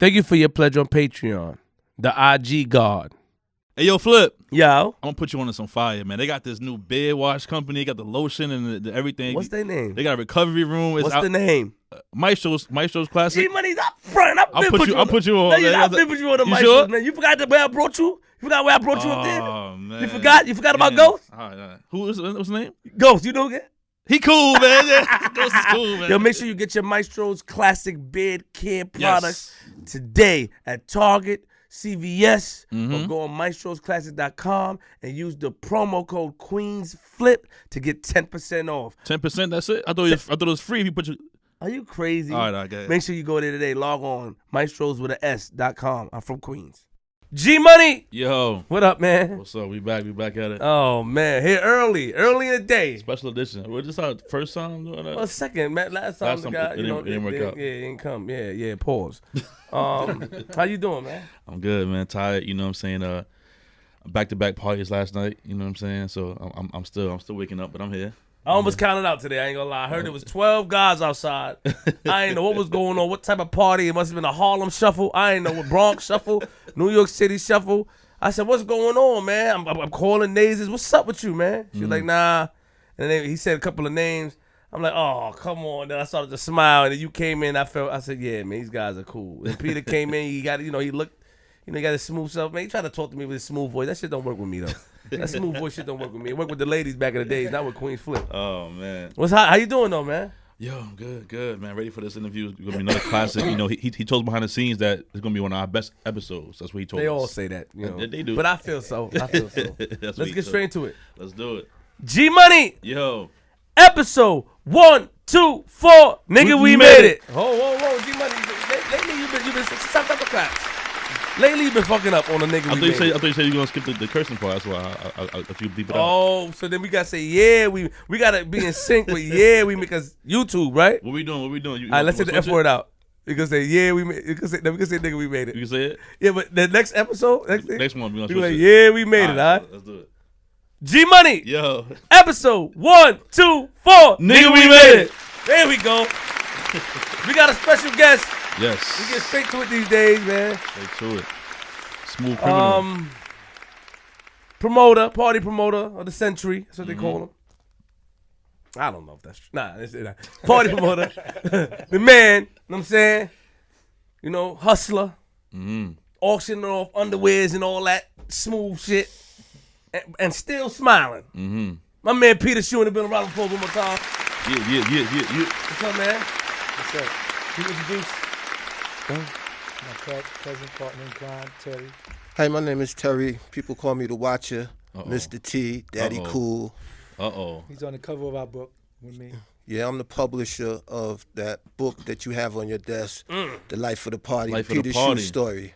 Thank you for your pledge on Patreon. The IG God. Hey, yo, Flip. Yo. I'm going to put you on to some fire, man. They got this new beard wash company. They got the lotion and the everything. What's their name? They got a recovery room. What's the name? Maestro's Classic. G-Money's up front. I'll put you on. I've been with you on the Maestro's, man. You forgot where I brought you? You forgot where I brought you up there? Oh, man. You forgot about Ghost? All right. What's his name? Ghost, you know again? He cool, man. Yeah. Ghost is cool, man. Yo, make sure you get your Maestro's Classic beard care products today at Target, CVS, or go on maestrosclassic.com and use the promo code QueensFlip to get 10% off. 10%, that's it? I thought it was free if you put your... Are you crazy? All right, okay. Make sure you go there today. Log on maestroswithas.com. I'm from Queens. G-Money! Yo. What up, man? What's up? We back at it. Oh, man. Here early in the day. Special edition. Was this our first time doing that? Well, second, man. Last time the guy, it didn't work out. Yeah, it didn't come. Yeah, pause. How you doing, man? I'm good, man. Tired, you know what I'm saying? Back-to-back parties last night, you know what I'm saying? So I'm still waking up, but I'm here. I almost counted out today. I ain't gonna lie. I heard it was 12 guys outside. I ain't know what was going on, what type of party. It must have been a Harlem shuffle. I ain't know what Bronx shuffle, New York City shuffle. I said, what's going on, man? I'm calling Nazes. What's up with you, man? She's like, nah. And then he said a couple of names. I'm like, oh, come on. Then I started to smile, and then you came in. I said, yeah, man, these guys are cool. And Peter came in. He got, he looked, he got his smooth self. Man, he tried to talk to me with his smooth voice. That shit don't work with me, though. That smooth voice shit don't work with me. It worked with the ladies back in the days, not with Queens Flip. Oh, man. How you doing, though, man? Yo, I'm good, man. Ready for this interview. It's going to be another classic. You know, he told us behind the scenes that it's going to be one of our best episodes. That's what he told us. They all say that. You know. They do. But I feel so. Let's get straight into it. Let's do it. G-Money. Yo. Episode 1, 2, 4. Nigga, we made it. Whoa. G-Money. Lately, you've been stop the claps. Lately, you've been fucking up on the nigga. I thought you said you were gonna skip the cursing part. That's why I you beep it out. Oh, so then we gotta say yeah. We gotta be in sync with yeah. We because YouTube, right? What we doing? All right, let's say the F word out. You can say yeah. We can say nigga. We made it. You can say it. Yeah, but the next episode, next one, we gonna like yeah. We made it. All right. Let's do it. G-Money. Yo. Episode 1, 2, 4. Nigga, we made it. There we go. We got a special guest. Yes. We get straight to it these days, man. Straight to it. Smooth criminal. Party promoter of the century. That's what they call him. I don't know if that's true. Nah, it's not. Party promoter. The man, you know what I'm saying? You know, hustler. Auctioning off underwears and all that smooth shit. And still smiling. My man Peter Shue in the building. Round of applause one more time. Yeah. What's up, man? What's up? Can you introduce? My cousin, partner in crime, Terry. Hey, my name is Terry. People call me the Watcher, Mr. T, Daddy Cool. He's on the cover of our book with me. Yeah, I'm the publisher of that book that you have on your desk, The Life of the Party, Peter Shue story.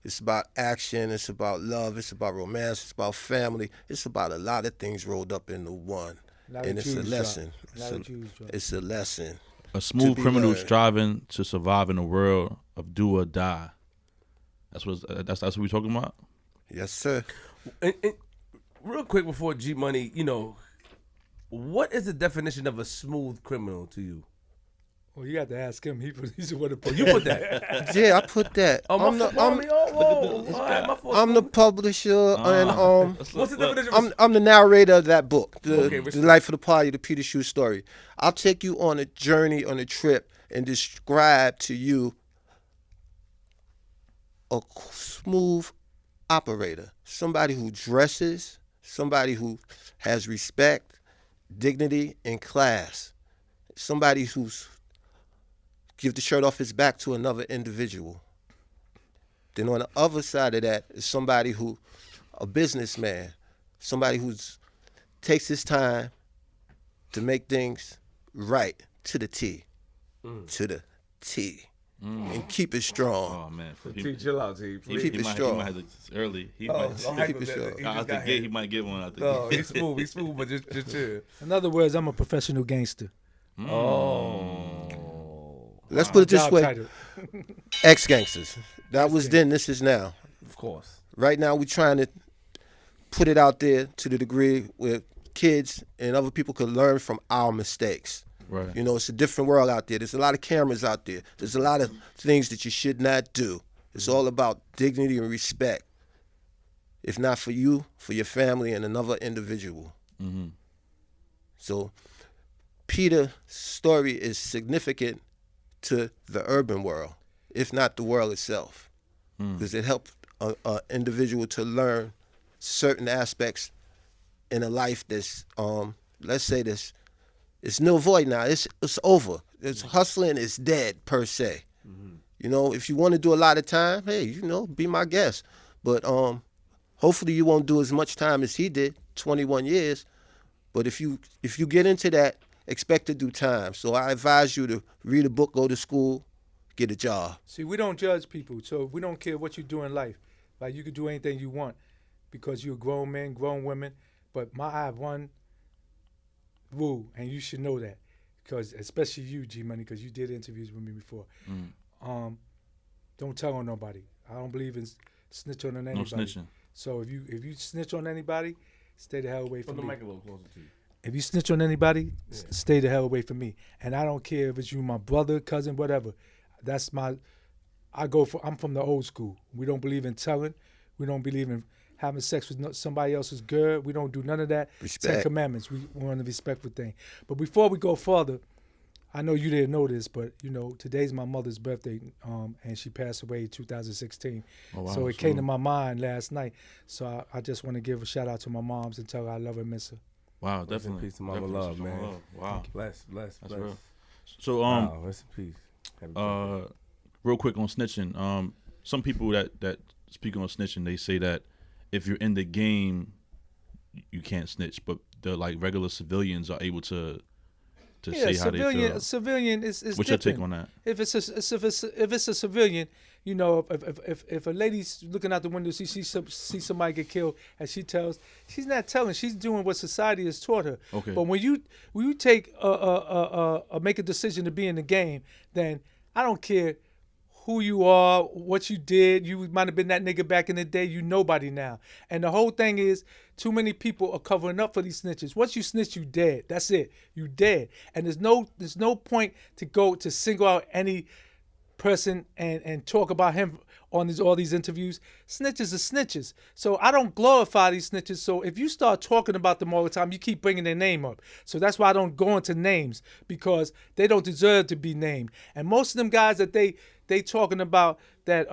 It's about action, it's about love, it's about romance, it's about family. It's about a lot of things rolled up into one. And it's a lesson. It's a lesson. A smooth criminal striving to survive in a world of do or die. That's what we're talking about? Yes, sir. And real quick before G-Money, what is the definition of a smooth criminal to you? Well, you got to ask him. He's the one to put you put that. Yeah, I put that. I'm the publisher and what's the definition? I'm the narrator of that book, the Life of the Party, the Peter Shue story. I'll take you on a journey, on a trip, and describe to you a smooth operator, somebody who dresses, somebody who has respect, dignity, and class, somebody who's give the shirt off his back to another individual. Then on the other side of that is somebody who, a businessman, somebody who takes his time to make things right to the T, and keep it strong. Oh man, chill out, T. Keep it strong. He might have to early. He might keep it strong. Out the gate, he might get one out the gate. No, he's smooth, but just chill. In other words, I'm a professional gangster. Let's put it this way. Ex-gangsters. That was then, this is now. Of course. Right now, we're trying to put it out there to the degree where kids and other people could learn from our mistakes. Right. It's a different world out there. There's a lot of cameras out there. There's a lot of things that you should not do. It's all about dignity and respect. If not for you, for your family and another individual. Mm-hmm. So Peter's story is significant to the urban world, if not the world itself, because it helped an individual to learn certain aspects in a life that's, let's say this, it's nil void now. It's over. It's hustling is dead per se. You know, if you want to do a lot of time, hey, you know, be my guest. But hopefully you won't do as much time as he did, 21 years. But if you get into that, expect to do time. So I advise you to read a book, go to school, get a job. See, we don't judge people, so we don't care what you do in life. Like, you can do anything you want because you're a grown man, grown women. But I have one rule, and you should know that, because especially you, G-Money, because you did interviews with me before. Don't tell on nobody. I don't believe in snitching on anybody. No snitching. So if you snitch on anybody, stay the hell away from me. Put the mic a little closer to you. If you snitch on anybody, stay the hell away from me. And I don't care if it's you, my brother, cousin, whatever. I'm from the old school. We don't believe in telling. We don't believe in having sex with somebody else's girl. We don't do none of that. Respect. 10 Commandments. We want a respectful thing. But before we go further, I know you didn't know this, but you know, today's my mother's birthday, and she passed away in 2016. Oh, wow. So it came to my mind last night. So I just want to give a shout out to my moms and tell her I love her and miss her. Wow, Rest in definitely. peace to Mama Definitely Love, to Mama man. Love. Wow. Bless. That's real. So Wow, rest in peace. Happy birthday. real quick on snitching. Some people that speak on snitching, they say that if you're in the game, you can't snitch, but the like regular civilians are able to say how they feel. Civilian is What's different. your take on that? If it's a civilian, you know, if a lady's looking out the window, she sees somebody get killed, and she tells, she's not telling, she's doing what society has taught her. Okay. But when you take make a decision to be in the game, then I don't care who you are, what you did. You might have been that nigga back in the day. You nobody now. And the whole thing is, too many people are covering up for these snitches. Once you snitch, you dead. That's it. You dead. And there's no point to go to single out any person and talk about him on all these interviews. Snitches are snitches. So I don't glorify these snitches. So if you start talking about them all the time, you keep bringing their name up. So that's why I don't go into names, because they don't deserve to be named. And most of them guys that they talking about that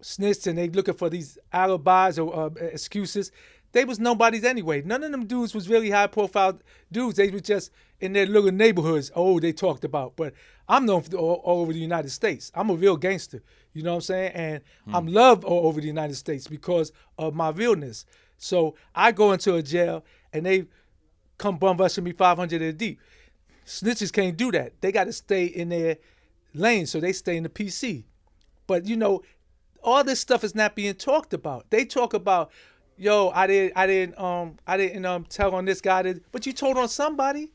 snitched and they looking for these alibis or excuses, they was nobodies anyway. None of them dudes was really high profile dudes. They were just in their little neighborhoods. Oh, they talked about. But I'm known for all over the United States. I'm a real gangster. You know what I'm saying? And I'm loved all over the United States because of my realness. So I go into a jail and they come bum rushing me 500 a deep. Snitches can't do that. They got to stay in their lane, so they stay in the PC. But you know, all this stuff is not being talked about. They talk about, yo, I didn't tell on this guy, but you told on somebody,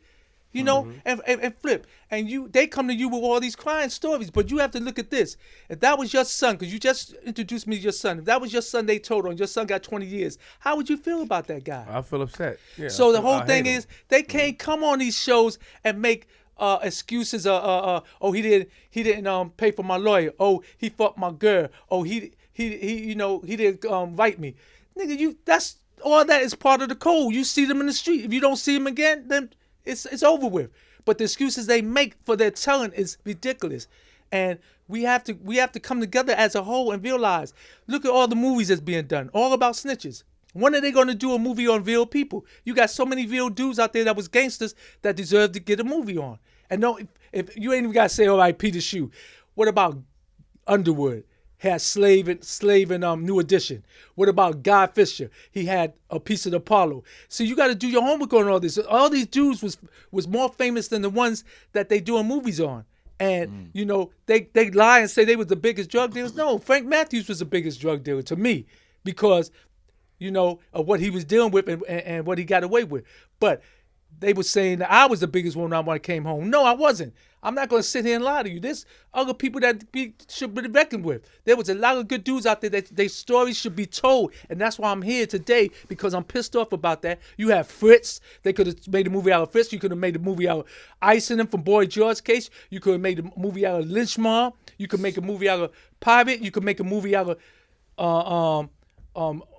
you know, and flip. And they come to you with all these crying stories, but you have to look at this. If that was your son, because you just introduced me to your son, if that was your son they told on, your son got 20 years, how would you feel about that guy? I feel upset. Yeah, So the whole I thing hate is, they can't come on these shows and make excuses. Oh, he didn't pay for my lawyer. Oh, he fucked my girl. Oh, he didn't write me. Nigga, that's all. That is part of the code. You see them in the street. If you don't see them again, then it's over with. But the excuses they make for their telling is ridiculous. And we have to come together as a whole and realize, look at all the movies that's being done, all about snitches. When are they going to do a movie on real people? You got so many real dudes out there that was gangsters that deserve to get a movie on. And no, if you ain't even got to say, all right, Peter Shue. What about Underwood? Had Slave and New Edition. What about Guy Fisher? He had A Piece of the Apollo. So you got to do your homework on all this. All these dudes was more famous than the ones that they doing movies on. And, you know, they lie and say they was the biggest drug dealers. No, Frank Matthews was the biggest drug dealer to me because, you know, of what he was dealing with and what he got away with. But they were saying that I was the biggest one when I came home. No, I wasn't. I'm not going to sit here and lie to you. There's other people that should be reckoned with. There was a lot of good dudes out there that their stories should be told. And that's why I'm here today, because I'm pissed off about that. You have Fritz. They could have made a movie out of Fritz. You could have made a movie out of icing him from Boy George's case. You could have made a movie out of Lynch Mob. You could make a movie out of Pirate. You could make a movie out of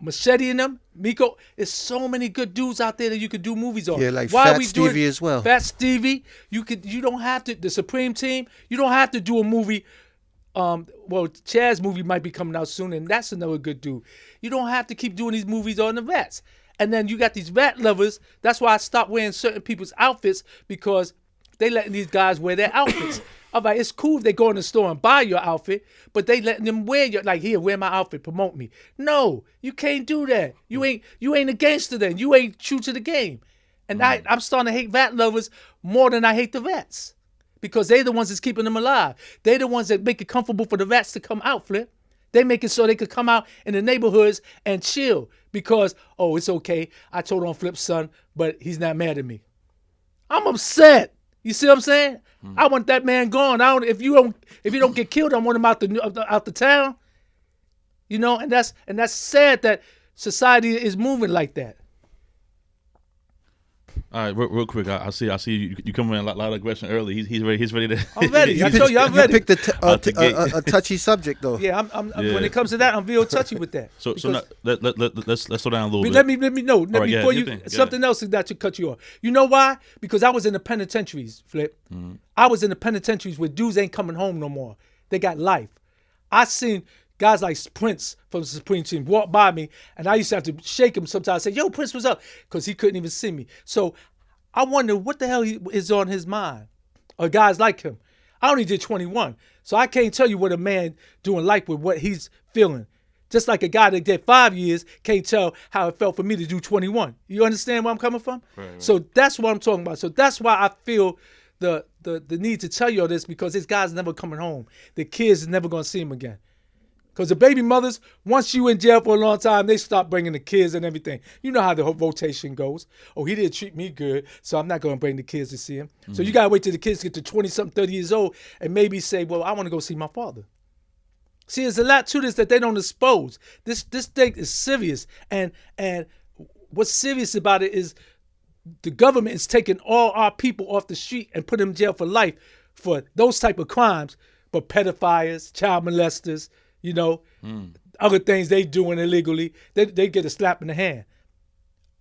Machete in them, Miko. There's so many good dudes out there that you could do movies on. Yeah, like Fat Stevie as well. Fat Stevie. You don't have to. The Supreme Team. You don't have to do a movie. Well, Chaz's movie might be coming out soon, and that's another good dude. You don't have to keep doing these movies on the vets. And then you got these vet lovers. That's why I stopped wearing certain people's outfits, because they letting these guys wear their outfits. All right, it's cool if they go in the store and buy your outfit, but they letting them wear your, like, here, wear my outfit, promote me. No, you can't do that. You ain't a gangster then. You ain't true to the game. And I'm starting to hate vet lovers more than I hate the vets, because they the ones that's keeping them alive. They the ones that make it comfortable for the vets to come out, Flip. They make it so they could come out in the neighborhoods and chill because, oh, it's okay. I told on Flip's son, but he's not mad at me. I'm upset. You see what I'm saying? I want that man gone. If you don't get killed, I want him out the town. You know, and that's sad that society is moving like that. All right, real quick. I see you coming in a lot of aggression early. He's ready to. I'm ready. I told you I'm ready. You picked a touchy subject though. Yeah, I'm when it comes to that, I'm real touchy with that. So now, let's slow down a little bit. Let me know. Right, Before you something else that should cut you off. You know why? Because I was in the penitentiaries, Flip. Mm-hmm. I was in the penitentiaries where dudes ain't coming home no more. They got life. I seen guys like Prince from the Supreme Team walk by me, and I used to have to shake him sometimes. Say, "Yo, Prince, what's up?" Because he couldn't even see me. So I wonder what the hell is on his mind, or guys like him. I only did 21, so I can't tell you what a man doing life with what he's feeling. Just like a guy that did 5 years can't tell how it felt for me to do 21. You understand where I'm coming from? Right. So that's what I'm talking about. So that's why I feel the need to tell you all this, because this guy's never coming home. The kids is never gonna see him again. Because the baby mothers, once you in jail for a long time, they stop bringing the kids and everything. You know how the whole rotation goes. Oh, he didn't treat me good, so I'm not going to bring the kids to see him. Mm-hmm. So you got to wait till the kids get to 20-something, 30 years old and maybe say, well, I want to go see my father. See, there's a lot to this that they don't expose. This thing is serious. And what's serious about it is the government is taking all our people off the street and put them in jail for life for those type of crimes, but pedophiles, child molesters, you know, other things they doing illegally, they get a slap in the hand,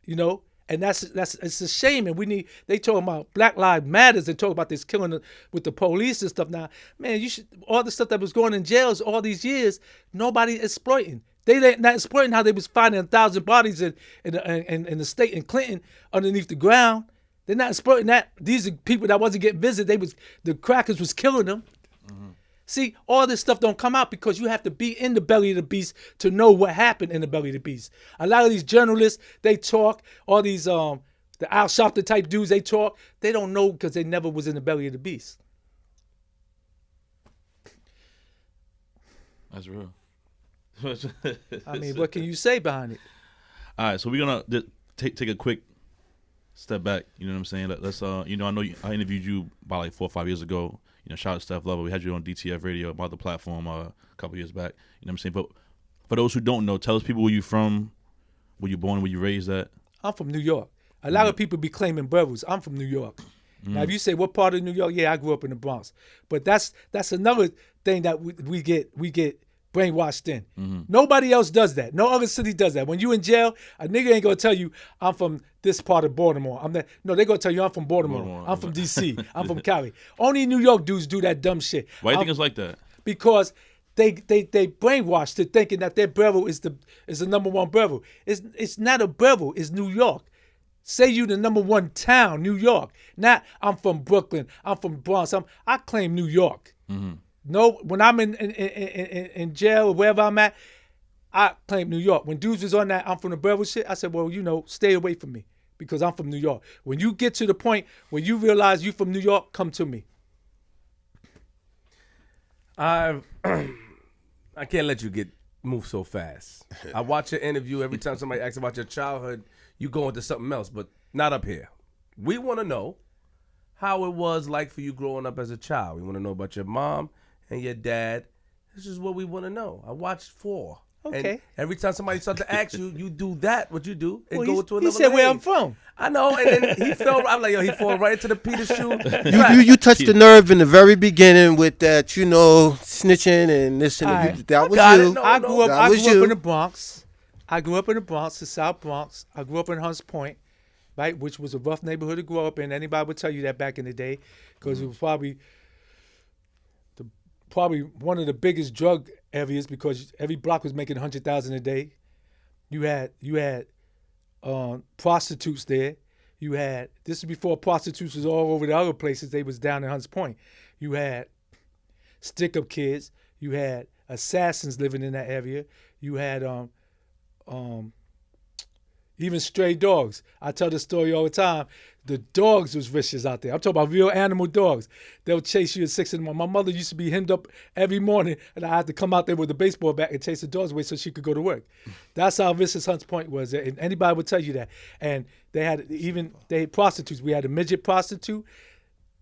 you know, and that's it's a shame. And they talking about Black Lives Matters and talk about this killing with the police and stuff. Now, man, all the stuff that was going in jails all these years, nobody exploiting. They not exploiting how they was finding 1,000 bodies in the state in Clinton underneath the ground. They're not exploiting that. These are people that wasn't getting visited. The crackers was killing them. Mm-hmm. See, all this stuff don't come out because you have to be in the belly of the beast to know what happened in the belly of the beast. A lot of these journalists, they talk, all these the Al Sharpton type dudes, they talk. They don't know because they never was in the belly of the beast. That's real. I mean, what can you say behind it? All right, so we're gonna take a quick step back. You know what I'm saying? Let's I know I interviewed you about like 4 or 5 years ago. You know, shout out to Steph Lover. We had you on DTF Radio, about the platform a couple years back. You know what I'm saying? But for those who don't know, tell us people where you from, where you born, where you raised at. I'm from New York. A lot of people be claiming brothers. I'm from New York. Now, if you say what part of New York, yeah, I grew up in the Bronx. But that's another thing that we get brainwashed in. Mm-hmm. Nobody else does that. No other city does that. When you in jail, a nigga ain't gonna tell you I'm from this part of Baltimore. No, they gonna tell you I'm from Baltimore. I'm from DC. I'm from Cali. Only New York dudes do that dumb shit. Why do you think it's like that? Because they brainwashed to thinking that their brother is the number one brother. It's not a brother. It's New York. Say you the number one town, New York. Not I'm from Brooklyn. I'm from Bronx. I claim New York. Mm-hmm. No, when I'm in jail or wherever I'm at, I claim New York. When dudes was on that I'm from the brother shit, I said, well, stay away from me because I'm from New York. When you get to the point where you realize you from New York, come to me. I can't let you move so fast. I watch your interview. Every time somebody asks about your childhood, you go into something else, but not up here. we want to know how it was like for you growing up as a child. We want to know about your mom and your dad. This is what we want to know. I watched 4. Okay. And every time somebody starts to ask you, you do that, what you do, and Well, go to another he said where lane. I'm from. I know, and then he fell. I'm like, yo, he fall right into the Peter Shue. You touched the nerve in the very beginning with that, snitching and this and All that. right. That was got you. it. No, I grew up. That I was grew up you. in the Bronx. The South Bronx. I grew up in Hunts Point, right, which was a rough neighborhood to grow up in. Anybody would tell you that back in the day, because it was probably one of the biggest drug areas, because every block was making 100,000 a day. You had prostitutes there. This is before prostitutes was all over the other places. They was down in Hunts Point. You had stick-up kids. You had assassins living in that area. You had even stray dogs. I tell this story all the time. The dogs was vicious out there. I'm talking about real animal dogs. They'll chase you at 6 in the morning. My mother used to be hemmed up every morning, and I had to come out there with a baseball bat and chase the dogs away so she could go to work. That's how vicious Hunts Point was. And anybody would tell you that. And they had prostitutes. We had a midget prostitute.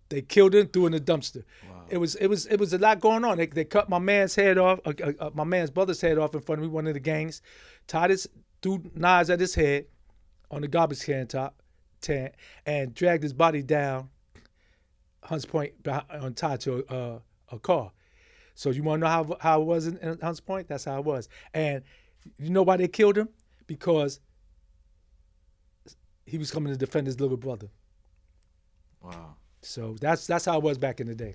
They killed her and threw her in the dumpster. Wow. It was a lot going on. They cut my man's head off, my man's brother's head off in front of me, one of the gangs, threw knives at his head on the garbage can top, and dragged his body down Hunts Point tied to a car. So you want to know how it was in Hunts Point? That's how it was. And you know why they killed him? Because he was coming to defend his little brother. Wow. So that's how it was back in the day.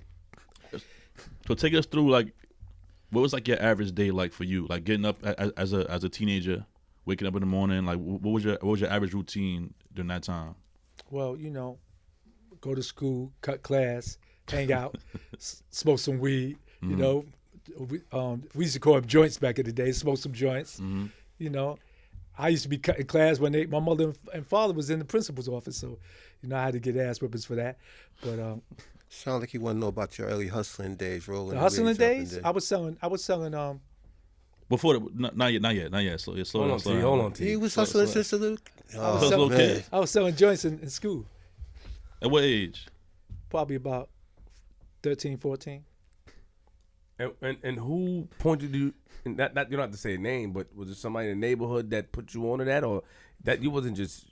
So take us through, like, what was like your average day like for you? Like getting up as a teenager, waking up in the morning. Like what was your average routine during that time? Well, go to school, cut class, hang out, smoke some weed. We used to call them joints back in the day. Smoke some joints. I used to be cutting class when my mother and father was in the principal's office, so I had to get ass whippings for that. But sound like you want to know about your early hustling days, rolling. The hustling days, I was selling. Before not yet. Slow down. Hold on, T. He was hustling since a little. I was selling joints in school. At what age? Probably about 13, 14. And who pointed you? And that you don't have to say a name, but was it somebody in the neighborhood that put you onto that, or that you just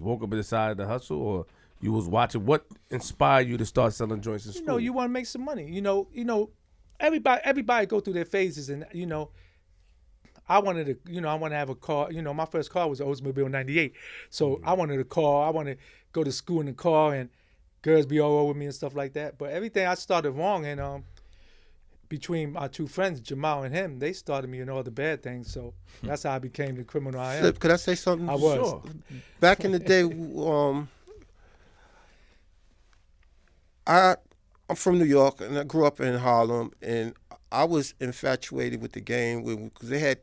woke up and decided to hustle, or you was watching? What inspired you to start selling joints in school? You want to make some money. Everybody go through their phases, and I wanted to have a car. My first car was an Oldsmobile 98. So I wanted a car. I wanted to go to school in the car and girls be all over me and stuff like that. But everything I started wrong, and between my two friends, Jamal and him, they started me in all the bad things. So that's how I became the criminal I am. Flip, could I say something? I was. Sure. Back in the day, I'm from New York, and I grew up in Harlem, and I was infatuated with the game because they had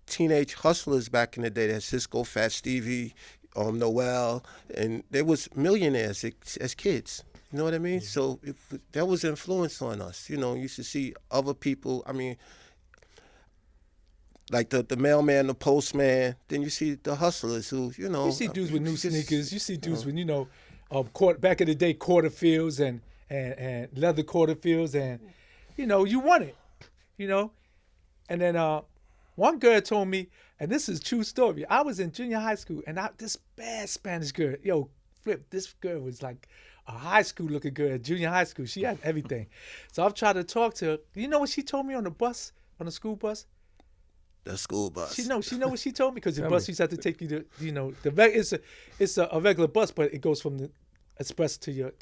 teenage hustlers back in the day. They had Cisco, Fat Stevie, Noel, and there was millionaires as kids. You know what I mean? Mm-hmm. So that was influence on us. You used to see other people. I mean, like the mailman, the postman. Then you see the hustlers who, You see dudes with new sneakers. You see dudes with, back in the day, quarterfields and leather quarterfields, and you want it, And then one girl told me, and this is a true story. I was in junior high school, and this bad Spanish girl, Flip, this girl was like a high school looking girl, junior high school. She had everything. So I've tried to talk to her. You know what she told me on the school bus? The school bus. She know what she told me, because the bus used to have to take you to, it's a regular bus, but it goes from the express to your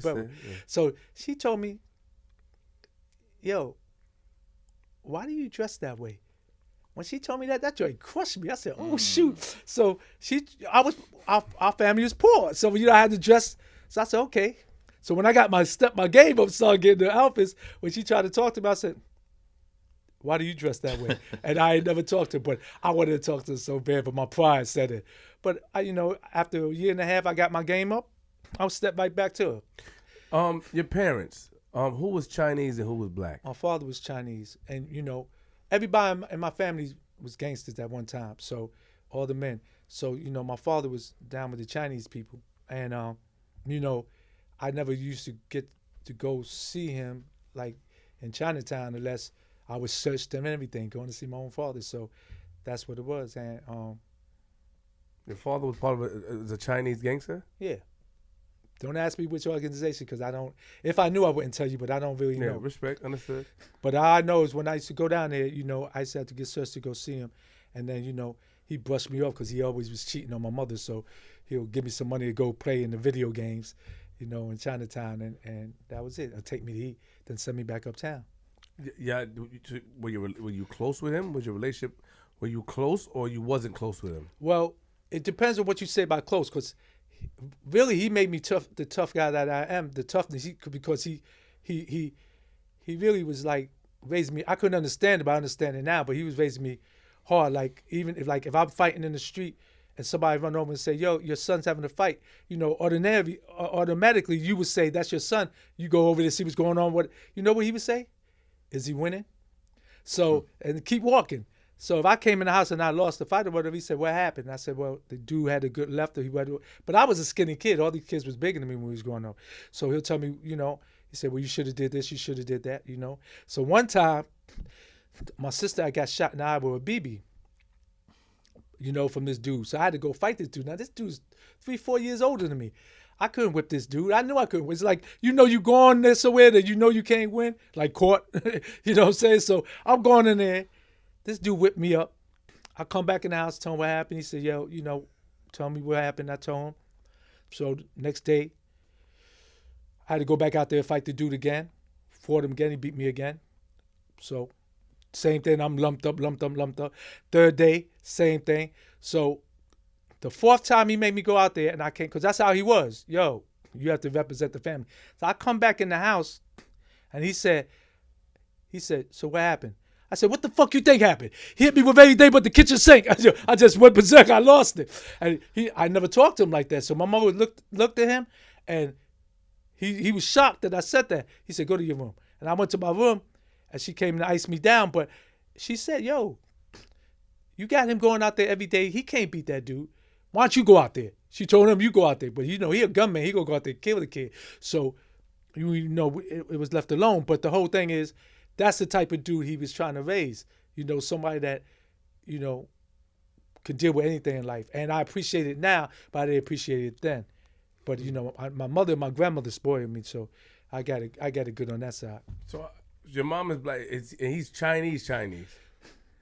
borough. Yeah. So she told me, yo, why do you dress that way? When she told me that joint crushed me. I said, oh shoot. So our family was poor. So I had to dress. So I said, okay. So when I got my game up, started getting the outfits, when she tried to talk to me, I said, why do you dress that way? And I had never talked to her, but I wanted to talk to her so bad, but my pride said it. But after a year and a half, I got my game up. I'll step right back to her. Your parents, who was Chinese and who was black? My father was Chinese, and everybody in my family was gangsters at one time. So all the men. So my father was down with the Chinese people, And you know, I never used to get to go see him like in Chinatown unless I was searched and everything, going to see my own father. So that's what it was. And Your father was part of a Chinese gangster? yeah. Don't ask me which organization because I don't. If I knew, I wouldn't tell you, but I don't really Yeah, know. respect, understood. But all I know is when I used to go down there, you know, I used to have to get searched to go see him. And then, you know, he brushed me off because he always was cheating on my mother. So he'll give me some money to go play in the video games, you know, in Chinatown. And that was it. He'll take me to eat, then send me back uptown. Yeah, were you close with him? Was your relationship, were you close or you wasn't close with him? Well, it depends on what you say by close because really he made me the tough guy that I am, the toughness, because he really was like raising me. I couldn't understand it, but I understand it now. But he was raising me hard. Like even if I'm fighting in the street and somebody run over and say, "Yo, your son's having a fight," you know, automatically you would say, "That's your son." You go over there, see what's going on. What you know? What he would say? Is he winning? So and keep walking. So if I came in the house and I lost the fight or whatever, he said, "What happened?" I said, "Well, the dude had a good left, but I was a skinny kid. All these kids was bigger than me when we was growing up." So he'll tell me, you know, he said, "Well, you should have did this, you should have did that," you know. So one time, my sister, I got shot in the eye with a BB, you know, from this dude. So I had to go fight this dude. Now this dude's 3-4 years older than me. I couldn't whip this dude. I knew I couldn't. It's like, you know, you going there somewhere that you know you can't win, like court. You know what I'm saying? So I'm going in there. This dude whipped me up. I come back in the house, tell him what happened. He said, "Yo, you know, tell me what happened." I told him. So next day, I had to go back out there and fight the dude again. Fought him again. He beat me again. So same thing. I'm lumped up. Third day, same thing. So the fourth time he made me go out there and I can't, because that's how he was. "Yo, you have to represent the family." So I come back in the house and he said, "So what happened?" I said, "What the fuck you think happened?" He hit me with everything but the kitchen sink. I just went berserk. I lost it. And I never talked to him like that. So my mother looked at him, and he was shocked that I said that. He said, "Go to your room." And I went to my room, and she came to ice me down. But she said, "Yo, you got him going out there every day. He can't beat that dude. Why don't you go out there?" She told him, "You go out there." But, you know, he a gunman. He gonna go out there and kill the kid. So, you know, it was left alone. But the whole thing is, that's the type of dude he was trying to raise. You know, somebody that, you know, could deal with anything in life. And I appreciate it now, but I didn't appreciate it then. But, you know, my mother and my grandmother spoiled me, so I got it good on that side. So your mom is black, and he's Chinese.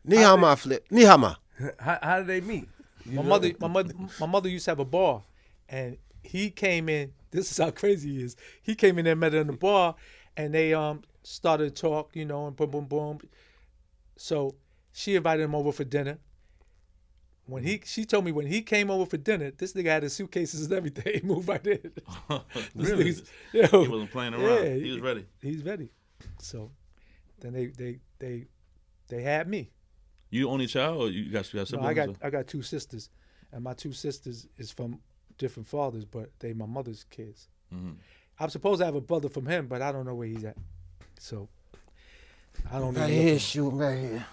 Ni hao ma flip. Ni hao ma. How did they meet? My mother used to have a bar, and he came in. This is how crazy he is. He came in there, met her in the bar, and they started to talk, you know, and boom, boom, boom. So she invited him over for dinner. She told me when he came over for dinner, this nigga had his suitcases and everything. He moved right in. Really? He wasn't playing around. Yeah, he was ready. He's ready. So then they had me. You the only child, or you got siblings? No, I got two sisters, and my two sisters is from different fathers, but they my mother's kids. Mm-hmm. I'm supposed to have a brother from him, but I don't know where he's at. So I don't know. Right here, shoot right here.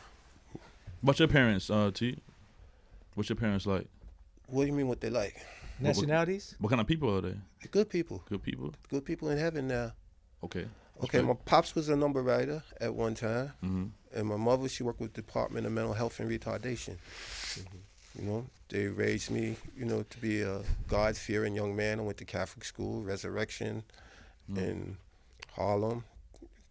What's your parents, T? What's your parents like? What do you mean what they like? Nationalities? What kind of people are they? Good people. Good people? Good people in heaven now. Okay. Okay, my pops was a number writer at one time. Mm-hmm. And my mother, she worked with the Department of Mental Health and Retardation. You know, they raised me, you know, to be a God-fearing young man. I went to Catholic school, Resurrection, in Harlem.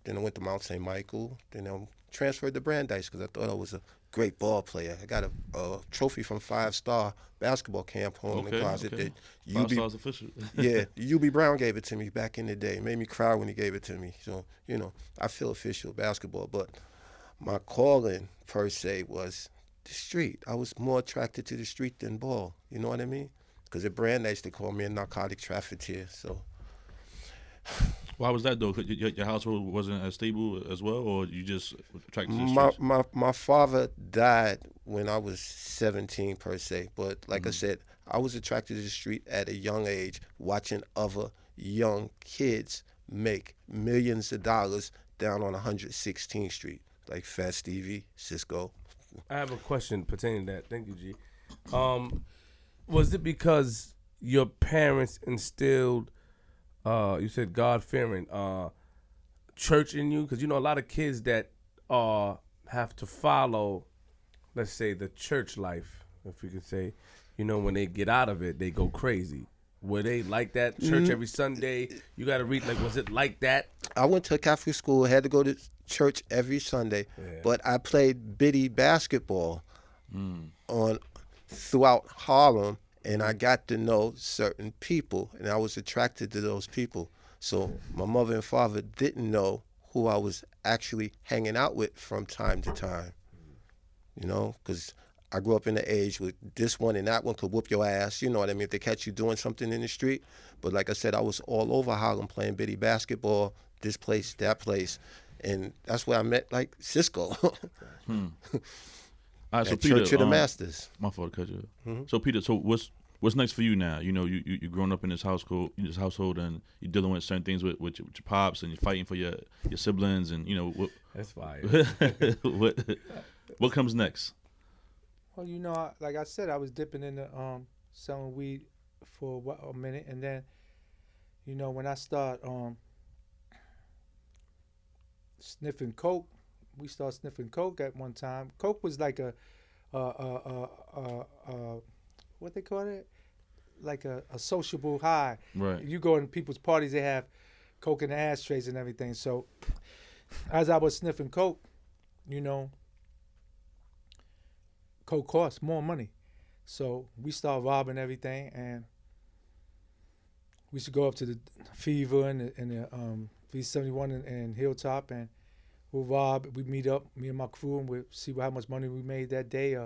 Then I went to Mount St. Michael. Then I transferred to Brandeis because I thought I was a great ball player. I got a trophy from 5-star basketball camp home in the closet. Okay. That 5 stars official. yeah, UB Brown gave it to me back in the day. It made me cry when he gave it to me. So, you know, I feel official basketball. But my calling, per se, was the street. I was more attracted to the street than ball. You know what I mean? Because at Brandeis, they called me a narcotic trafficker. So. Why was that, though? Your household wasn't as stable as well, or you just attracted to the streets? My father died when I was 17, per se. But like I said, I was attracted to the street at a young age, watching other young kids make millions of dollars down on 116th Street, like Fat Stevie, Cisco. I have a question pertaining to that. Thank you, G. Was it because your parents instilled, you said God-fearing, church in you? Because, you know, a lot of kids that have to follow, let's say, the church life, if we could say, you know, when they get out of it, they go crazy. Were they like that? Church every Sunday? You got to read, like, was it like that? I went to a Catholic school, had to go to church every Sunday, but I played bitty basketball throughout Harlem, and I got to know certain people, and I was attracted to those people. So my mother and father didn't know who I was actually hanging out with from time to time, you know, because I grew up in the age with this one and that one could whoop your ass, you know what I mean, if they catch you doing something in the street. But like I said, I was all over Harlem playing bitty basketball, this place, that place, and that's where I met, like, Cisco. All right, so At Peter, Church of the Masters. My fault to cut you. So Peter, so what's next for you now? You know, you growing up in this household, and you're dealing with certain things with your pops, and you're fighting for your siblings, and you know what. That's fire. what comes next? Well, you know, like I said, I was dipping into selling weed for a minute, and then, you know, when I start sniffing coke, we started sniffing coke at one time. Coke was like a what they call it, like a sociable high. Right. You go in people's parties, they have coke in the ashtrays and everything. So as I was sniffing coke, you know, coke costs more money. So we started robbing everything, and we used to go up to the Fever and the V71 and Hilltop, and we'll rob. We meet up, me and my crew, and we'll see how much money we made that day.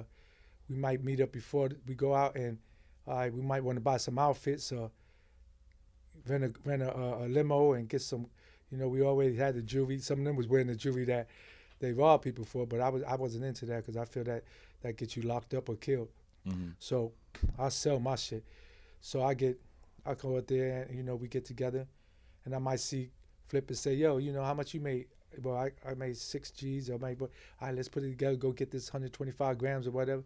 We might meet up before we go out, and we might want to buy some outfits or rent a limo and get some. You know, we always had the jewelry. Some of them was wearing the jewelry that they robbed people for, but I wasn't into that because I feel that gets you locked up or killed. Mm-hmm. So I sell my shit. So I go out there and, you know, we get together, and I might see Flip and say, yo, you know, how much you made? Well, I made 6 G's. All right, let's put it together, go get this 125 grams or whatever.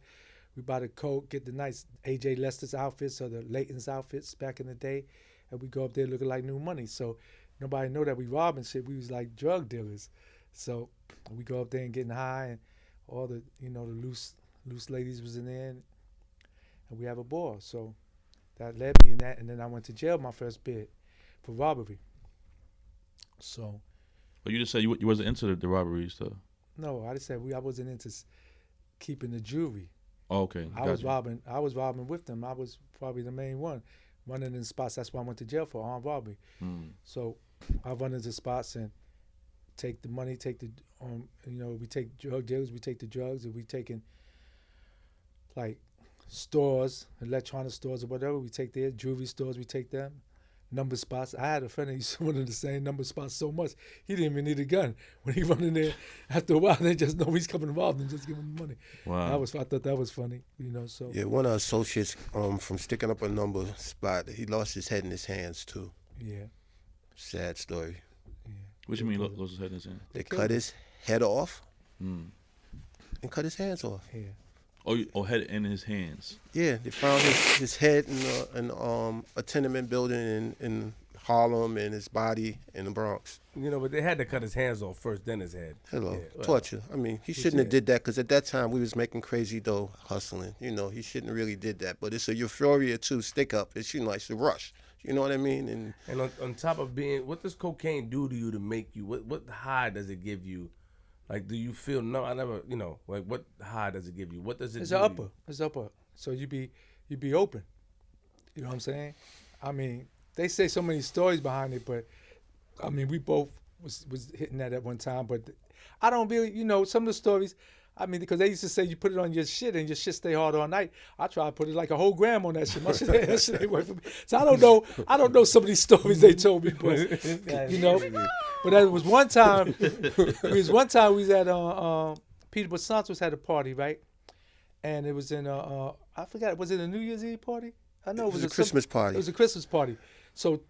We buy the coat, get the nice AJ Lester's outfits or the Layton's outfits back in the day, and we go up there looking like new money. So nobody know that we robbing shit. We was like drug dealers. So we go up there and getting high, and all the, you know, the loose ladies was in there, and we have a ball. So that led me in that, and then I went to jail my first bid for robbery. So. But you just said you wasn't into the robberies, though. No, I just said I wasn't into keeping the jewelry. Oh, okay. I was robbing with them. I was probably the main one, running in spots. That's why I went to jail for armed robbery. So I run into spots and take the money, you know, we take drug dealers, we take the drugs, and we taking like stores, electronic stores or whatever. We take their jewelry stores, we take them. Number spots. I had a friend that used to run in the same number spots so much, he didn't even need a gun. When he run in there, after a while, they just know he's coming to rob them, just give him the money. Wow. I thought that was funny, you know. So Yeah, one of our associates from sticking up a number spot, he lost his head in his hands too. Yeah. Sad story. Yeah. What you mean lost his head in his hand? They cut his head off and cut his hands off. Yeah. Head in his hands. Yeah, they found his head in a tenement building in Harlem, and his body in the Bronx. You know, but they had to cut his hands off first, then his head. Torture. I mean, he shouldn't have did that, because at that time we was making crazy dough hustling. You know, he shouldn't have really did that. But it's a euphoria too, stick up. It's, you know, it's a rush. You know what I mean? And on top of being, what does cocaine do to you to make you? What high does it give you? Like, do you feel I never, you know, like, what high does it give you? What does it do? It's upper. So you be open. You know what I'm saying? I mean, they say so many stories behind it, but I mean, we both was hitting that at one time. But I don't really, you know, some of the stories. I mean, because they used to say you put it on your shit and your shit stay hard all night. I try to put it like a whole gram on that shit. My shit, that shit ain't work for me. So I don't know some of these stories they told me, but you know. But there was one time. We was at Peter Basantos had a party, right? And it was in I forgot. Was it a New Year's Eve party? I know it was a Christmas party. It was a Christmas party. So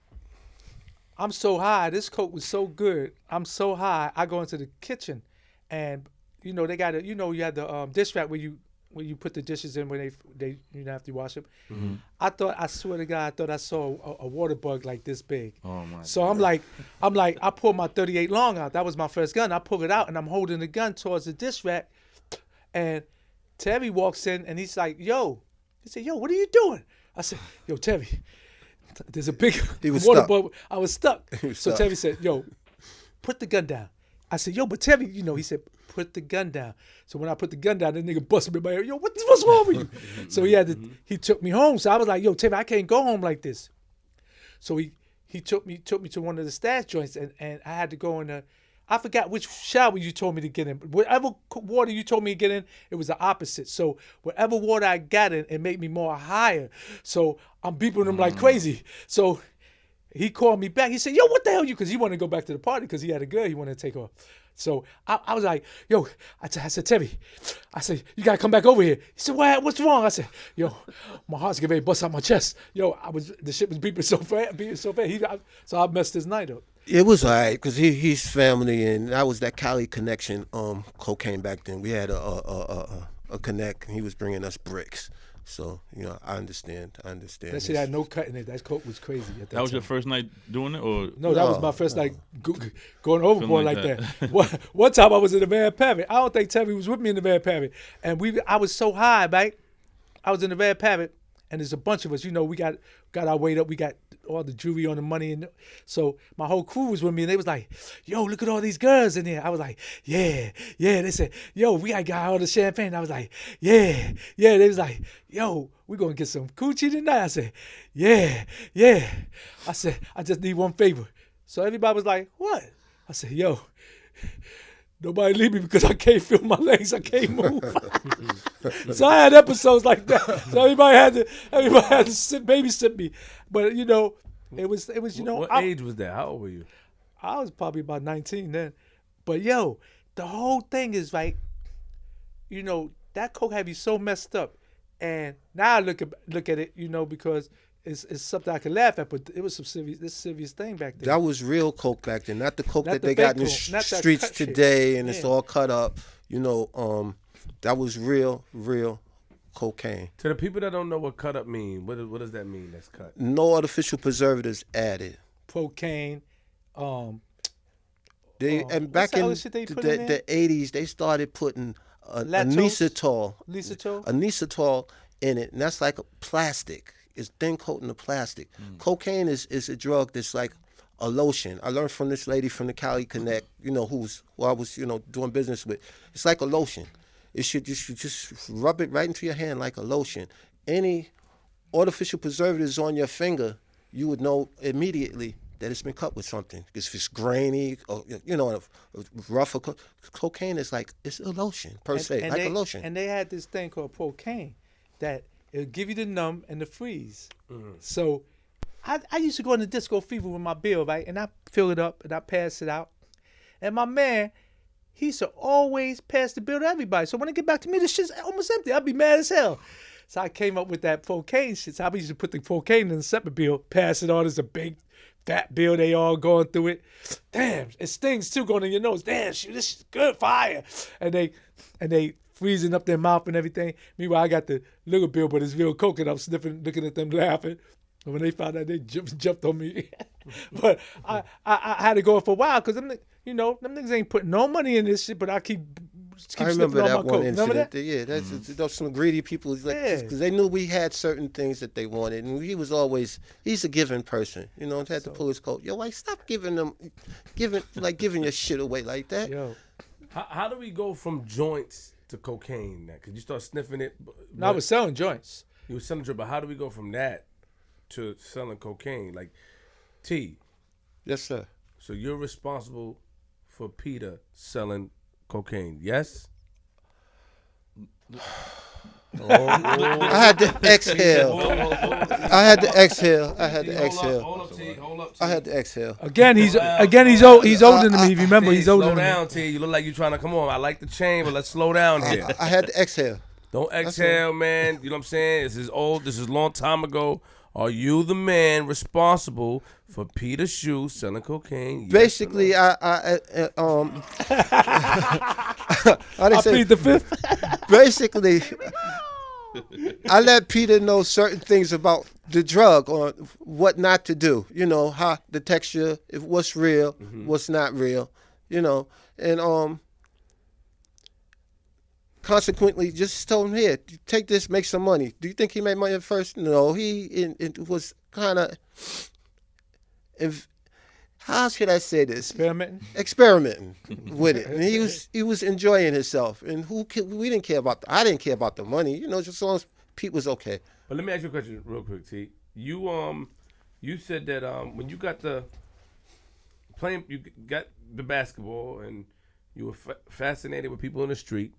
I'm so high. This coke was so good. I'm so high. I go into the kitchen, and you know they got you know you had the dish rack where you when you put the dishes in when they you know after you wash them. Mm-hmm. I swear to God, I thought I saw a water bug like this big. Oh my. So I'm like, I pulled my 38 long out. That was my first gun. I pull it out and I'm holding the gun towards the dish rack, and Terry walks in and he's like, "Yo," he said, "Yo, what are you doing?" I said, "Yo, Terry, there's a big water bug." I was stuck. So Terry said, "Yo, put the gun down." I said, "Yo, but Terry," he said, "Put the gun down." So when I put the gun down, that nigga busted me by ear. "Yo, what's wrong with you?" So he took me home. So I was like, "Yo, Terry, I can't go home like this." So he took me to one of the stash joints, and I had to go in the, I forgot which shower you told me to get in. Whatever water you told me to get in, it was the opposite. So whatever water I got in, it made me more higher. So I'm beeping him like crazy. So he called me back. He said, "Yo, what the hell you?" Because he wanted to go back to the party because he had a girl he wanted to take off. So I was like, "Yo," I said, "Terry," I said, "you gotta come back over here." He said, "What's wrong?" I said, "Yo, my heart's getting ready to bust out my chest." Yo, the shit was beeping so fast. So I messed his night up. It was all right because he's family, and that was that Cali connection. Cocaine back then. We had a connect, and he was bringing us bricks. So I understand. That shit had no cut in it. That coke was crazy. At that was time. your first night doing it, or No, that was my first night going overboard like that. One time I was in the Van Pavitt. I don't think Terry was with me in the Van Pavitt, and I was so high, right? I was in the Van Pavitt, and there's a bunch of us. We got our weight up. We got all the jewelry on the money, and so my whole crew was with me, and they was like, "Yo, look at all these girls in there." I was like, "Yeah." They said, "Yo, we got all the champagne." I was like, "Yeah." They was like, "Yo, we gonna get some coochie tonight." I said, "Yeah." I said, "I just need one favor." So everybody was like, "What?" I said, "Yo, nobody leave me because I can't feel my legs. I can't move." So I had episodes like that. So everybody had to babysit me. But it was What age was that? How old were you? I was probably about 19 then. But the whole thing is like, that coke had me so messed up. And now I look at it, because it's something I can laugh at, but it was some serious thing back then. That was real coke back then, not the coke Not that the they got in fake the coke, not that streets cut shit. today, and it's Yeah. all cut up. That was real cocaine. To the people that don't know what cut up mean, what does that mean? That's cut. No artificial preservatives added. Cocaine, And what's back the in other shit they put in the 80s, they started putting Lactose? anisotol in it, and that's like a plastic. It's thin coating of plastic. Cocaine is a drug that's like a lotion. I learned from this lady from the Cali Connect, who I was doing business with. It's like a lotion. You should just rub it right into your hand like a lotion. Any artificial preservatives on your finger, you would know immediately that it's been cut with something. If it's grainy or rougher, cocaine is like, it's a lotion per se, like a lotion. And they had this thing called cocaine that it'll give you the numb and the freeze. So I used to go in the disco fever with my bill, right? And I fill it up and I pass it out. And my man, he used to always pass the bill to everybody. So when it get back to me, the shit's almost empty. I'd be mad as hell. So I came up with that cocaine shit. So I used to put the cocaine in a separate bill, pass it on as a big fat bill. They all going through it. Damn, it stings too going in your nose. Damn, shit, this is good fire. And they freezing up their mouth and everything. Meanwhile, I got the little bill, but it's real coke, and I'm sniffing, looking at them laughing. And when they found out, they jumped on me. But I had to go for a while because them niggas ain't putting no money in this shit, but I keep I remember sniffing on that my one coke. Remember incident. that? Yeah, that's some greedy people. Because they knew we had certain things that they wanted, and he's a giving person. Had to pull his coat. Yo, like stop giving your shit away like that. Yo, How do we go from joints to cocaine? Because you start sniffing it. I was selling joints. You were selling it, but how do we go from that to selling cocaine? Like, T. Yes, sir. So you're responsible for Peter selling cocaine, yes? I had to exhale. I had to exhale. Hold up, T. I had to exhale. Again, he's older than me. If you remember, T, he's older slow than me. down, T. You look like you're trying to come on. I like the chain, but let's slow down here. I had to exhale. Don't exhale, man. You know what I'm saying? This is old. This is a long time ago. Are you the man responsible for Peter Shue selling cocaine? Yes Basically, I I plead the fifth. basically, I let Peter know certain things about the drug or what not to do. You know, how the texture, if what's real, what's not real. You know, and consequently, just told him, here, take this, make some money. Do you think he made money at first? No, it was kind of, how should I say this? Experimenting with it. And he was enjoying himself. And we didn't care about, I didn't care about the money, you know, just as long as Pete was okay. But let me ask you a question real quick, T. You said that when you got you got the basketball and you were fascinated with people in the street.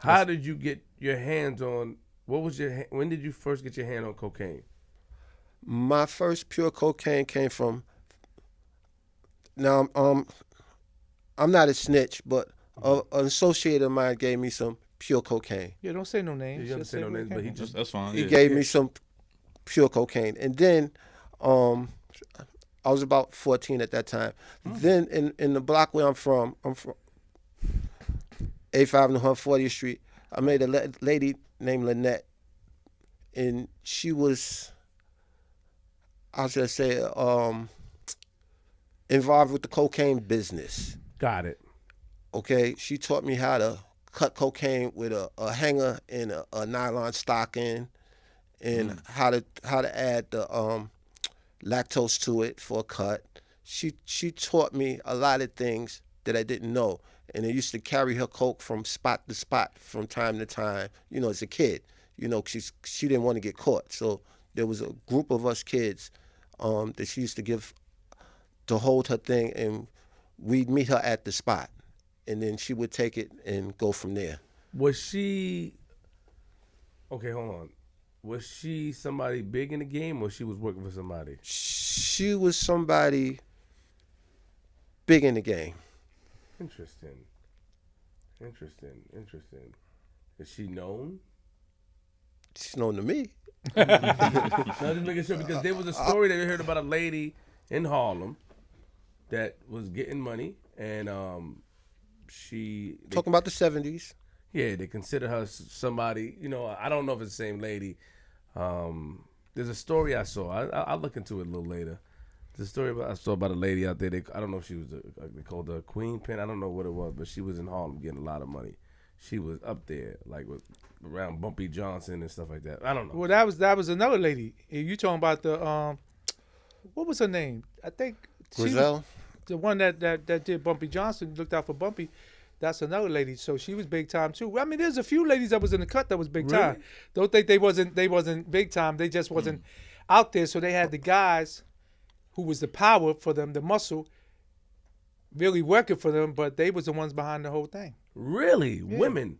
How did you get your hands on? When did you first get your hand on cocaine? My first pure cocaine came from. Now, I'm not a snitch, but an associate of mine gave me some pure cocaine. Yeah, don't say no names. You don't say no names, but that's fine. He gave me some pure cocaine, and then, I was about 14 at that time. Then in the block where I'm from 85 and 140th Street, I met a lady named Lynette, and she was, how should I say, involved with the cocaine business. Got it. Okay, she taught me how to cut cocaine with a hanger and a nylon stocking, and how to add the lactose to it for a cut. She taught me a lot of things that I didn't know. And I used to carry her coke from spot to spot from time to time, you know, as a kid. You know, she didn't want to get caught. So there was a group of us kids that she used to hold her thing, and we'd meet her at the spot. And then she would take it and go from there. Was she, okay, hold on. Was she somebody big in the game, or she was working for somebody? She was somebody big in the game. Interesting. Is she known? She's known to me. No, just making sure, because there was a story that we heard about a lady in Harlem that was getting money, and talking about the 70s. Yeah, they consider her somebody. You know, I don't know if it's the same lady. There's a story I saw. I'll look into it a little later. The story I saw about a lady out there. I don't know if she was they called her Queen Pin. I don't know what it was, but she was in Harlem getting a lot of money. She was up there, like around Bumpy Johnson and stuff like that. I don't know. Well, that was another lady. You talking about the what was her name? I think Grizel. The one that did Bumpy Johnson, looked out for Bumpy. That's another lady. So she was big time too. I mean, there's a few ladies that was in the cut that was big time. Don't think they wasn't big time. They just wasn't out there. So they had the guys who was the power for them, the muscle, really working for them, but they was the ones behind the whole thing. Really? Yeah. Women?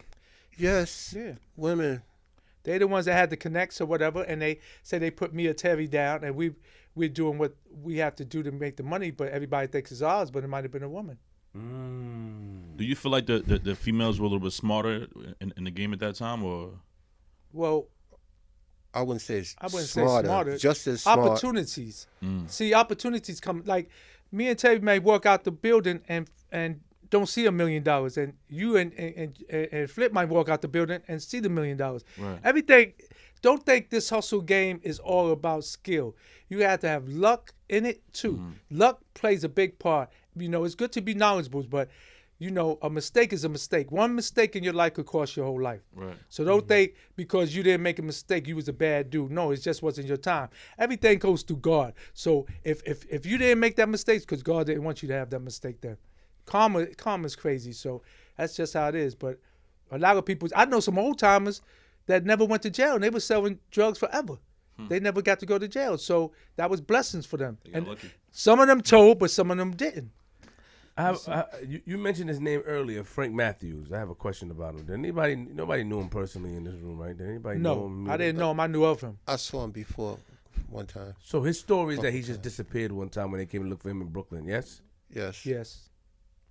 Yes. Yeah. Women. They the ones that had the connects or whatever, and they said they put me or Terry down, and we're doing what we have to do to make the money, but everybody thinks it's ours, but it might have been a woman. Do you feel like the females were a little bit smarter in the game at that time, or? Well, I wouldn't say smarter. Just as smart. Opportunities. See, opportunities come. Like me and Terry may walk out the building and don't see $1 million, and you and Flip might walk out the building and see the $1 million. Right. Everything. Don't think this hustle game is all about skill. You have to have luck in it too. Luck plays a big part. You know, it's good to be knowledgeable, but you know, a mistake is a mistake. One mistake in your life could cost your whole life. Right. So don't think because you didn't make a mistake, you was a bad dude. No, it just wasn't your time. Everything goes through God. So if you didn't make that mistake, because God didn't want you to have that mistake, then karma is crazy. So that's just how it is. But a lot of people, I know some old timers that never went to jail, and they were selling drugs forever. They never got to go to jail. So that was blessings for them. And lucky. some of them told, but some of them didn't. You mentioned his name earlier, Frank Matthews. I have a question about him. Nobody knew him personally in this room, right? Did anybody know him? No, I didn't know him. I knew of him. I saw him before one time. So his story is that he just disappeared one time when they came to look for him in Brooklyn, yes? Yes. Yes.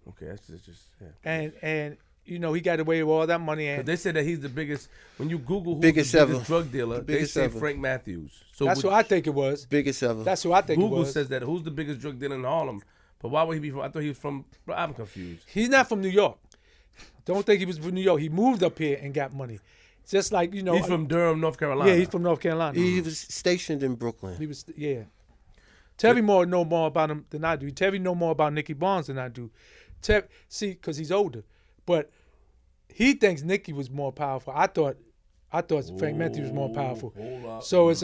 Okay, that's just yeah. And you know, he got away with all that money. But And they said that he's the biggest, when you Google who's Biggest the biggest ever. drug dealer, The they biggest say ever. Frank Matthews. So that's who I think it was. Biggest ever. That's who I think Google it was. says that who's the biggest drug dealer in Harlem. But why would he be from? I thought he was from. I'm confused. He's not from New York. Don't think he was from New York. He moved up here and got money. Just like, you know. He's from Durham, North Carolina. Yeah, he's from North Carolina. He was stationed in Brooklyn. He was, yeah. Terry Moore know more about him than I do. Terry know more about Nicky Barnes than I do. See, because he's older. But he thinks Nicky was more powerful. I thought Frank Matthews was more powerful. So it's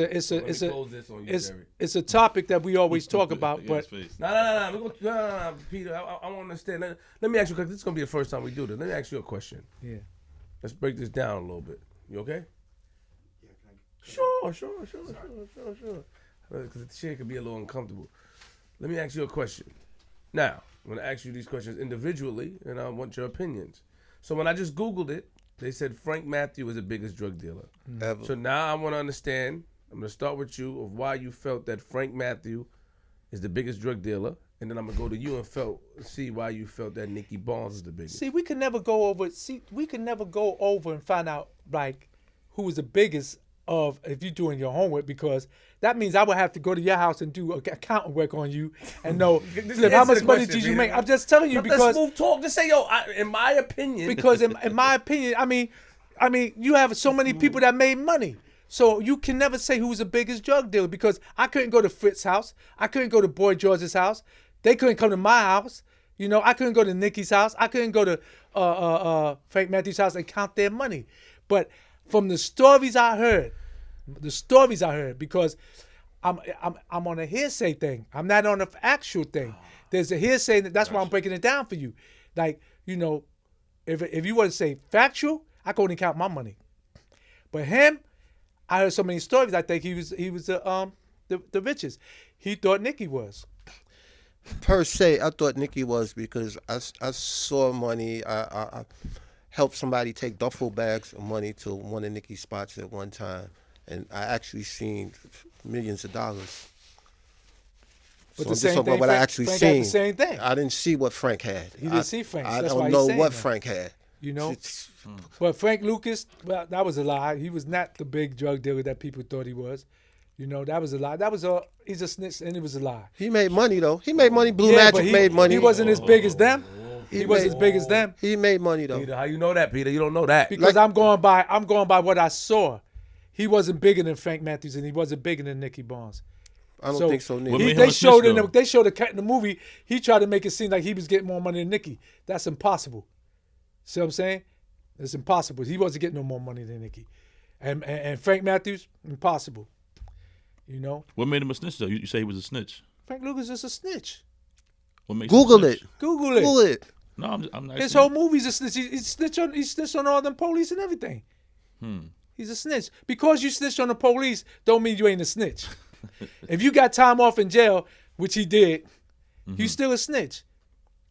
a topic that we always talk about. But No, Peter. I want to understand. Let me ask you, because this is gonna be the first time we do this. Let me ask you a question. yeah, Let's break this down a little bit. You okay? Yeah. Sure. Because the chair could be a little uncomfortable. Let me ask you a question. Now, I'm gonna ask you these questions individually, and I want your opinions. So when I just Googled it, they said Frank Matthew was the biggest drug dealer. Ever. So now I want to understand. I'm gonna start with you of why you felt that Frank Matthew is the biggest drug dealer, and then I'm gonna go to you and see why you felt that Nicky Barnes is the biggest. see, we can never go over and find out like who was the biggest of if you're doing your homework, because that means I would have to go to your house and do accounting work on you and know Flip, how much money did you make. I'm just telling you because smooth talk. Just say, yo, in my opinion. Because in my opinion, I mean, you have so many people that made money. So you can never say who's the biggest drug dealer, because I couldn't go to Fritz's house. I couldn't go to Boy George's house. They couldn't come to my house. You know, I couldn't go to Nicky's house. I couldn't go to Frank Matthews' house and count their money. But from the stories I heard, because I'm on a hearsay thing. I'm not on an actual thing. There's a hearsay. That's why I'm breaking it down for you. Like, you know, if you want to say factual, I can only count my money. But him, I heard so many stories. I think he was the richest. He thought Nicky was. Per se, I thought Nicky was, because I saw money. I helped somebody take duffel bags of money to one of Nicky's spots at one time, and I actually seen millions of dollars. But So the I'm same just talking thing, about what I Frank- actually Frank had seen. the same thing. I didn't see what Frank had. He didn't see Frank. I That's why don't he's know saying what that. Frank had. You know? It's- But Frank Lucas, well, that was a lie. He was not the big drug dealer that people thought he was. You know, that was a lie. He's a snitch, and it was a lie. He made money though. He made money. Blue Yeah, but Magic made money. He wasn't as big as them. He wasn't made- as big as them. He made money though. Peter, how you know that, Peter? You don't know that. Because I'm going by what I saw. He wasn't bigger than Frank Matthews, and he wasn't bigger than Nicky Barnes. I don't think so neither. What made him They a showed snitch, though? they showed a cut in the movie. He tried to make it seem like he was getting more money than Nicky. That's impossible. See what I'm saying? It's impossible. He wasn't getting no more money than Nicky. And Frank Matthews, impossible. You know? What made him a snitch though? You say he was a snitch. Frank Lucas is a snitch. What makes him a Google snitch? it. Google it. Google it. No, I'm not. His whole movie's a snitch. He snitched on all them police and everything. He's a snitch. Because you snitched on the police, don't mean you ain't a snitch. If you got time off in jail, which he did, you still a snitch.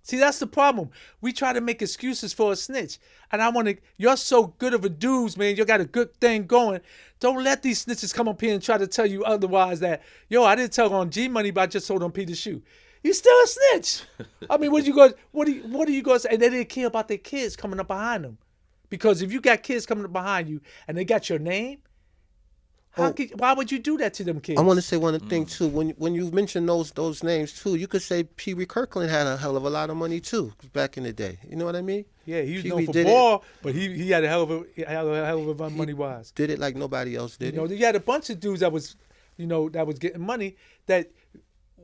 See, that's the problem. We try to make excuses for a snitch. And you're so good of a dudes, man. You got a good thing going. Don't let these snitches come up here and try to tell you otherwise that, yo, I didn't tell on G Money, but I just told on Peter Shue. You still a snitch. I mean, what are you going to say? And they didn't care about their kids coming up behind them. Because if you got kids coming up behind you and they got your name, why would you do that to them kids? I want to say one thing too. When you mention those names too, you could say Pee Wee Kirkland had a hell of a lot of money too back in the day. You know what I mean? Yeah, he was Pee known Wee for did ball, but he had a hell of a run money wise. Did it like nobody else did. You know, you had a bunch of dudes that was getting money that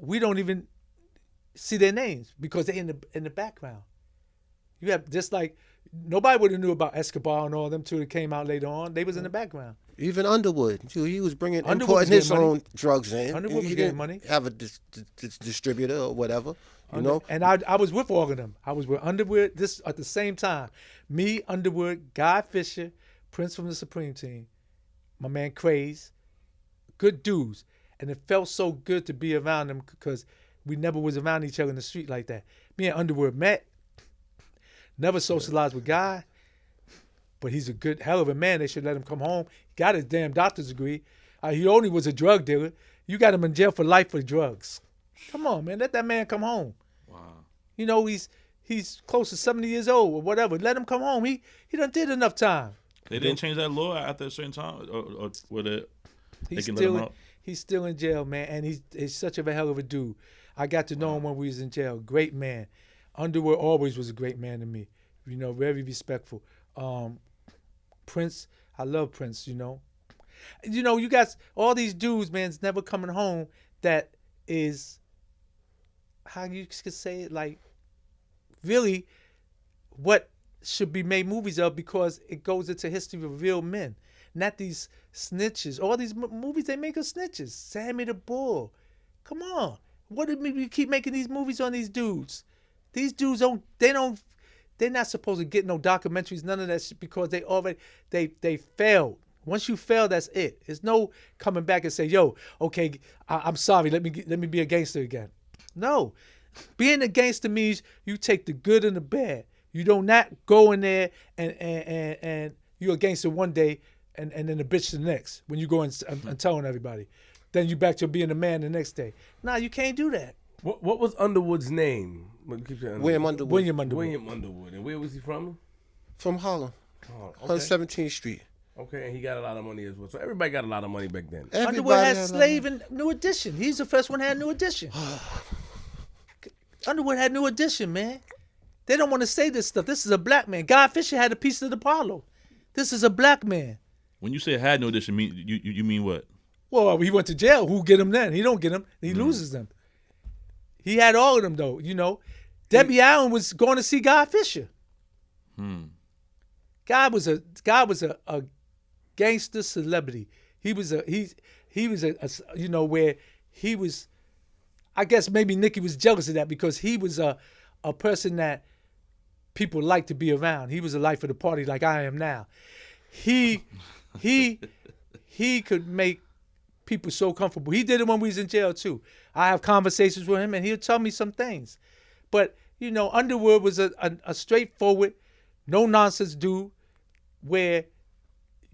we don't even see their names because they're in the background. You have just like nobody would have knew about Escobar and all them two that came out later on. They was in the background. Even Underwood, he was importing was his getting own drugs in. Underwood was He getting didn't money. have a distributor or whatever. You know. And I was with all of them. I was with Underwood this at the same time. Me, Underwood, Guy Fisher, Prince from the Supreme Team, my man Craze, good dudes. And it felt so good to be around them because we never was around each other in the street like that. Me and Underwood met, never socialized with Guy, but he's a good hell of a man. They should let him come home. He got his damn doctor's degree. He only was a drug dealer. You got him in jail for life for drugs. Come on, man. Let that man come home. Wow. You know, he's close to 70 years old or whatever. Let him come home. He done did enough time. They didn't change that law after a certain time, or were they He's can let him out? He's still in jail, man, and he's such a hell of a dude. I got to know him when we was in jail. Great man. Underwood always was a great man to me. You know, very respectful. Prince, I love Prince. You know, you got all these dudes, man, it's never coming home. That is, how you could say it, like, really, what should be made movies of, because it goes into history of real men, not these snitches. All these movies they make of snitches. Sammy the Bull. Come on, what did we keep making these movies on these dudes? These dudes they're not supposed to get no documentaries, none of that shit, because they failed. Once you fail, that's it. There's no coming back and say, yo, okay, I'm sorry, let me be a gangster again. No. Being a gangster means you take the good and the bad. You don't not go in there and you're a gangster one day and then a bitch the next when you go and telling everybody. Then you back to being a man the next day. Nah, you can't do that. What was Underwood's name? William Underwood. William Underwood. William Underwood. And where was he from? From Harlem, Oh, okay. 117th Street. Okay, and he got a lot of money as well. So everybody got a lot of money back then. Underwood had a Slave and New Edition. He's the first one that had New Edition. Underwood had New Edition, man. They don't want to say this stuff. This is a black man. Guy Fisher had a piece of the Apollo. This is a black man. When you say had no audition, you mean what? Well, he went to jail. Who get him then? He don't get him. He loses them. He had all of them, though, you know. Debbie Allen was going to see Guy Fisher. Guy was a gangster celebrity. He was a you know, where he was, I guess maybe Nikki was jealous of that, because he was a person that people liked to be around. He was a life of the party like I am now. He could make people so comfortable. He did it when we was in jail too. I have conversations with him and he'll tell me some things. But, you know, Underwood was a straightforward, no nonsense dude where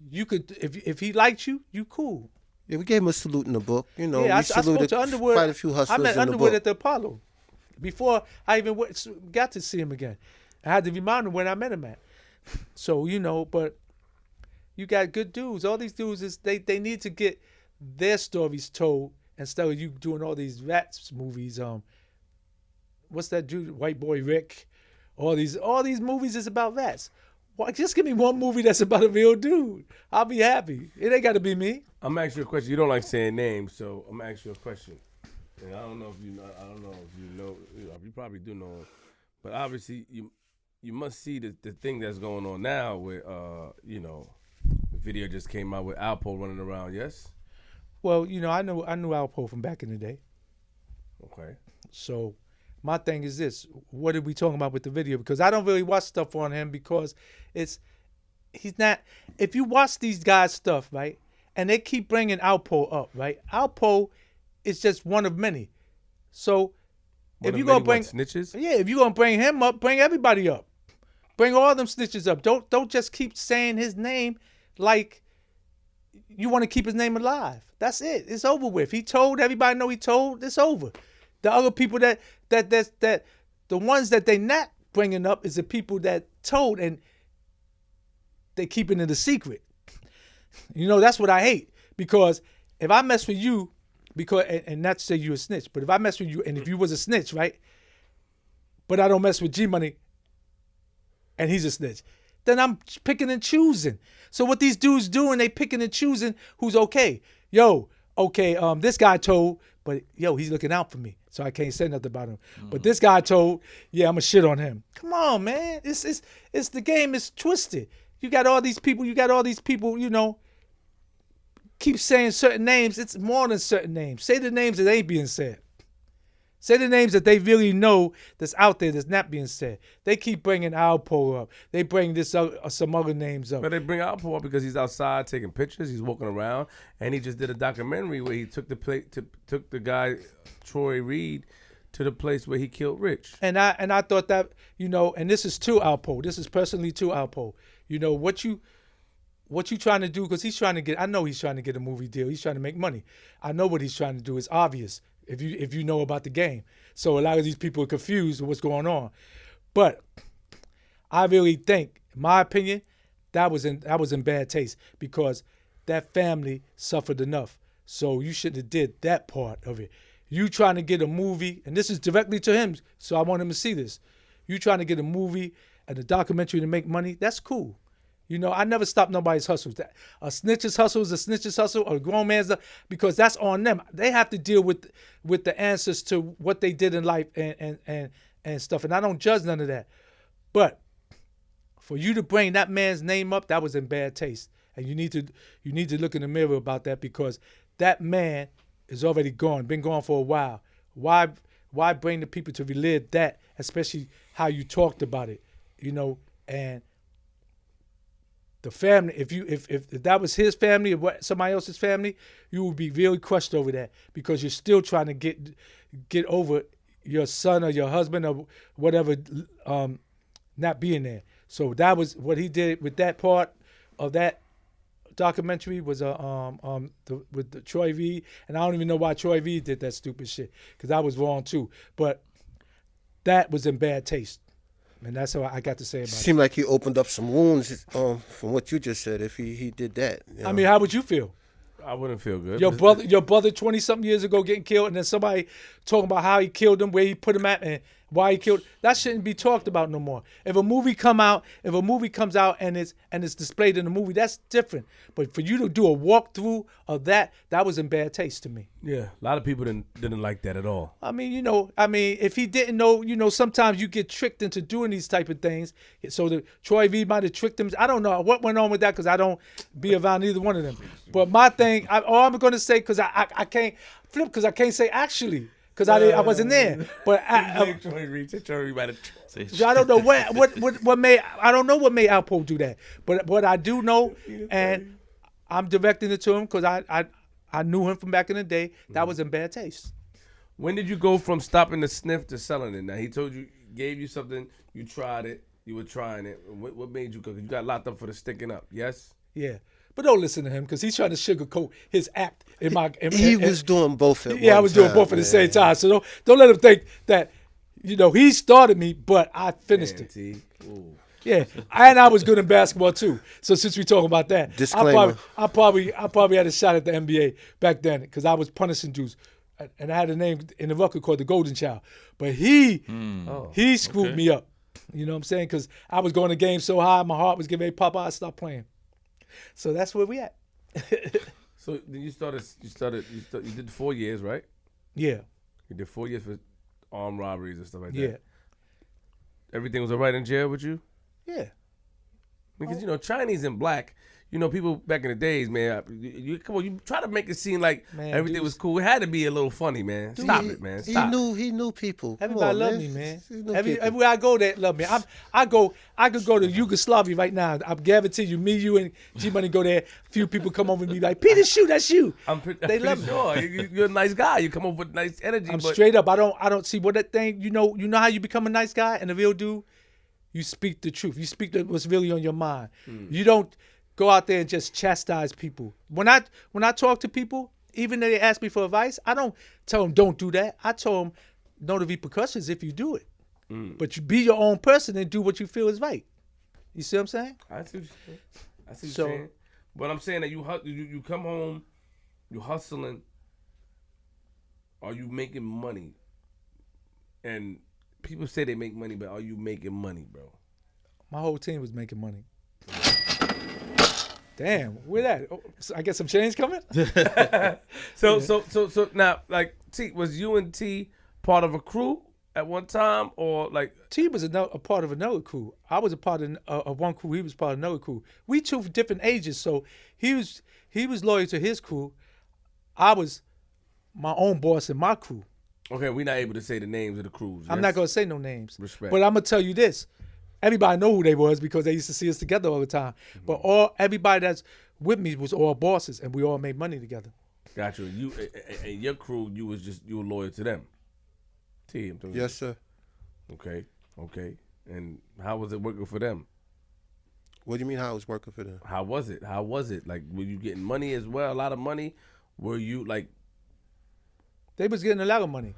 you could, if he liked you, you cool. Yeah, we gave him a salute in the book. You know, Yeah, we I spoke saluted to Underwood. quite a few hustlers I met in the Underwood book. at the Apollo before I even got to see him again. I had to remind him when I met him at. So, you know, but you got good dudes. All these dudes, they need to get their stories told instead of you doing all these rats movies. What's that dude? White Boy Rick. All these movies is about rats. Why, just give me one movie that's about a real dude. I'll be happy. It ain't got to be me. I'm gonna ask you a question. You don't like saying names, so I'm gonna ask you a question. And I don't know if you know. You probably do know, but obviously you must see the thing that's going on now where you know, the video just came out with Alpo running around. Yes. Well, you know, I knew Alpo from back in the day. Okay. So my thing is this: what are we talking about with the video? Because I don't really watch stuff on him because he's not. If you watch these guys' stuff, right, and they keep bringing Alpo up, right? Alpo is just one of many. So if you're gonna bring snitches, yeah, if you're gonna bring him up, bring everybody up. Bring all them snitches up. Don't just keep saying his name like you want to keep his name alive. That's it. It's over with. He told, everybody know he told. It's over. The other people that the ones that they not bringing up is the people that told and they keeping it a secret. You know, that's what I hate, because if I mess with you, because and not to say you a snitch, but if I mess with you and if you was a snitch, right, but I don't mess with G Money and he's a snitch, then I'm picking and choosing. So what these dudes doing, they picking and choosing who's okay. Yo, okay, this guy told, but yo, he's looking out for me, so I can't say nothing about him. But this guy told, yeah, I'm gonna shit on him. Come on, man. It's the game is twisted. You got all these people, you know, keep saying certain names. It's more than certain names. Say the names that ain't being said. Say the names that they really know that's out there that's not being said. They keep bringing Alpo up. They bring some other names up. but they bring Alpo up because he's outside taking pictures. He's walking around, and he just did a documentary where he took the guy Troy Reed to the place where he killed Rich. And I thought that, you know, and this is to Alpo. This is personally to Alpo. You know, what you trying to do, because I know he's trying to get a movie deal. He's trying to make money. I know what he's trying to do. It's obvious if you know about the game. So a lot of these people are confused with what's going on. But I really think, in my opinion, that was in bad taste, because that family suffered enough. So you shouldn't have did that part of it. You trying to get a movie, and this is directly to him, so I want him to see this. You trying to get a movie and a documentary to make money, that's cool. You know, I never stop nobody's hustles. A snitch's hustle is a snitch's hustle, or a grown man's, because that's on them. They have to deal with the answers to what they did in life and stuff. And I don't judge none of that. But for you to bring that man's name up, that was in bad taste. And you need to look in the mirror about that, because that man is already gone, been gone for a while. Why bring the people to relive that, especially how you talked about it, you know? And the family, if that was his family or somebody else's family, you would be really crushed over that, because you're still trying to get over your son or your husband or whatever not being there. So that was what he did with that part of that documentary, was with the Troy V. And I don't even know why Troy V did that stupid shit, because I was wrong too. But that was in bad taste. And that's what I got to say about it. Seemed like he opened up some wounds from what you just said, if he did that. You know? I mean, how would you feel? I wouldn't feel good. Your brother 20-something years ago getting killed, and then somebody talking about how he killed him, where he put him at, and why he killed. That shouldn't be talked about no more. If a movie comes out and it's displayed in the movie, that's different. But for you to do a walkthrough of that was in bad taste to me. Yeah, a lot of people didn't like that at all. I mean, if he didn't know, sometimes you get tricked into doing these type of things. So the Troy V might have tricked him. I don't know what went on with that, because I don't be around either one of them. But my thing, all I'm going to say, because I can't flip, because I can't say actually, because I wasn't there. But I don't know what made what made Alpo do that. But what I do know, and I'm directing it to him, because I knew him from back in the day. That was in bad taste. When did you go from stopping the sniff to selling it? Now, he gave you something, you tried it, you were trying it. What made you go? You got locked up for the sticking up, yes? Yeah. But don't listen to him, because he's trying to sugarcoat his act. He was doing both at I was doing both at the same time. So don't let him think that, he started me, but I finished it. Yeah, and I was good in basketball too. So since we talking about that, disclaimer. I probably had a shot at the NBA back then, because I was punishing dudes, and I had a name in the record called the Golden Child. But he screwed me up. You know what I'm saying? Because I was going to games so high, my heart was getting ready to pop out. I stopped playing. So that's where we at. So then you did 4 years, right? Yeah. You did 4 years for armed robberies and stuff like that. Yeah. Everything was all right in jail with you? Yeah. Because, Chinese and black, people back in the days, man, you try to make it seem like everything was cool. It had to be a little funny, man. Stop it, man. Stop. He knew people. Everybody love me, man. Everywhere I go, they love me. I could go to Yugoslavia right now. I guarantee you, me, you, and G-Money go there. A few people come over and be like, Peter Shue, that's you. They love me. Sure. You're a nice guy. You come up with nice energy. I'm straight up. I don't see what that thing. You know how you become a nice guy and a real dude. You speak the truth. You speak what's really on your mind. You don't go out there and just chastise people. When I talk to people, even if they ask me for advice, I don't tell them don't do that. I tell them know the repercussions if you do it. But you be your own person and do what you feel is right. You see what I'm saying? I see what you're saying. But I'm saying that you come home, you're hustling. Are you making money? And people say they make money, but are you making money, bro? My whole team was making money. Damn, where that? Oh, so I get some change coming. So now, like, T, was you and T part of a crew at one time, or like T was a part of another crew? I was a part of one crew. He was part of another crew. We two different ages, so he was loyal to his crew. I was my own boss in my crew. Okay, we're not able to say the names of the crews. I'm not gonna say no names. Respect. But I'm gonna tell you this. Everybody know who they was, because they used to see us together all the time. But everybody that's with me was all bosses, and we all made money together. Got you. You and your crew, you were loyal to them. T, I'm talking. Yes, sir. Okay. And how was it working for them? What do you mean how it was working for them? How was it? Like, were you getting money as well? A lot of money? Were you like? They was getting a lot of money.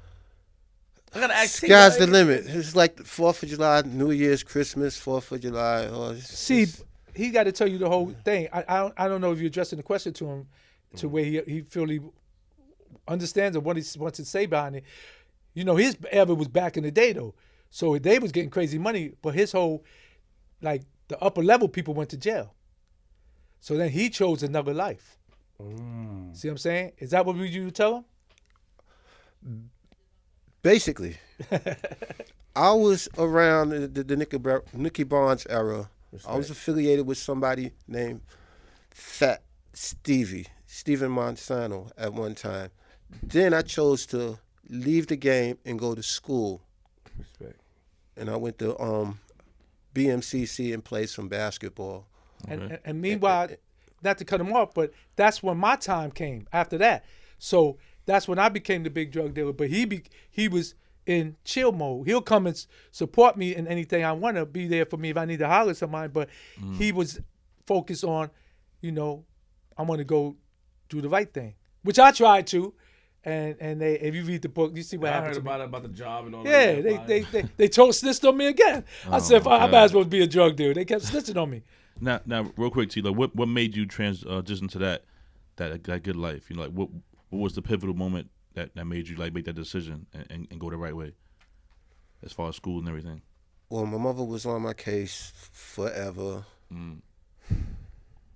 I gotta ask. Sky's the limit. It's like the 4th of July, New Year's, Christmas, 4th of July. See, he got to tell you the whole thing. I don't know if you're addressing the question to him to where he feel he understands what he wants to say behind it. His era was back in the day though, so they was getting crazy money. But his whole like the upper level people went to jail. So then he chose another life. See what I'm saying? Is that what you tell him? Basically, I was around the Nicky Barnes era. I was affiliated with somebody named Fat Stevie, Steven Monsanto at one time. Then I chose to leave the game and go to school. Respect. And I went to BMCC and played some basketball. And meanwhile, not to cut him off, but that's when my time came after that. So that's when I became the big drug dealer. But he was in chill mode. He'll come and support me in anything I want to, be there for me if I need to holler at somebody. But he was focused on, I want to go do the right thing, which I tried to. And they, if you read the book, you see what happened. I heard about the job and all that. Yeah, they snitched on me again. I said, I might as well be a drug dealer. They kept snitching on me. Now, real quick, T, like, what made you transition to that good life? Like, what was the pivotal moment that made you like make that decision and go the right way, as far as school and everything? Well, my mother was on my case forever,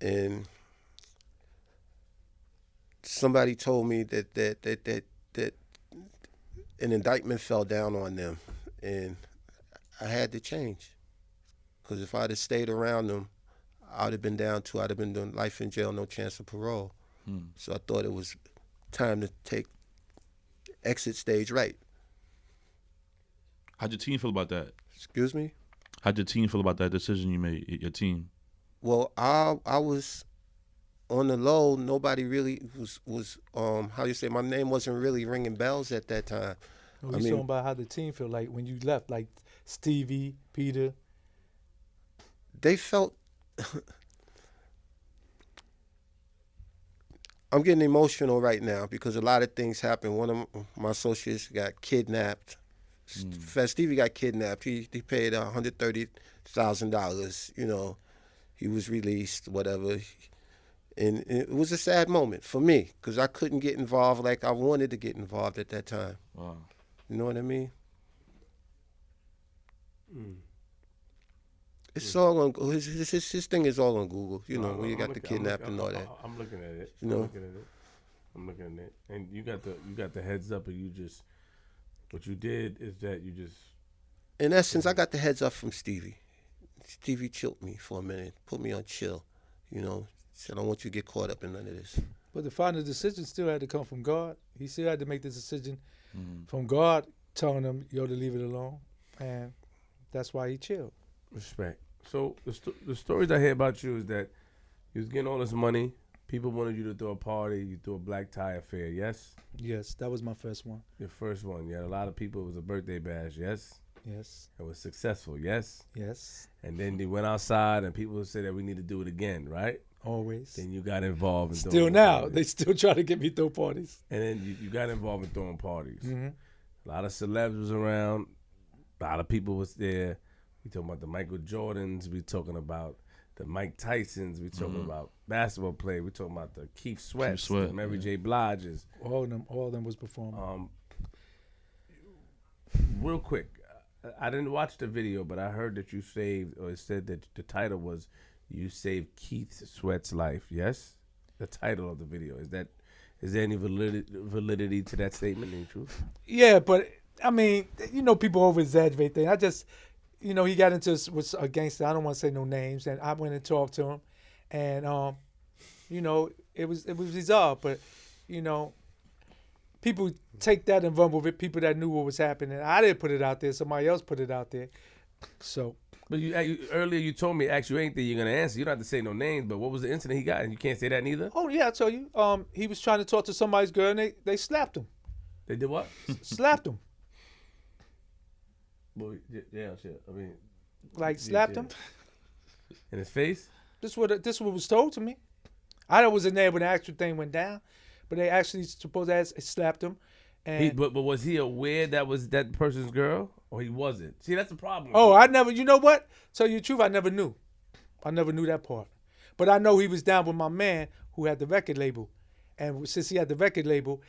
and somebody told me that an indictment fell down on them, and I had to change. Because if I'd have stayed around them, I'd have been doing life in jail, no chance of parole. So I thought it was time to take exit stage right. How'd your team feel about that? Excuse me? How'd your team feel about that decision you made, your team? Well, I was on the low. Nobody really was how you say, my name wasn't really ringing bells at that time. We're talking about how the team feel like when you left, like Stevie, Peter. They felt, I'm getting emotional right now because a lot of things happened. One of my associates got kidnapped. Stevie got kidnapped. He paid $130,000. He was released, whatever. And it was a sad moment for me because I couldn't get involved like I wanted to get involved at that time. Wow. You know what I mean? It's all on his thing is all on Google. When you got the kidnapped and all that. I'm looking at it. I'm looking at it, and you got the heads up, and you just what you did is that you just. In essence, I got the heads up from Stevie. Stevie chilled me for a minute, put me on chill. Said I don't want you to get caught up in none of this. But the final decision still had to come from God. He still had to make the decision from God, telling him, to leave it alone, and that's why he chilled. Respect. So the stories I hear about you is that you was getting all this money. People wanted you to throw a party. You threw a black tie affair, yes? Yes, that was my first one. Your first one. You had a lot of people. It was a birthday bash, yes? Yes. It was successful, yes? Yes. And then they went outside and people said that we need to do it again, right? Always. Then you got involved in still now. Parties. They still try to get me throw parties. And then you got involved in throwing parties. Mm-hmm. A lot of celebs was around. A lot of people was there. We talking about the Michael Jordans. We talking about the Mike Tysons. We talking about basketball players. We talking about the Keith Sweats, the Mary J. Bliges. All of them was performing. Real quick, I didn't watch the video, but I heard that you saved, or it said that the title was "You Saved Keith Sweat's Life." Yes, the title of the video is that. Is there any validity to that statement? Any truth? Yeah, but I mean, people over exaggerate things. I just. He got into with a gangster. I don't want to say no names, and I went and talked to him, and it was resolved. But people take that and run with it. People that knew what was happening. I didn't put it out there. Somebody else put it out there. So. But earlier you told me ask you anything you're gonna answer. You don't have to say no names. But what was the incident he got? And you can't say that neither. Oh yeah, I told you. He was trying to talk to somebody's girl, and they slapped him. They did what? Slapped him. Well, yeah, shit. I mean, slapped him in his face. This what was told to me. I wasn't there when the actual thing went down, but they actually supposed to slapped him. And but was he aware that was that person's girl, or he wasn't? See, that's the problem. Oh, I never. You know what? Tell you the truth, I never knew. I never knew that part. But I know he was down with my man who had the record label, and since he had the record label,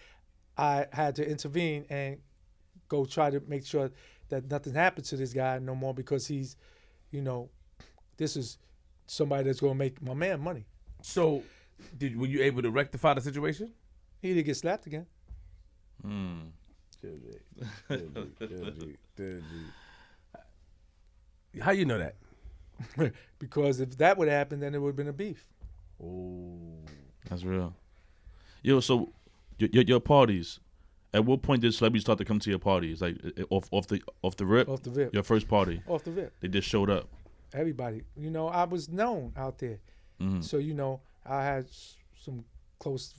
I had to intervene and go try to make sure that nothing happened to this guy no more because he's, this is somebody that's gonna make my man money. So, were you able to rectify the situation? He didn't get slapped again. How you know that? Because if that would have happened, then it would have been a beef. Oh, That's real. Yo, so your parties. At what point did celebrities start to come to your parties? Like off the rip? Off the rip. Your first party. Off the rip. They just showed up. Everybody. You know, I was known out there. So, you know, I had some close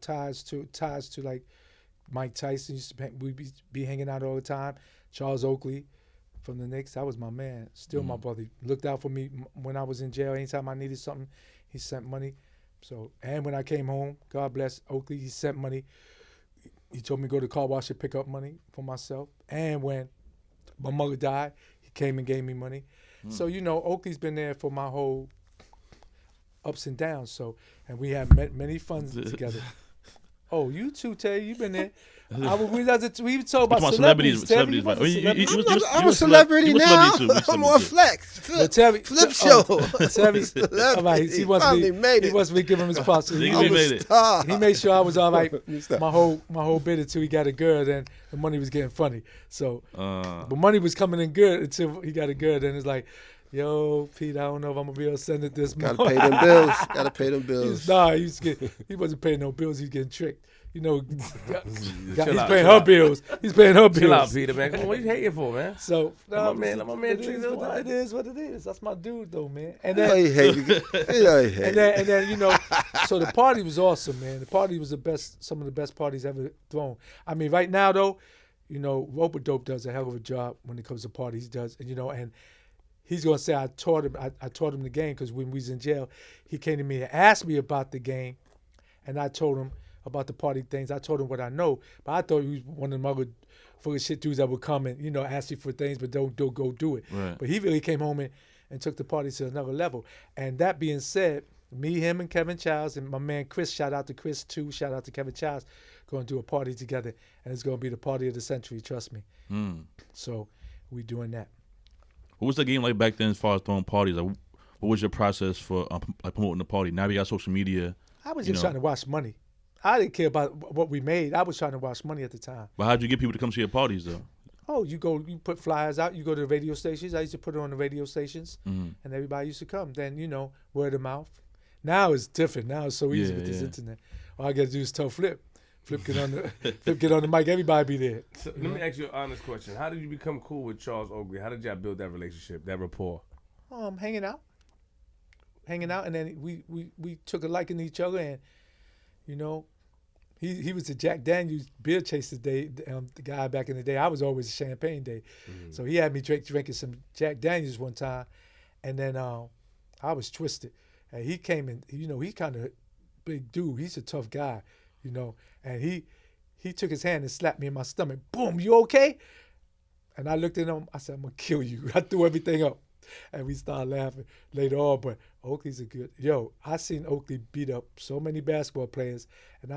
ties to like Mike Tyson. We'd be hanging out all the time. Charles Oakley from the Knicks. That was my man. Still my brother. Looked out for me when I was in jail. Anytime I needed something, he sent money. So, and when I came home, God bless Oakley, he sent money. He told me to go to the car wash and pick up money for myself. And when my mother died, he came and gave me money. So, you know, Oakley's been there for my whole ups and downs. So, and we have met many funds together. Oh, you too, Tay. You've been there. We talk about celebrities. Celebrities, right? I'm a celebrity now. I'm on Flex. Flip show. All right, he wants me to give him his props. He made it. He made sure I was all right my whole bit until he got a girl. Then the money was getting funny. So, but money was coming in good until he got a girl. Then it's like, yo, Pete, I don't know if I'm gonna be able to send it this month. Gotta pay them bills. He wasn't paying no bills. He was getting tricked. You know, he's paying her bills. He's paying her bills. Chill out, Peter, man. Come on, what you hating for, man? So, my man it is what it is. That's my dude, though, man. And then, and then, you know, so the party was awesome, man. The party was some of the best parties ever thrown. I mean, right now, though, you know, Rope-A-Dope does a hell of a job when it comes to parties. He does, and you know, and he's gonna say I taught him the game because when we was in jail, he came to me and asked me about the game, and I told him about the party things. I told him what I know, but I thought he was one of them other full of shit dudes that would come and, you know, ask you for things, but don't go do it. Right. But he really came home and took the party to another level. And that being said, me, him, and Kevin Childs, and my man Chris, shout out to Chris too, shout out to Kevin Childs, going to do a party together, and it's going to be the party of the century, trust me. So we doing that. What was the game like back then as far as throwing parties? Like, what was your process for like promoting the party? Now we got social media. I was just trying to wash money. I didn't care about what we made. I was trying to wash money at the time. But how'd you get people to come to your parties, though? Oh, you put flyers out. You go to the radio stations. I used to put it on the radio stations, and everybody used to come. Then, you know, word of mouth. Now it's different. Now it's so easy with this internet. All I got to do is tell Flip get on the mic. Everybody be there. So let me ask you an honest question. How did you become cool with Charles Oakley? How did y'all build that relationship, that rapport? Hanging out, and then we took a liking to each other, and you know, he was the Jack Daniels beer chaser day, the guy back in the day. I was always a champagne day, so he had me drinking some Jack Daniels one time, and then I was twisted, and he came in. You know, he kind of big dude. He's a tough guy, you know, and he took his hand and slapped me in my stomach. Boom, you okay? And I looked at him. I said, I'm gonna kill you. I threw everything up. And we started laughing later on, but Oakley's I seen Oakley beat up so many basketball players, and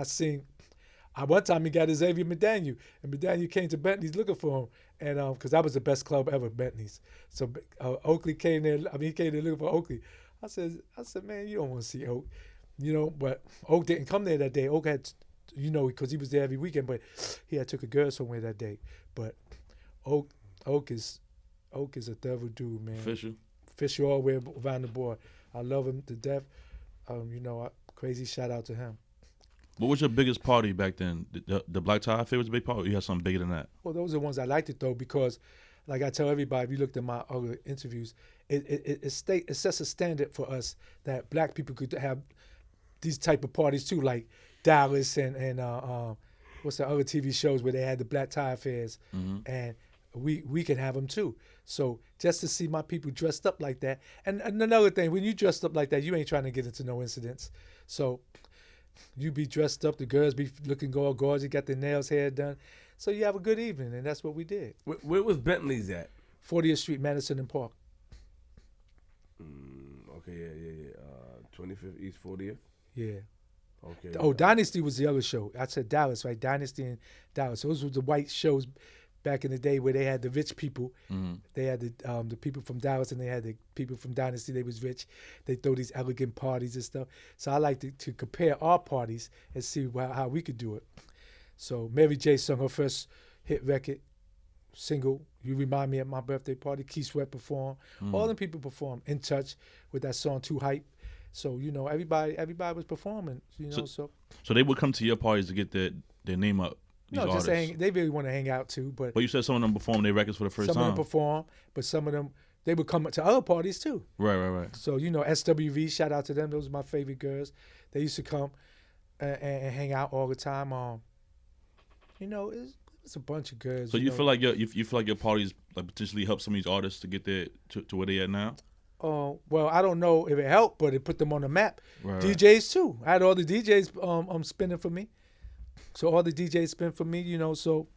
one time he got his Xavier McDaniel, and McDaniel came to Bentley's looking for him, and because that was the best club ever, Bentley's. So Oakley came there. He came there looking for Oakley. I said, man, you don't want to see Oak, you know. But Oak didn't come there that day. Oak had, you know, because he was there every weekend, but he had took a girl somewhere that day. But Oak is a devil dude, man. Fisher all the way around the board. I love him to death. You know, crazy shout out to him. What was your biggest party back then? The Black Tie Affair was a big party, or you had something bigger than that? Well, those are the ones I liked it, though, because, like I tell everybody, if you looked at my other interviews, it sets a standard for us that black people could have these type of parties, too, like Dallas and what's the other TV shows where they had the Black Tie Affairs, and we can have them too. So just to see my people dressed up like that, and another thing, when you dressed up like that, you ain't trying to get into no incidents. So you be dressed up, the girls be looking all gorgeous, got their nails, hair done. So you have a good evening, and that's what we did. Where was Bentley's at? 40th Street, Madison and Park. Okay, yeah. 25th East 40th? Yeah. Okay. Oh, Dynasty was the other show. I said Dallas, right? Dynasty and Dallas. Those were the white shows back in the day where they had the rich people. They had the people from Dallas and they had the people from Dynasty. They was rich. They throw these elegant parties and stuff. So I like to compare our parties and see how we could do it. So Mary J sung her first hit record, single, You Remind Me at My Birthday Party. Keith Sweat performed. All them people performed. In Touch with that song Too Hype. So, you know, everybody was performing, you know, so they would come to your parties to get their name up, these artists? They really want to hang out too, but you said some of them perform their records for the first time. Some of them perform, but some of them, they would come to other parties too. Right. So, you know, SWV, shout out to them. Those are my favorite girls. They used to come and hang out all the time. You know, it's a bunch of girls. So you feel like you feel like your parties like potentially help some of these artists to get there to where they at now? Oh, well, I don't know if it helped, but it put them on the map. Right. DJs too. I had all the DJs spinning for me. So all the DJs spin for me, you know. So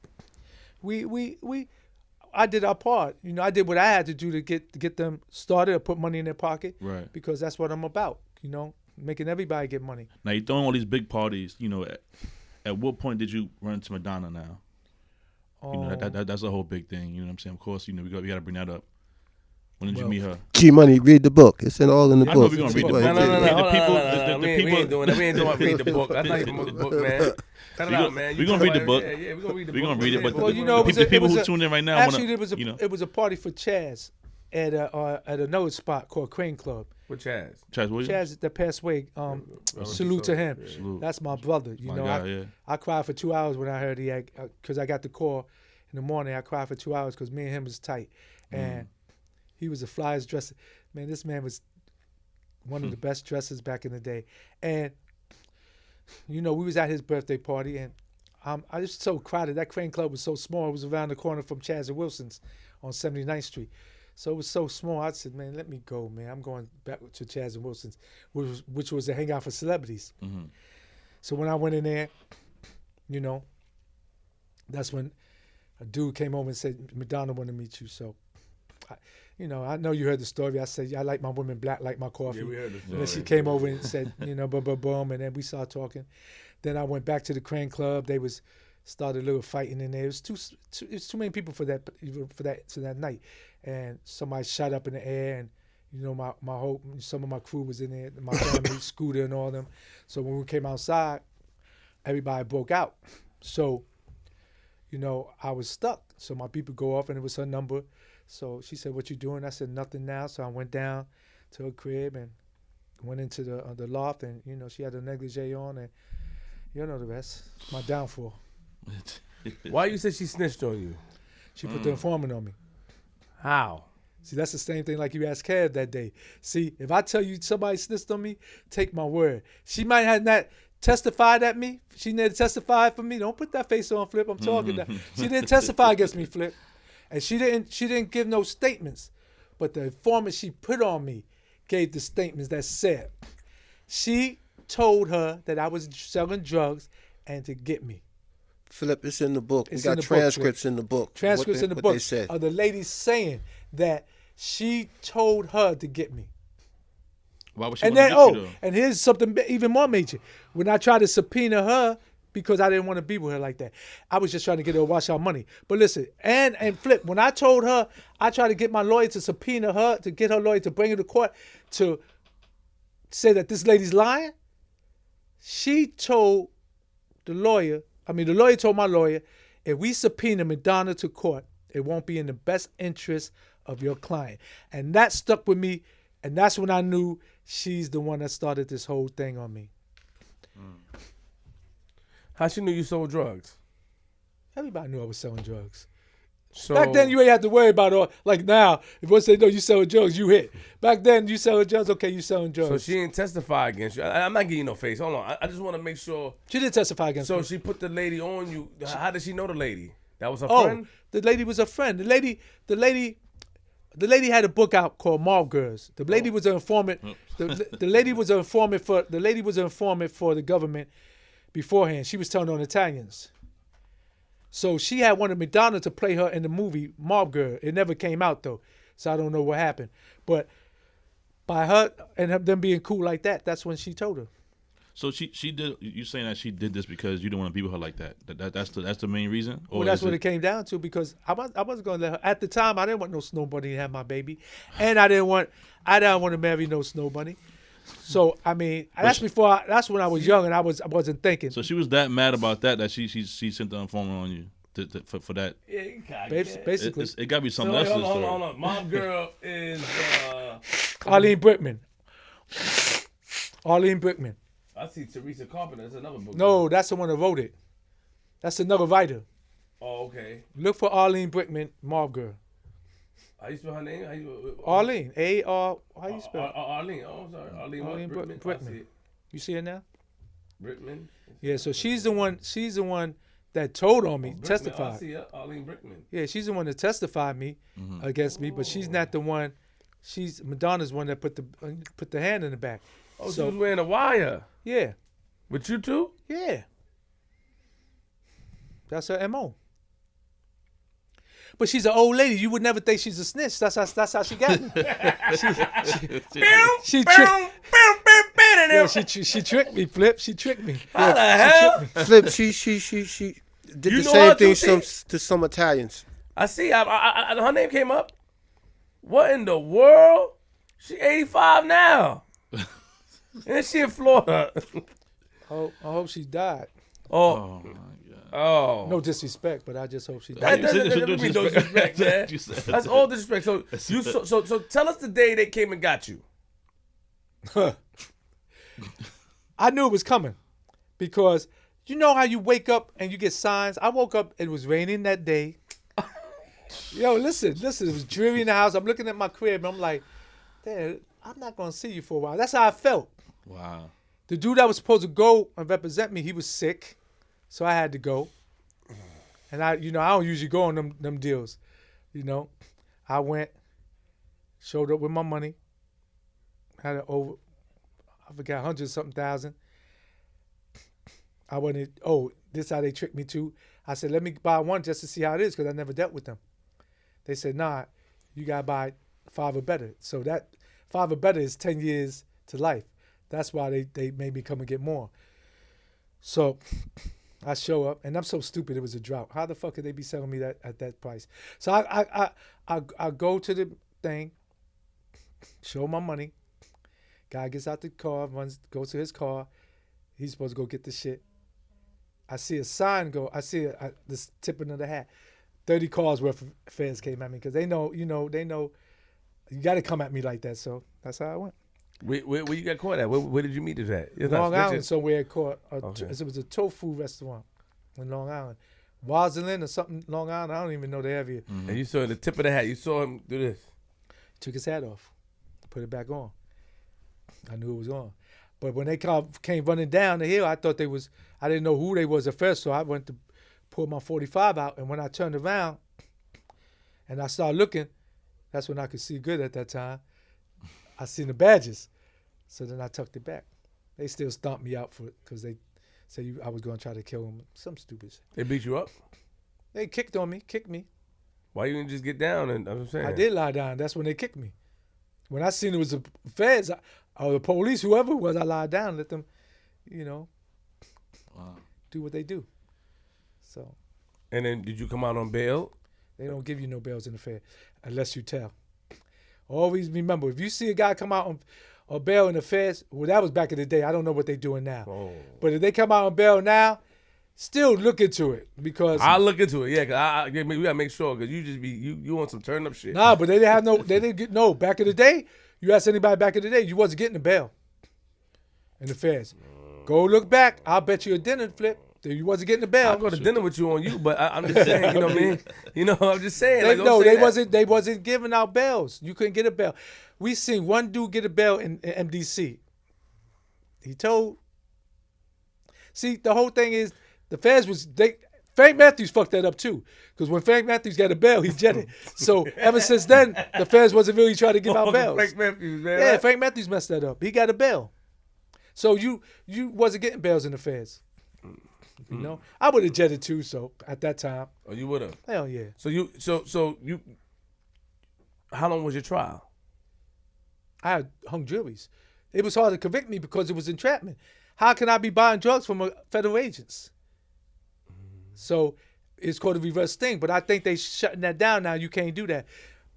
I did our part. You know, I did what I had to do to get them started or put money in their pocket. Right. Because that's what I'm about. You know, making everybody get money. Now you're throwing all these big parties. You know, at what point did you run to Madonna? Now, you know that's a whole big thing. You know what I'm saying? Of course, you know we got to bring that up. When did you meet her? G Money, read the book. It's all in the I book. know we're gonna read the book. No, we ain't doing that. We ain't doing read the book. That's not even the book, man. Cut it out, man. We're gonna read the book. Yeah, we're gonna read the book. We're gonna read it, but well, you know, the people who tune in right now actually, wanna, it was a party for Chaz at another spot called Crane Club. With Chaz. Chaz Williams? Chaz that passed away. Salute to him. Yeah. Salute. That's my brother. You know, God, I cried for 2 hours when I heard he had, because I got the call in the morning. I cried for 2 hours because me and him was tight, and he was the flyest dresser. Man, this man was one of the best dressers back in the day. And, you know, we was at his birthday party, and I was so crowded. That Crane Club was so small. It was around the corner from Chaz and Wilson's on 79th Street. So it was so small. I said, man, let me go, man. I'm going back to Chaz and Wilson's, which was a hangout for celebrities. Mm-hmm. So when I went in there, you know, that's when a dude came over and said, Madonna want to meet you. So, I know you heard the story. I said, I like my women black like my coffee. Yeah, we heard the story. And then she came over and said, boom, and then we started talking. Then I went back to the Crane Club. They started a little fighting in there. It was too many people for that night. And somebody shot up in the air, and you know some of my crew was in there, my family, Scooter and all them. So when we came outside, everybody broke out. So, you know, I was stuck. So my people go off, and it was her number. So she said, "What you doing?" I said, "Nothing now." So I went down to her crib and went into the loft, and you know she had a negligee on, and you know the rest. My downfall. Why you said she snitched on you? She put the informant on me. How? See, that's the same thing like you asked Kev that day. See, if I tell you somebody snitched on me, take my word. She might have not testified at me. She didn't testify for me. Don't put that face on, Flip. I'm talking. She didn't testify against me, Flip. And she didn't give no statements. But the informant she put on me gave the statements that said, she told her that I was selling drugs and to get me. Philip, it's in the book. It's we got transcripts in the book. Transcripts in the book they said. of the lady saying that she told her to get me. Why would she And want then, to get you, though? and here's something even more major. When I tried to subpoena her, because I didn't want to be with her like that, I was just trying to get her to wash our money. But listen, and Flip, when I told her, I tried to get my lawyer to subpoena her, to get her lawyer to bring her to court to say that this lady's lying, she told the lawyer told my lawyer, if we subpoena Madonna to court, it won't be in the best interest of your client. And that stuck with me, and that's when I knew she's the one that started this whole thing on me. How she knew you sold drugs? Everybody knew I was selling drugs. So, Back then, you ain't have to worry about all, like now, if one say, no, you selling drugs, you hit. Back then, you selling drugs, okay, you selling drugs. So she didn't testify against you. I'm not giving you no face. Hold on. I just want to make sure. She did testify against me. So she put the lady on you. How did she know the lady? That was her friend? The lady was a friend. The lady had a book out called Mob Girls. The lady was an informant. The lady was an informant for the government beforehand. She was telling on Italians. So she had wanted Madonna to play her in the movie Mob Girl. It never came out though, so I don't know what happened. But by her and them being cool like that, that's when she told her. So she did. You saying that she did this because you don't want to be with her like that? That's the main reason. Or Well, that's is what it came down to because I wasn't gonna let her. At the time, I didn't want no snow bunny to have my baby, and I didn't want to marry no snow bunny. So I mean, that's when I was young and I wasn't thinking. So she was that mad about that she sent the informant on you for that. Yeah, you got Basically, It got to be So something else. hold on. Mom girl is Arlene Brickman. Arlene Brickman. I see Teresa Carpenter. That's another book. No, that's the one that wrote it. That's another writer. Oh, okay. Look for Arlene Brickman, Mob Girl. How you spell her name? Arlene. A-R. How you spell it? Arlene. Oh, I'm sorry. Arlene Brickman. Brickman. You see her now? Brickman. Yeah, so she's the one that told on me, Brickman. testified. I see her. Arlene Brickman. Yeah, she's the one that testified me against me, but she's not the one. Madonna's one that put the hand in the back. Oh, she was wearing a wire. Yeah. With you too? Yeah. That's her MO. But she's an old lady. You would never think she's a snitch. That's how she got me. She tricked me, Flip. She tricked me. How the hell? Flip, she did You the know her same too, thing to some Italians. I see. Her name came up. What in the world? She 85 now. And she in Florida. I hope she died. Oh. Oh. No disrespect, but I just hope she died. That doesn't mean no disrespect, man. That's all disrespect. So tell us the day they came and got you. I knew it was coming because you know how you wake up and you get signs? I woke up, it was raining that day. Yo, listen, it was dreary in the house. I'm looking at my crib and I'm like, damn, I'm not going to see you for a while. That's how I felt. Wow. The dude that was supposed to go and represent me, he was sick. So I had to go. And I don't usually go on them deals. I went, showed up with my money, had I forgot 100-something thousand. I wanted, this is how they tricked me too. I said, let me buy one just to see how it is because I never dealt with them. They said, nah, you got to buy 5 or better. So that 5 or better is 10 years to life. That's why they made me come and get more. So I show up, and I'm so stupid it was a drought. How the fuck could they be selling me that at that price? So I go to the thing, show my money. Guy gets out the car, goes to his car. He's supposed to go get the shit. I see a sign go. I see this tipping of the hat. 30 cars worth of feds came at me because they know you got to come at me like that. So that's how I went. Where you got caught at? Where did you meet us at? Long Island, somewhere caught. Okay. It was a tofu restaurant in Long Island. Roslyn or something, Long Island. I don't even know they have here. Mm-hmm. And you saw the tip of the hat. You saw him do this. Took his hat off, put it back on. I knew it was on. But when they came running down the hill, I didn't know who they was at first, so I went to pull my 45 out. And when I turned around and I started looking, that's when I could see good at that time. I seen the badges. So then I tucked it back. They still stomped me out for it because they said I was going to try to kill him. Some stupid shit. They beat you up? They kicked me. Why you didn't just get down? And I'm saying I did lie down. That's when they kicked me. When I seen it was the feds or the police, whoever it was, I lied down, let them, do what they do. So. And then did you come out on bail? They don't give you no bails in the Fed unless you tell. Always remember, if you see a guy come out on bail in the Feds, well, that was back in the day. I don't know what they're doing now. Oh. But if they come out on bail now, still look into it because I'll look into it. Yeah, cause we gotta make sure because you just be you on some turn up shit. Nah, but they didn't get no. Back in the day, you ask anybody back in the day, you wasn't getting a bail in the Feds. Go look back. I'll bet you a dinner, Flip. That you wasn't getting a bail. I'll go to dinner with you on you, but I'm just saying, you know what I mean? I'm just saying. They wasn't giving out bails. You couldn't get a bail. We seen one dude get a bail in MDC. See, the whole thing is the Feds Frank Matthews fucked that up too. Because when Frank Matthews got a bail, he jetted. So ever since then, the Feds wasn't really trying to give out bails. Frank Matthews, man. Yeah, Frank Matthews messed that up. He got a bail. So you wasn't getting bails in the Feds. I would have jetted too. So at that time, Oh, you would have. hell yeah. So you. How long was your trial? I had hung juries. It was hard to convict me because it was entrapment. How can I be buying drugs from federal agents? So it's called a reverse sting, but I think they shutting that down now. You can't do that.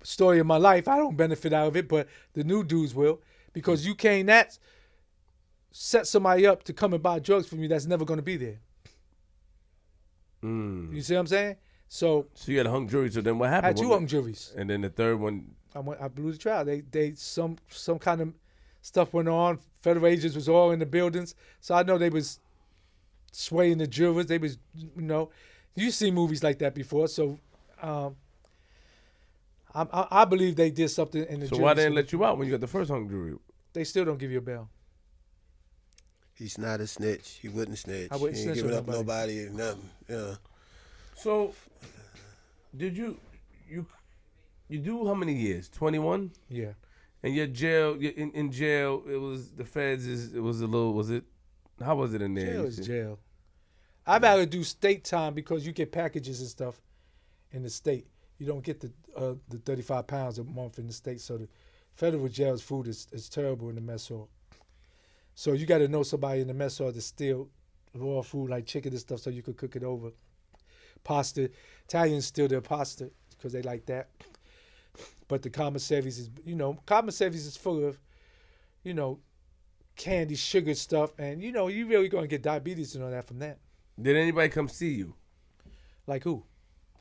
Story of my life, I don't benefit out of it, but the new dudes will, because you can't set somebody up to come and buy drugs from you that's never going to be there. You see what I'm saying? So you had a hung jury. So then what happened? I had two hung juries. And then the third one. I blew the trial. They some kind of stuff went on. Federal agents was all in the buildings, so I know they was swaying the jurors. They was, you see movies like that before. So I believe they did something in the. So why didn't they let you out when you got the first hung jury? They still don't give you a bail. He's not a snitch. He wouldn't snitch. I wouldn't he ain't snitch giving on up nobody. Nothing. Yeah. So, did you do how many years? 21? Yeah. And your jail, in jail, it was the feds. It was a little. Was it? How was it in there? Jail is jail. I'd rather do state time because you get packages and stuff in the state. You don't get the 35 pounds a month in the state. So the federal jail's food is terrible in the mess hall. So you got to know somebody in the mess hall to steal raw food like chicken and stuff so you could cook it over. Pasta. Italians steal their pasta because they like that. But the commissaries is full of, candy, sugar stuff. And, you really going to get diabetes and all that from that. Did anybody come see you? Like who?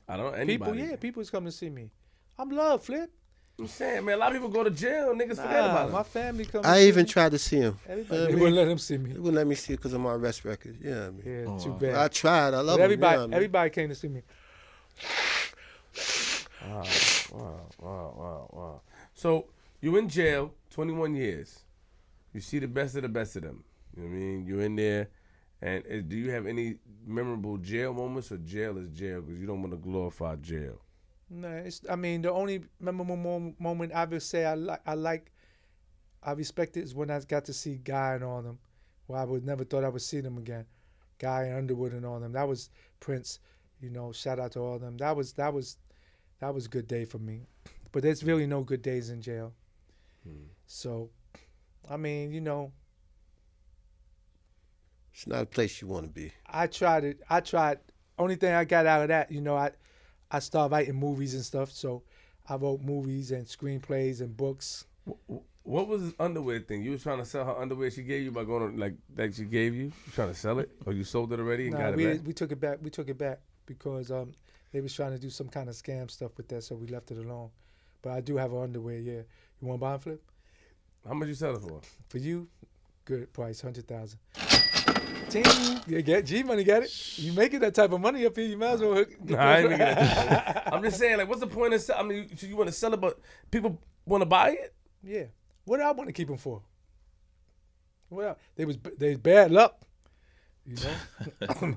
I don't know. Anybody. People's coming to see me. I'm love, Flip. I'm saying, man, a lot of people go to jail. Niggas forget about it. My family comes. I even tried to see him. Everybody, they wouldn't let him see me. They wouldn't let me see it because of my arrest record. Yeah, Yeah, too bad. I tried. I love him. Everybody came to see me. Wow. So you in jail, 21 years. You see the best of the best of them. You know what I mean? You're in there. And do you have any memorable jail moments, or jail is jail because you don't want to glorify jail? No, the only memorable moment I would say I respect it is when I got to see Guy and all them. Well, I would never thought I would see them again. Guy and Underwood and all them. That was Prince. Shout out to all them. That was a good day for me. But there's really no good days in jail. So, it's not a place you want to be. I tried. Only thing I got out of that, I started writing movies and stuff. So I wrote movies and screenplays and books. What was this underwear thing? You was trying to sell her underwear she gave you by going to, like she gave you? You trying to sell it? Or you sold it already and got it back? We took it back because they was trying to do some kind of scam stuff with that, so we left it alone. But I do have her underwear, yeah. You want to buy and Flip? How much you sell it for? For you, good price, $100,000. Ting, G-Money got it. You making that type of money up here, you might as well hook. Nah, I ain't making that. I'm just saying, what's the point of selling? So you want to sell it, but people want to buy it? Yeah. What do I want to keep them for? Well, they bad luck.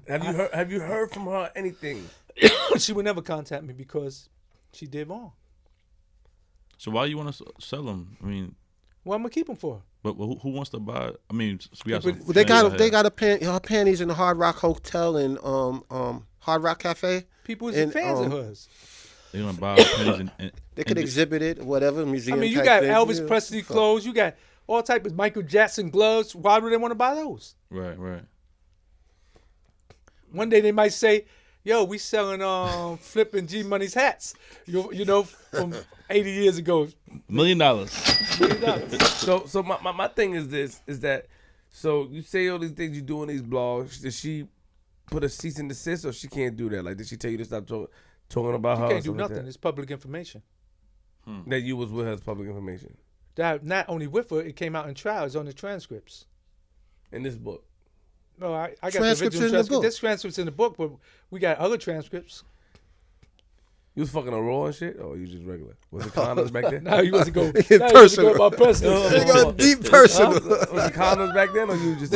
Have you heard from her anything? She would never contact me because she did wrong. So why you want to sell them? What I'm gonna keep them for? But who wants to buy? We got some. They got her panties in the Hard Rock Hotel and Hard Rock Cafe. People is fans of hers. They gonna buy panties and they could exhibit it, whatever museum. You got Elvis Presley clothes. You got all type of Michael Jackson gloves. Why would they want to buy those? Right. One day they might say, "Yo, we selling flipping G Money's hats." From 80 years ago. $1 million. So my thing is this: is that so you say all these things you do on these blogs? Did she put a cease and desist, or she can't do that? Did she tell you to stop talking about her? She can't do nothing. Like it's public information. That you was with her is public information. That not only with her, it came out in trial. It's on the transcripts. In this book. No, I got the original transcripts. There's transcripts in the book, but we got other transcripts. You was fucking a raw and shit, or you just regular? Was it condoms back then? No, you wasn't going. Personal. About personal. You got deep personal. Was it condoms back then, or you just?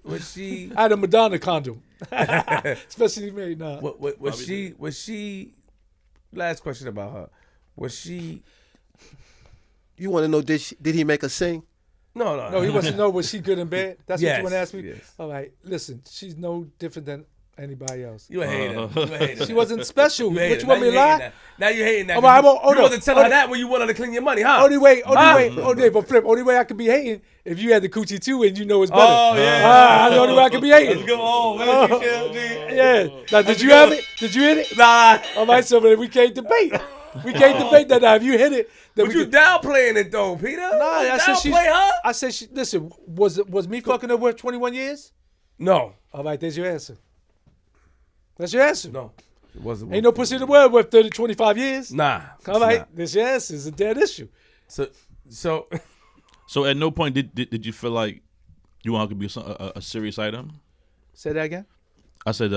Was she? I had a Madonna condom, especially married now. Was she? Last question about her. Was she? You want to know? Did he make her sing? No. He wants to know, was she good in bed? That's what you want to ask me? Yes. All right, listen, she's no different than anybody else. You a hater. You a hater. She wasn't special. You a What hater. you want me to lie? Now you hating that. Oh, I won't- You no. wasn't telling her that when you wanted to clean your money, huh? Only way, but Flip, only way I could be hating if you had the coochie too and you know it's better. Oh, yeah. That's the only way I could be hating. Come on, man. Yeah. Now, did you have it? Did you hit it? Nah. All right, so we can't debate. We can't debate that now. If you hit it, then But we you can. downplaying it though, Peter. Nah, I said she. Downplay her? I said she. Listen, was me fucking her worth 21 years? No. All right, there's your answer. That's your answer. No. It wasn't. Ain't no pussy in the world worth 30, 25 years. Nah. All right, there's your answer. It's a dead issue. So So at no point did you feel like you want her to be a serious item? Say that again. I said,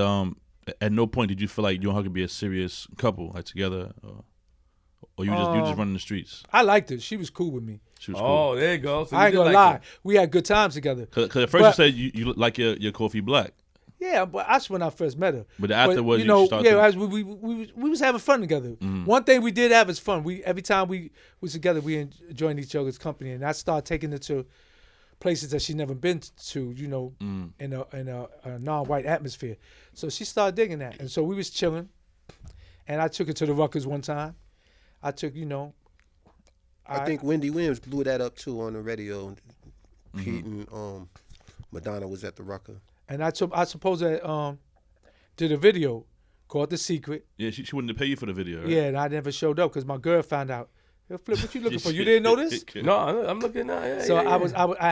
at no point did you feel like you and her could be a serious couple, like together, or you just running the streets? I liked her. She was cool with me. She was cool. Oh, there you go. So I ain't you gonna did lie. like We had good times together. Because at first you said you look like your Kofi Black, Yeah, but that's when I first met her. but afterwards you know, started. as we was having fun together. One thing we did have is fun. Every time we was together, we enjoyed each other's company, and I started taking her to places that she never been to. You know, in a non-white atmosphere. So she started digging that, and so we was chilling. And I took her to the Ruckers one time. I took, I think Wendy Williams blew that up too on the radio. Pete and Madonna was at the Rucker. And I suppose that did a video called The Secret. Yeah, she wouldn't pay you for the video. Right? Yeah, and I never showed up because my girl found out. Yo, Flip, what you looking for? You didn't know this? No, I'm looking now. Yeah, So yeah. I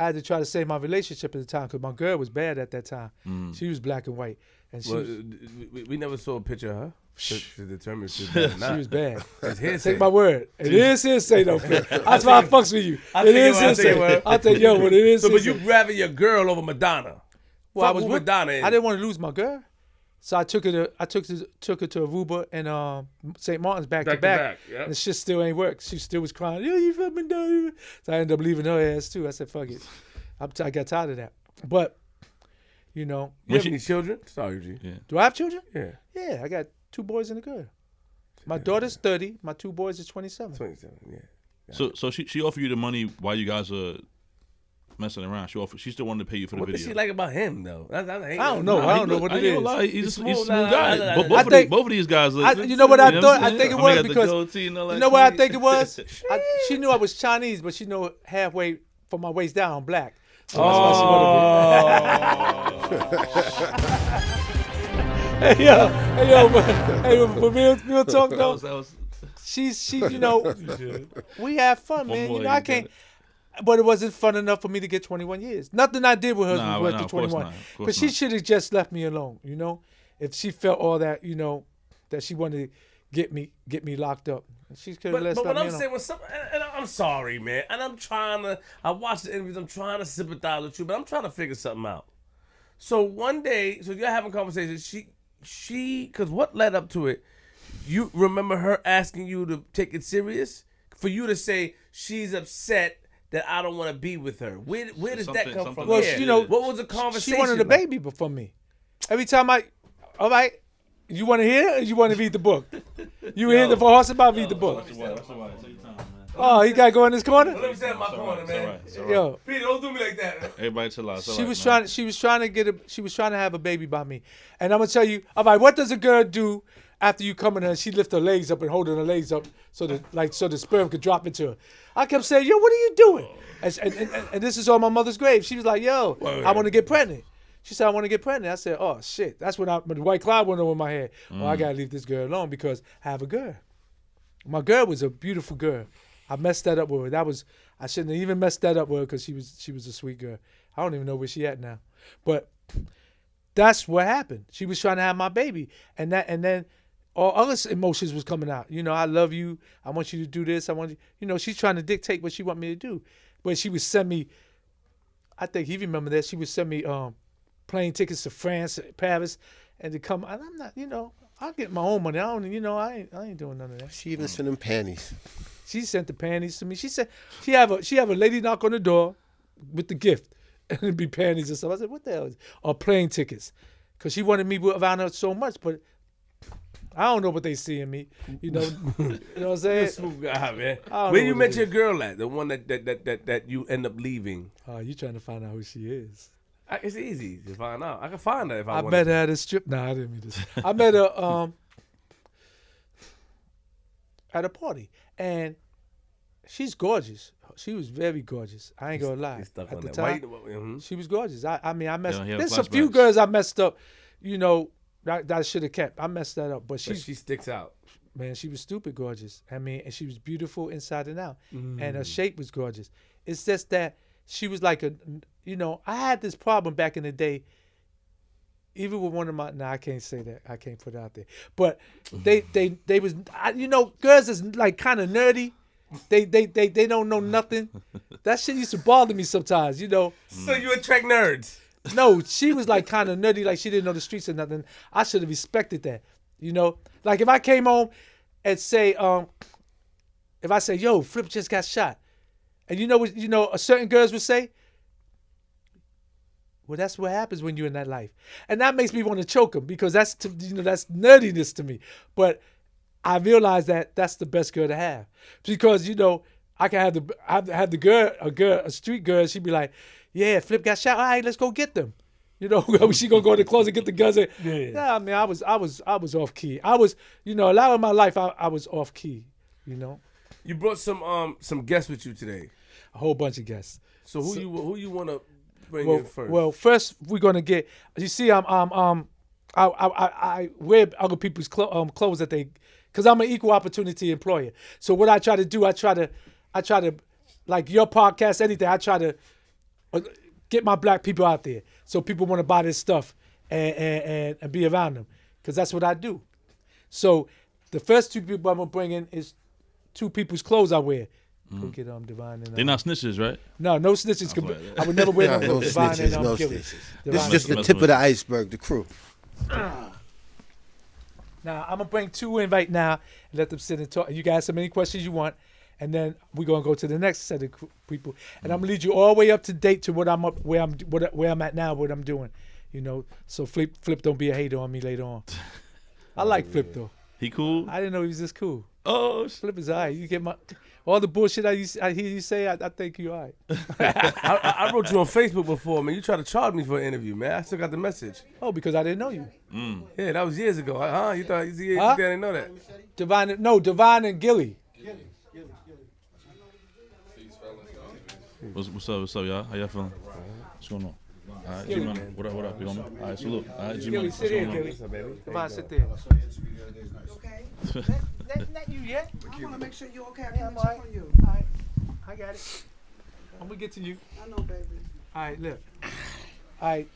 had to try to save my relationship at the time because my girl was bad at that time. She was black and white, and she Well, was, we never saw a picture of her to determine if she was bad or not. she was bad. It's hearsay. Take my word. It is hearsay though, Flip. That's why I fucks with you. I'll It take is your word, I'll take your hearsay. word. I'll take your word. It is So, but hearsay. you grabbing your girl over Madonna? Well, I Fuck was who with Madonna is. I didn't want to lose my girl, so I took her to Aruba and St. Martin's back to back. Yep. And the shit still ain't work. She still was crying. Yo, you fucking done. So I ended up leaving her ass too. I said, fuck it. I got tired of that. But You have any children? Sorry, G. Yeah. do I have children? Yeah. Yeah, I got 2 boys and a girl. My daughter's 30. My 2 boys is 27. 27. Yeah. So she offered you the money while you guys are messing around. She still wanted to pay you for the What video. did she like about him though? I don't know. I don't know what it is. He's a smooth smooth guy. guy. Both of these guys. You know what I thought? I saying? think it I mean, was got the because goatee and all that you know what I shit. think it was? She knew I was Chinese, but she knew halfway from my waist down I'm black. So that's why she wanted me. But real talk though. That was She's we have fun, man. boy, I you can't. got But it wasn't fun enough for me to get 21 years. Nothing I did with her Nah, was worth nah, the of course 21. not, of course But she not. should have just left me alone. If she felt all that, that she wanted to get me locked up, she could have But left what me I'm alone. saying was and I'm sorry, man. And I watched the interviews. I'm trying to sympathize with you, but I'm trying to figure something out. So one day, so you're having conversations. Because what led up to it? You remember her asking you to take it serious? For you to say she's upset that I don't want to be with her. Where does that come from? something Well, Yeah. What was the conversation? She wanted a baby before me. Every time all right, you want to hear it or you want to read the book? You hear the horse about read the book. Oh, he got to go in this corner? Let me stand in my corner, man. Yo. Peter, don't do me like that. Everybody chill out. She was trying to have a baby by me. And I'm gonna tell you, all right, what does a girl do after you come in her and she lift her legs up and holding her legs up so the sperm could drop into her? I kept saying, yo, what are you doing? And this is on my mother's grave. She was like, yo, I want to get pregnant. She said, I want to get pregnant. I said, oh shit. That's when the white cloud went over my head. Oh, I gotta leave this girl alone because I have a girl. My girl was a beautiful girl. I messed that up with her. I shouldn't have even messed that up with her because she was a sweet girl. I don't even know where she at now. But that's what happened. She was trying to have my baby. And then all other emotions was coming out. I love you. I want you to do this. I want you. She's trying to dictate what she want me to do. But she would send me, I think he remember that, she would send me plane tickets to France, Paris, and to come. And I'm not, I'll get my own money. I ain't doing none of that. She even sent them panties. She sent the panties to me. She said she have a lady knock on the door with the gift, and it'd be panties and stuff. I said, what the hell is? Or plane tickets, because she wanted me around her so much. But I don't know what they see in me. You know what I'm You're saying? a smooth guy, man. I don't Where know you what met it your is. girl at? The one that you end up leaving. You trying to find out who she is? It's easy to find out. I can find that if I I want. met her at a strip. Nah, I didn't mean this. I met her at a party, and she's gorgeous. She was very gorgeous. I ain't gonna lie. He's stuck At on the that. time, she was gorgeous. I mean, I messed. Yeah, There's a few flashbacks. girls I messed up. You know, that I should have kept. I messed that up, but But she sticks out. man, she was stupid gorgeous. I mean, and she was beautiful inside and out, and her shape was gorgeous. It's just that she was like a, you know, I had this problem back in the day. Even with one of my, I can't say that. I can't put it out there. But they was, you know, girls is like kind of nerdy. They don't know nothing. That shit used to bother me sometimes, you know. So you attract nerds. No, she was like kind of nerdy, like she didn't know the streets or nothing. I should have respected that, you know. Like if I came home and say, if I say, yo, Flip just got shot, and you know what, you know, certain girls would say, well, that's what happens when you're in that life, and that makes me want to choke them because that's that's nerdiness to me. But I realize that that's the best girl to have because you know I can have the girl, a street girl. She'd be like, yeah, Flip got shot. All right, let's go get them. You know, she gonna go in the closet get the guns. Yeah, I mean, I was off key. I was, you know, a lot of my life I was off key. You know, You brought some guests with you today. a whole bunch of guests. So who you want to bring in first? Well, first we're gonna get. You see, I wear other people's clothes that they, because I'm an equal opportunity employer. So what I try to do, I try to, like your podcast, anything. I try to get my black people out there, so people want to buy this stuff and be around them, because that's what I do. So the first two people I'm gonna bring in is two people's clothes I wear. Go get Divine and They're not snitches, right? no snitches. I would never wear no Divine snitches, and no Gilly. snitches. Divine This is just and the tip of the iceberg, the crew. Now I'm gonna bring two in right now and let them sit and talk. And you guys have any questions you want, and then we're gonna go to the next set of people. And I'm gonna lead you all the way up to date to where I'm at now, what I'm doing. You know, so Flip don't be a hater on me later on. I like Flip though. He cool? I didn't know he was this cool. Oh, Flip is alright. You get all the bullshit I hear you say. I think you alright. I wrote you on Facebook before, man. You tried to charge me for an interview, man. I still got the message. Oh, because I didn't know you. Yeah, that was years ago. Huh? You thought you Huh? didn't know that? Divine and Gilly. what's up, y'all? How y'all feeling? What's going on? All right, G-Money. What up? You on me? All right, salute. All right, G-Money. Gilly, What's sit here, going on? Gilly. Divine, sit there. Okay. Not you yet. I want to make sure you're okay. I come and check on you. All right, I got it. I'm gonna get to you. I know, baby. All right, look. All right,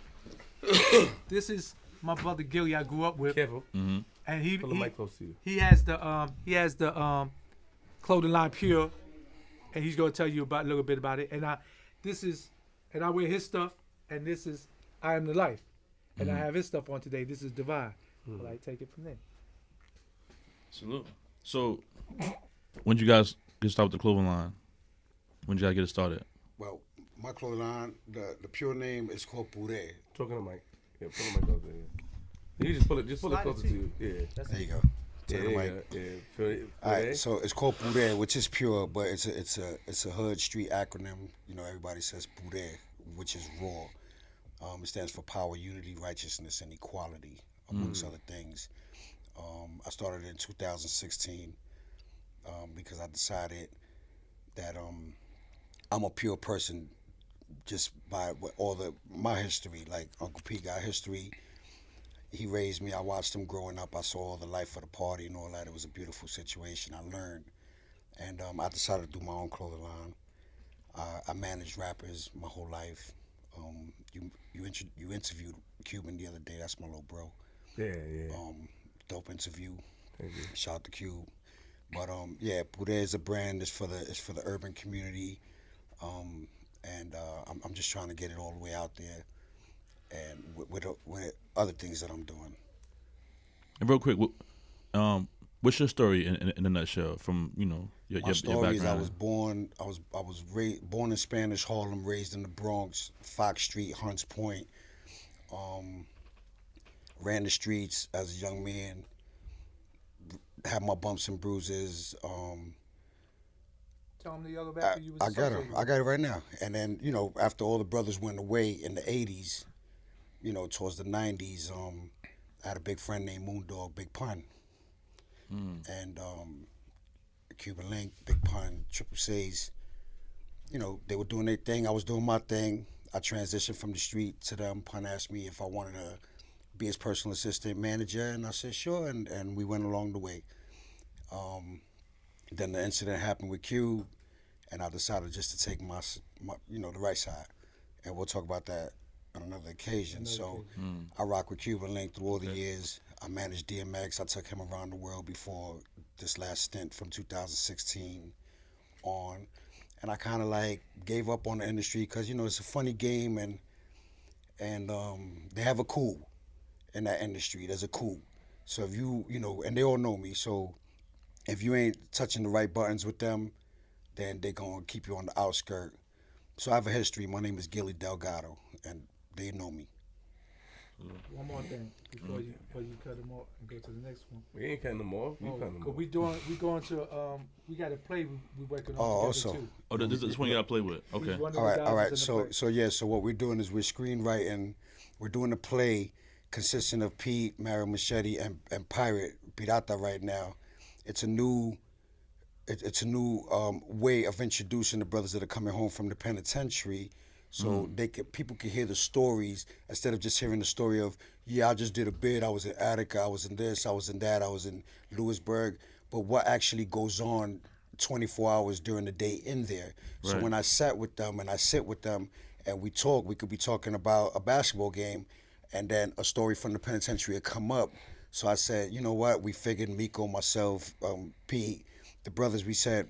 this is my brother Gilly. I grew up with, Careful. and Pull the mic close to you. he has the clothing line Pure, and he's gonna tell you a little bit about it. And I wear his stuff, and this is I Am the Life, and I have his stuff on today. This is Divine. Well, I take it from there. Salute. So, when did you guys get started with the clothing line? When did you guys get it started? Well, my clothing line, the pure name is called Pure. Talking to the mic. Yeah, pull the mic closer. Yeah. You just pull it Slide closer it to you. Yeah. There you go. Yeah, Take the mic. yeah. Feel it. All right, so it's called Pure, which is pure, but it's a hood street acronym. You know, everybody says Pure, which is raw. It stands for power, unity, righteousness, and equality, amongst other things. I started in 2016 because I decided that I'm a pure person just by my history. Like Uncle P got history. He raised me. I watched him growing up. I saw all the life of the party and all that. It was a beautiful situation. I learned. And I decided to do my own clothing line. I managed rappers my whole life. You interviewed Cuban the other day. That's my little bro. Yeah. Dope interview. Shout out to Cube. But yeah, Pure is a brand. It's for the urban community. And I'm just trying to get it all the way out there, and with other things that I'm doing. And real quick, what's your story in a nutshell? From your My story is background. I was born born in Spanish Harlem, raised in the Bronx, Fox Street, Hunts Point. Ran the streets as a young man. Had my bumps and bruises. Tell him the other rapper you was I got associated it. I got it right now. And then, you know, after all the brothers went away in the 80s, you know, towards the 90s, I had a big friend named Moondog, Big Pun. And Cuban Link, Big Pun, Triple C's. You know, they were doing their thing. I was doing my thing. I transitioned from the street to them. Pun asked me if I wanted to be his personal assistant manager, and I said sure, and we went along the way. Then the incident happened with Q, and I decided just to take my you know, the right side, and we'll talk about that on another occasion. I rock with Cuban Link through all the years. I managed DMX. I took him around the world before this last stint from 2016 on, and I kind of like gave up on the industry because, you know, it's a funny game, and they have a cool in that industry. There's a cool. So if you know, and they all know me, so if you ain't touching the right buttons with them, then they gonna keep you on the outskirt. So I have a history. My name is Gilly Delgado, and they know me. One more thing before you cut him off and go to the next one. We ain't cutting them off. We cutting them off. We going to we got a play we working on also. too. Oh, this one you gotta play with. Okay. All right. So what we're doing is we're screenwriting. We're doing a play consisting of Pete, Mario Machete, and Pirate Pirata right now. It's a new way of introducing the brothers that are coming home from the penitentiary, so people can hear the stories instead of just hearing the story of, yeah, I just did a bid, I was in Attica, I was in this, I was in that, I was in Lewisburg, but what actually goes on 24 hours during the day in there. Right. So when I sat with them and I sit with them and we talk, we could be talking about a basketball game, and then a story from the penitentiary would come up. So I said, you know what, we figured, Miko, myself, Pete, the brothers, we said,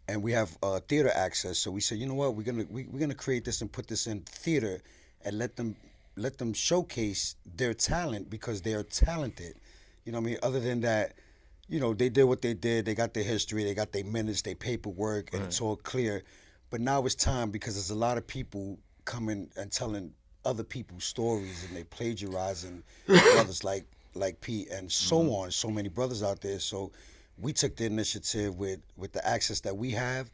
and we have theater access. So we said, you know what, we're gonna create this and put this in theater, and let them showcase their talent, because they are talented. You know what I mean? Other than that, you know, they did what they did. They got their history. They got their minutes, their paperwork, and it's all clear. But now it's time, because there's a lot of people coming and telling other people's stories, and they plagiarizing brothers like Pete and so on. So many brothers out there. So we took the initiative with the access that we have,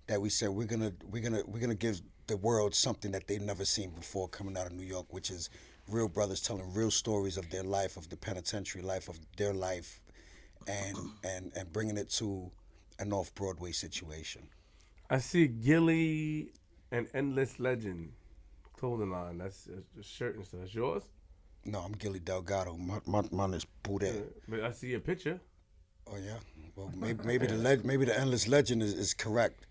that we said we're gonna give the world something that they've never seen before coming out of New York, which is real brothers telling real stories of their life, of the penitentiary life, of their life, and bringing it to an off-Broadway situation. I see Gilly and Endless Legend clothing line. That's a shirt and stuff. That's yours? No, I'm Gilly Delgado. Mine is Poudet. But I see a picture. Oh yeah. Well, maybe the Endless Legend is correct,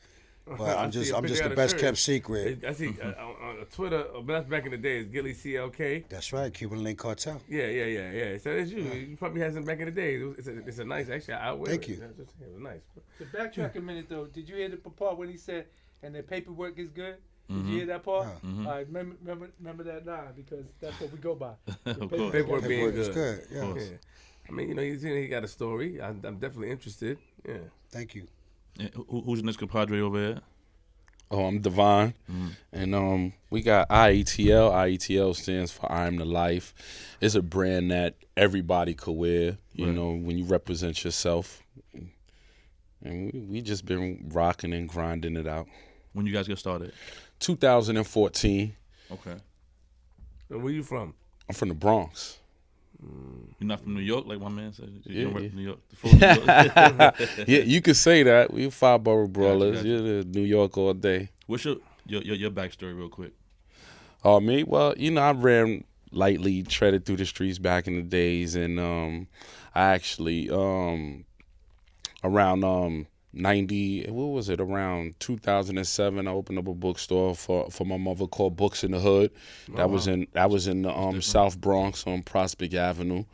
but I'm just the best kept secret. I see on Twitter. That's back in the day. It's Gilly CLK. That's right, Cuban Link Cartel. Yeah. So that's you. You probably had some back in the day. It's a nice. Actually, I wear Thank it. you. It was nice. To backtrack a minute though, did you hear the part when he said, "And the paperwork is good"? Did you hear that part? All right, remember that line, because that's what we go by. Of course. Paperwork being is good. Yeah. I mean, you know, he got a story. I'm definitely interested. Yeah. Thank you. Yeah, who's the next compadre over here? Oh, I'm Devon, and we got IETL. IETL stands for I'm the Life. It's a brand that everybody could wear, you know, when you represent yourself. And we just been rocking and grinding it out. When you guys get started? 2014. Okay. And where you from? I'm from the Bronx. You're not from New York, like my man said? You don't rep New York. Yeah, you could say that. We 5 borough brawlers. Gotcha. You're New York all day. What's your backstory real quick? Oh, me? Well, you know, I ran lightly, treaded through the streets back in the days, and I actually around 90, what was it, around 2007, I opened up a bookstore for my mother called Books in the Hood. That was in the South Bronx on Prospect Avenue.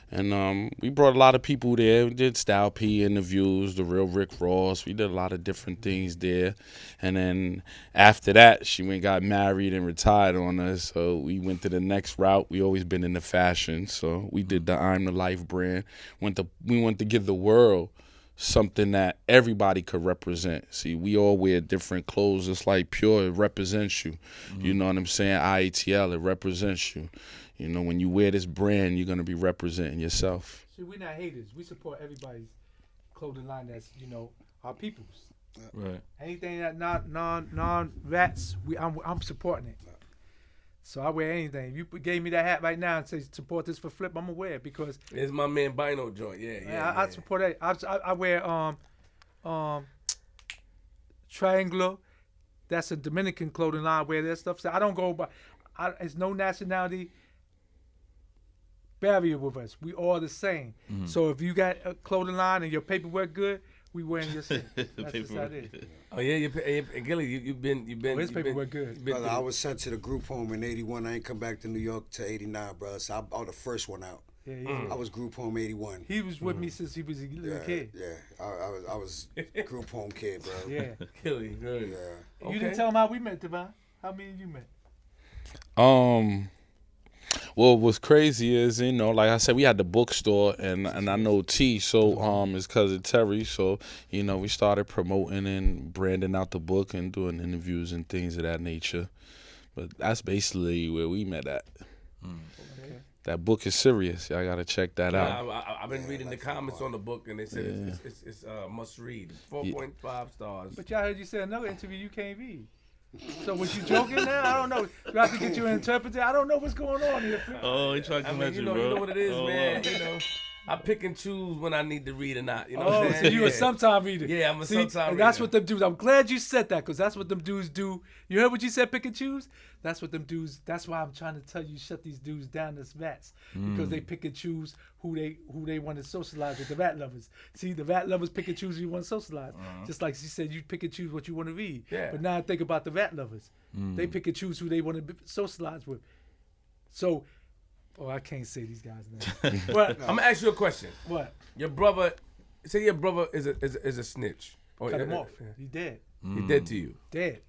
And we brought a lot of people there. We did Style P interviews, the real Rick Ross. We did a lot of different things there. And then after that, she went got married and retired on us. So we went to the next route. We always been into fashion. So we did the I'm the Life brand. We went to give the world something that everybody could represent. See, we all wear different clothes. It's like Pure, it represents you. You know what I'm saying? IETL, it represents you. You know, when you wear this brand, you're going to be representing yourself. See, we're not haters. We support everybody's clothing line that's, you know, our people's. Right. Anything that non rats, I'm supporting it. So I wear anything. If you gave me that hat right now and say support this for Flip, I'm gonna wear it because It's my man Bino joint. Yeah. I support that. I wear Triangular. That's a Dominican clothing line. I wear that stuff. So I don't go by. It's no nationality barrier with us. We all the same. So if you got a clothing line and your paperwork good, we wearing your shit. That's just how it is. Oh yeah, Gilly, you've been. His paperwork good. Brother, I was sent to the group home in '81. I ain't come back to New York till '89, brother. So I was the first one out. Yeah, I was group home '81. He was with me since he was a little kid. Yeah, I was group home kid, bro. Yeah. Gilly, good. Yeah. You didn't tell him how we met, Devon. How me and you met? Well, what's crazy is, like I said, we had the bookstore, and I know T, so his cousin Terry, so we started promoting and branding out the book and doing interviews and things of that nature. But that's basically where we met at. Okay. That book is serious. Y'all gotta check that out. I've been reading the comments on the book, and they said it's must read. 4.5 stars. But y'all heard you say another interview you can't read. So was you joking now? I don't know. You have to get you an interpreter. I don't know what's going on here. Oh, he tried to I mean, mention, you bro. know what it is, Oh, man. wow. I pick and choose when I need to read or not. You know what Oh, I'm so saying? you a sometime reader. Yeah, I'm a See, sometime and that's reader. what them dudes. I'm glad you said that because that's what them dudes do. You heard what you said, pick and choose? That's what them dudes. That's why I'm trying to tell you, shut these dudes down as rats because they pick and choose who they want to socialize with. The rat lovers. See, the rat lovers pick and choose who you want to socialize. Just like she said, you pick and choose what you want to read. Yeah. But now I think about the rat lovers. They pick and choose who they want to socialize with. So, I can't say these guys' names. But I'm gonna ask you a question. what? Your brother, say your brother is a snitch. Or Cut him off. He dead. He dead to you. Dead.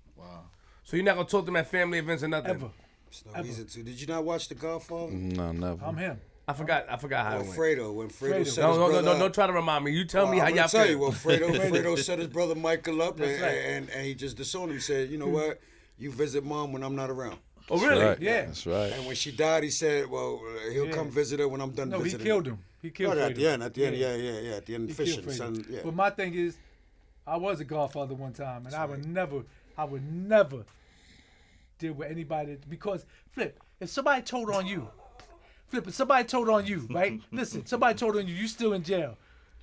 So you're not gonna talk to him at family events or nothing. Ever. There's no reason to. Did you not watch The Godfather? No, never. I'm him. I forgot how it went. Fredo, when Fredo set No, his brother up. don't try to remind me. You tell me how I'm y'all gonna tell you. feel. Well, Fredo set his brother Michael up, That's right. and he just disowned him. He said, "You know what? You visit mom when I'm not around." Oh really? Right. Yeah. That's right. And when she died, he said, "Well, he'll come visit her when I'm done No, he visiting." killed him. He killed At the Fredo. end, yeah, at the end, He fishing, killed Fredo. son, yeah. But my thing is, I was a godfather one time, and I would never deal with anybody because Flip. If somebody told on you, right? Listen, somebody told on you, you still in jail.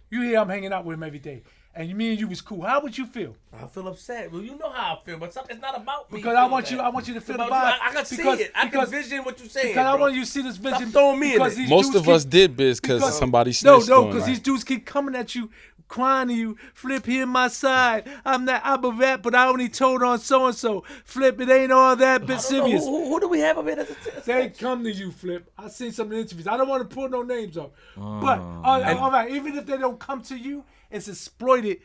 You hear I'm hanging out with him every day, and me and you was cool. How would you feel? I feel upset. Well, you know how I feel, but it's not about me. Because I feeling want that. you to feel It's the about vibe. you. I can see Because- it. I can because- vision what you're saying. Because I bro. want you to see this vision. throwing me in because it. these Most dudes of us keep- did biz because because- somebody No, snitched on because us. these dudes keep coming at you, crying to you. Flip, here my side. I'm a rap, but I only told on so and so. Flip, it ain't all that bit I don't know. serious. Who do we have up here? They come to you, Flip. I seen some of the interviews. I don't want to put no names up, but all right. Even if they don't come to you, it's exploited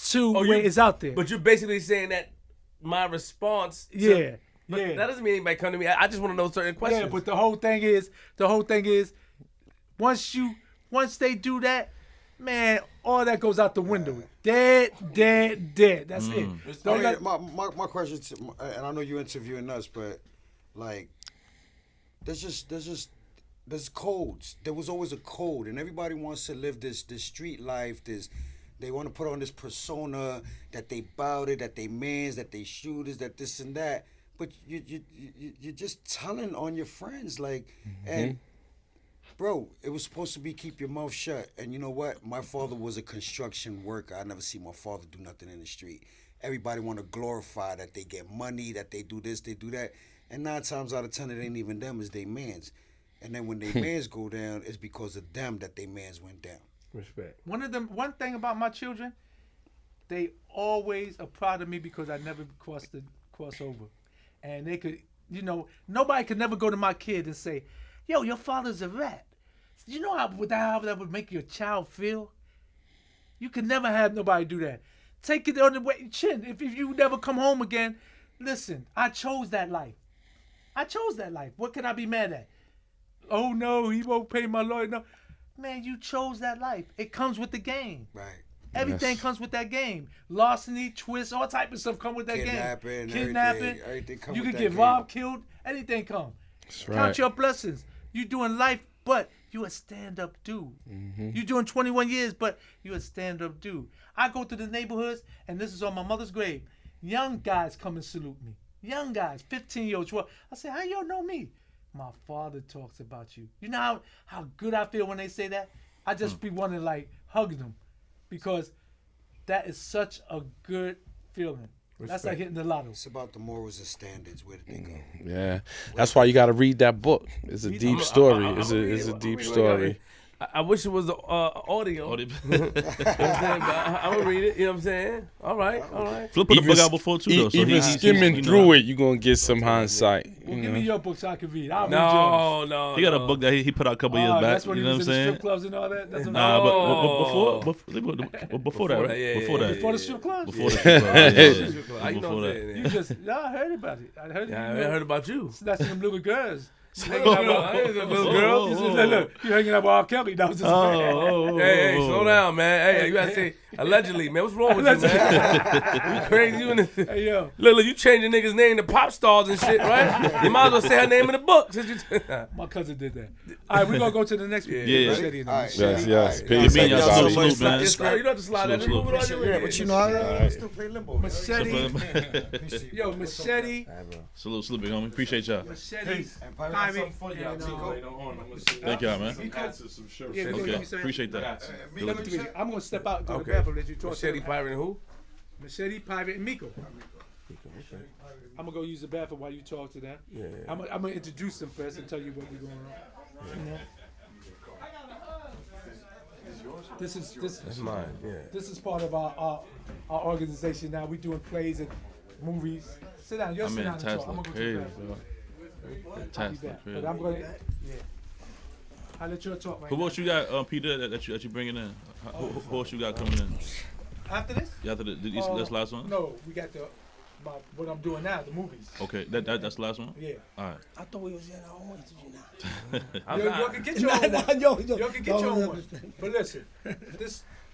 to where it's out there. But you're basically saying that my response. Yeah. But that doesn't mean anybody come to me. I just want to know certain questions. Yeah, but the whole thing is, once they do that, man, all that goes out the window. Dead. That's it. Don't let- My question, and I know you're interviewing us, but like, there's codes. There was always a code, and everybody wants to live this street life. They want to put on this persona that they bout it, that they mans, that they shooters, that this and that. But you're just telling on your friends, like, and bro, it was supposed to be keep your mouth shut. And you know what? My father was a construction worker. I never see my father do nothing in the street. Everybody want to glorify that they get money, that they do this, they do that. And 9 times out of 10, it ain't even them, it's they mans. And then when they mans go down, it's because of them that they mans went down. Respect. One thing about my children, they always are proud of me because I never cross over. And they could, nobody could never go to my kid and say, yo, your father's a rat. You know how that would make your child feel? You could never have nobody do that. Take it on the way, chin. If you never come home again, listen, I chose that life. What can I be mad at? Oh, no, he won't pay my lawyer. No. Man, you chose that life. It comes with the game. Right. Everything comes with that game. Larceny, twist, all type of stuff come with that Kidnapping, game. Kidnapping. everything come You with can that get game. robbed, killed, anything come. That's Count right. your blessings. You doing life, but You a stand-up dude. You doing 21 years, but you a stand-up dude. I go to the neighborhoods, and this is on my mother's grave. Young guys come and salute me. Young guys, 15-year-olds. I say, how y'all know me? My father talks about you. You know how good I feel when they say that? I just be wanting to like hug them because that is such a good feeling. That's like hitting the lotto. It's about the morals and standards. Where did they go? Yeah, that's why you got to read that book. It's a deep story. It's a deep story. I wish it was audio. You know what I'm saying? But I'm gonna read it. You know what I'm saying? All right. Flip put the book out before too, though. So Even skimming through it, you're gonna get some hindsight. Well, give me your book so I can read. I'll read yours. No. He got a book that he put out a couple years back. That's when You he know what was I'm in the saying? strip clubs and all that. That's Before that, right? yeah, Before that. Before the strip clubs? Before the strip club, yeah. How you know Before that? You just, I heard about it. I heard I heard about you. Snatching them little girls. Little girl. You said, look, you hanging out with R. Kelly. That was just Hey, slow down, man. Hey, you gotta say allegedly, man. What's wrong with you, man? You crazy? You in this? Hey, yo. Look, you changing niggas' name to pop stars and shit, right? You might as well say her name in the book. Since you My cousin did that. All right, we're going to go to the next one. Yeah. Machete and them. All right. Yes. All Peace. You mean y'all Salute, salute, salute, man. You don't have to slide that. Just move it on your Yeah, way. but you know, I still play limbo. Machete. Yo, Machete. Salute, big homie. Appreciate y'all. Machete. And Pirate, Pirate. Thank y'all, man. Yeah, Okay, appreciate that. I'm going to step out and go to the Okay. bathroom. Let you talk. Machete, Pirate, and who? Machete, Pirate, and Miko. I'm going to go use the bathroom while you talk to them. Yeah. I'm going to introduce them first and tell you what we're going on. You know? That's mine. Yeah. This is part of our organization now. We're doing plays and movies. Sit down. You'll I sit mean, down and Tats talk. I'm look going to go to the crazy, bathroom. bro. I'll Tats be look back. crazy. But I'm going to, yeah. I'll let you talk right Who now. else you got, Peter, that you bringing in? Who else you got coming in? After this? You after this last one? No, we got about what I'm doing now, the movies. Okay, that's the last one? Yeah. All right. I thought we was in our own interview now. Y'all can get your own one. Yo, Y'all can get your own one. But listen,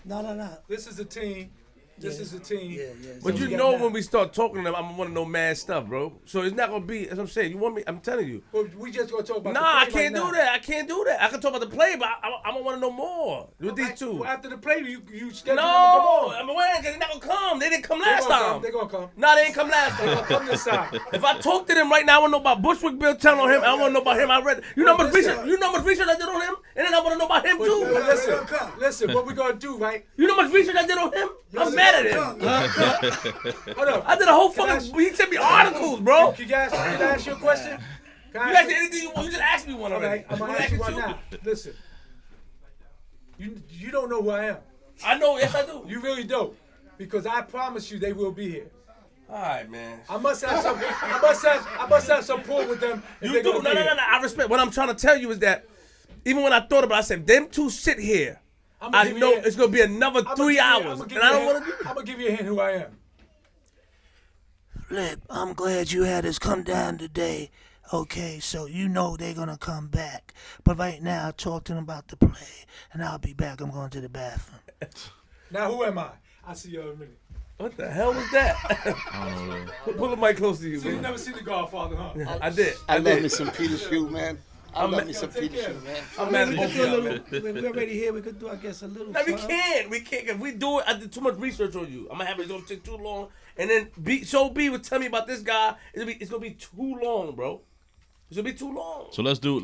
No. this is a team. This is a team. Yeah. But So you we know got when we start talking to them, I'm gonna want to know mad stuff, bro. So it's not gonna be, as I'm saying, you want me, I'm telling you. Well, we just gonna talk about. Nah, the I play can't right do now. that. I can't do that. I can talk about the play, but I'm gonna want to know more with these two. Well, after the play, you schedule them to come No, on. I'm aware because they're not gonna come. They didn't come They last gonna come. time. They gonna come. No, they ain't come last They gonna time. come this side. If I talk to them right now, I want to know about Bushwick Bill telling on him. I want to know about him. I read. You know how much research? You know how much research I did on him, and then I want to know about him But too. listen. What we gonna do, right? You know how much research I did on him? I'm mad at him. Hold up. I did a whole Can I fucking. He sent me articles, bro. Can I ask you a question? Can I You ask ask me anything you want. You just asked me one All already. right, I'm gonna wanna ask you ask one now. Listen, you don't know who I am. I know. Yes, I do. You really don't, because I promise you they will be here. All right, man. I must have some. I must have some pull with them. If You they're do. gonna No. be here. I respect. What I'm trying to tell you is that even when I thought about it, I said, them two sit here. I'ma I give you know a- it's going to be another I'ma 3 give you- hours. I'ma And give I you a don't want hint. to do that. I'm gonna give you a hint who I am. Flip, I'm glad you had us come down today. Okay, so you know they're gonna come back. But right now, talk to them about the play, and I'll be back. I'm going to the bathroom. Now who am I? I'll see you in a minute. What the hell was that? I don't know. Pull the mic close to you, So you man. never seen The Godfather, huh? I did. I love did. me some Peter Shue, man. I love me some take Peter care. Shue, man. I'm mad at We both could of do a y'all, little. man. We're already here. We could do, I guess, a little. No, we fun. can't. We can't. If we do it, I did too much research on you. I'm gonna have it. It's gonna take too long. And then B would tell me about this guy. It's gonna be too long, bro. It's gonna be too long. So let's do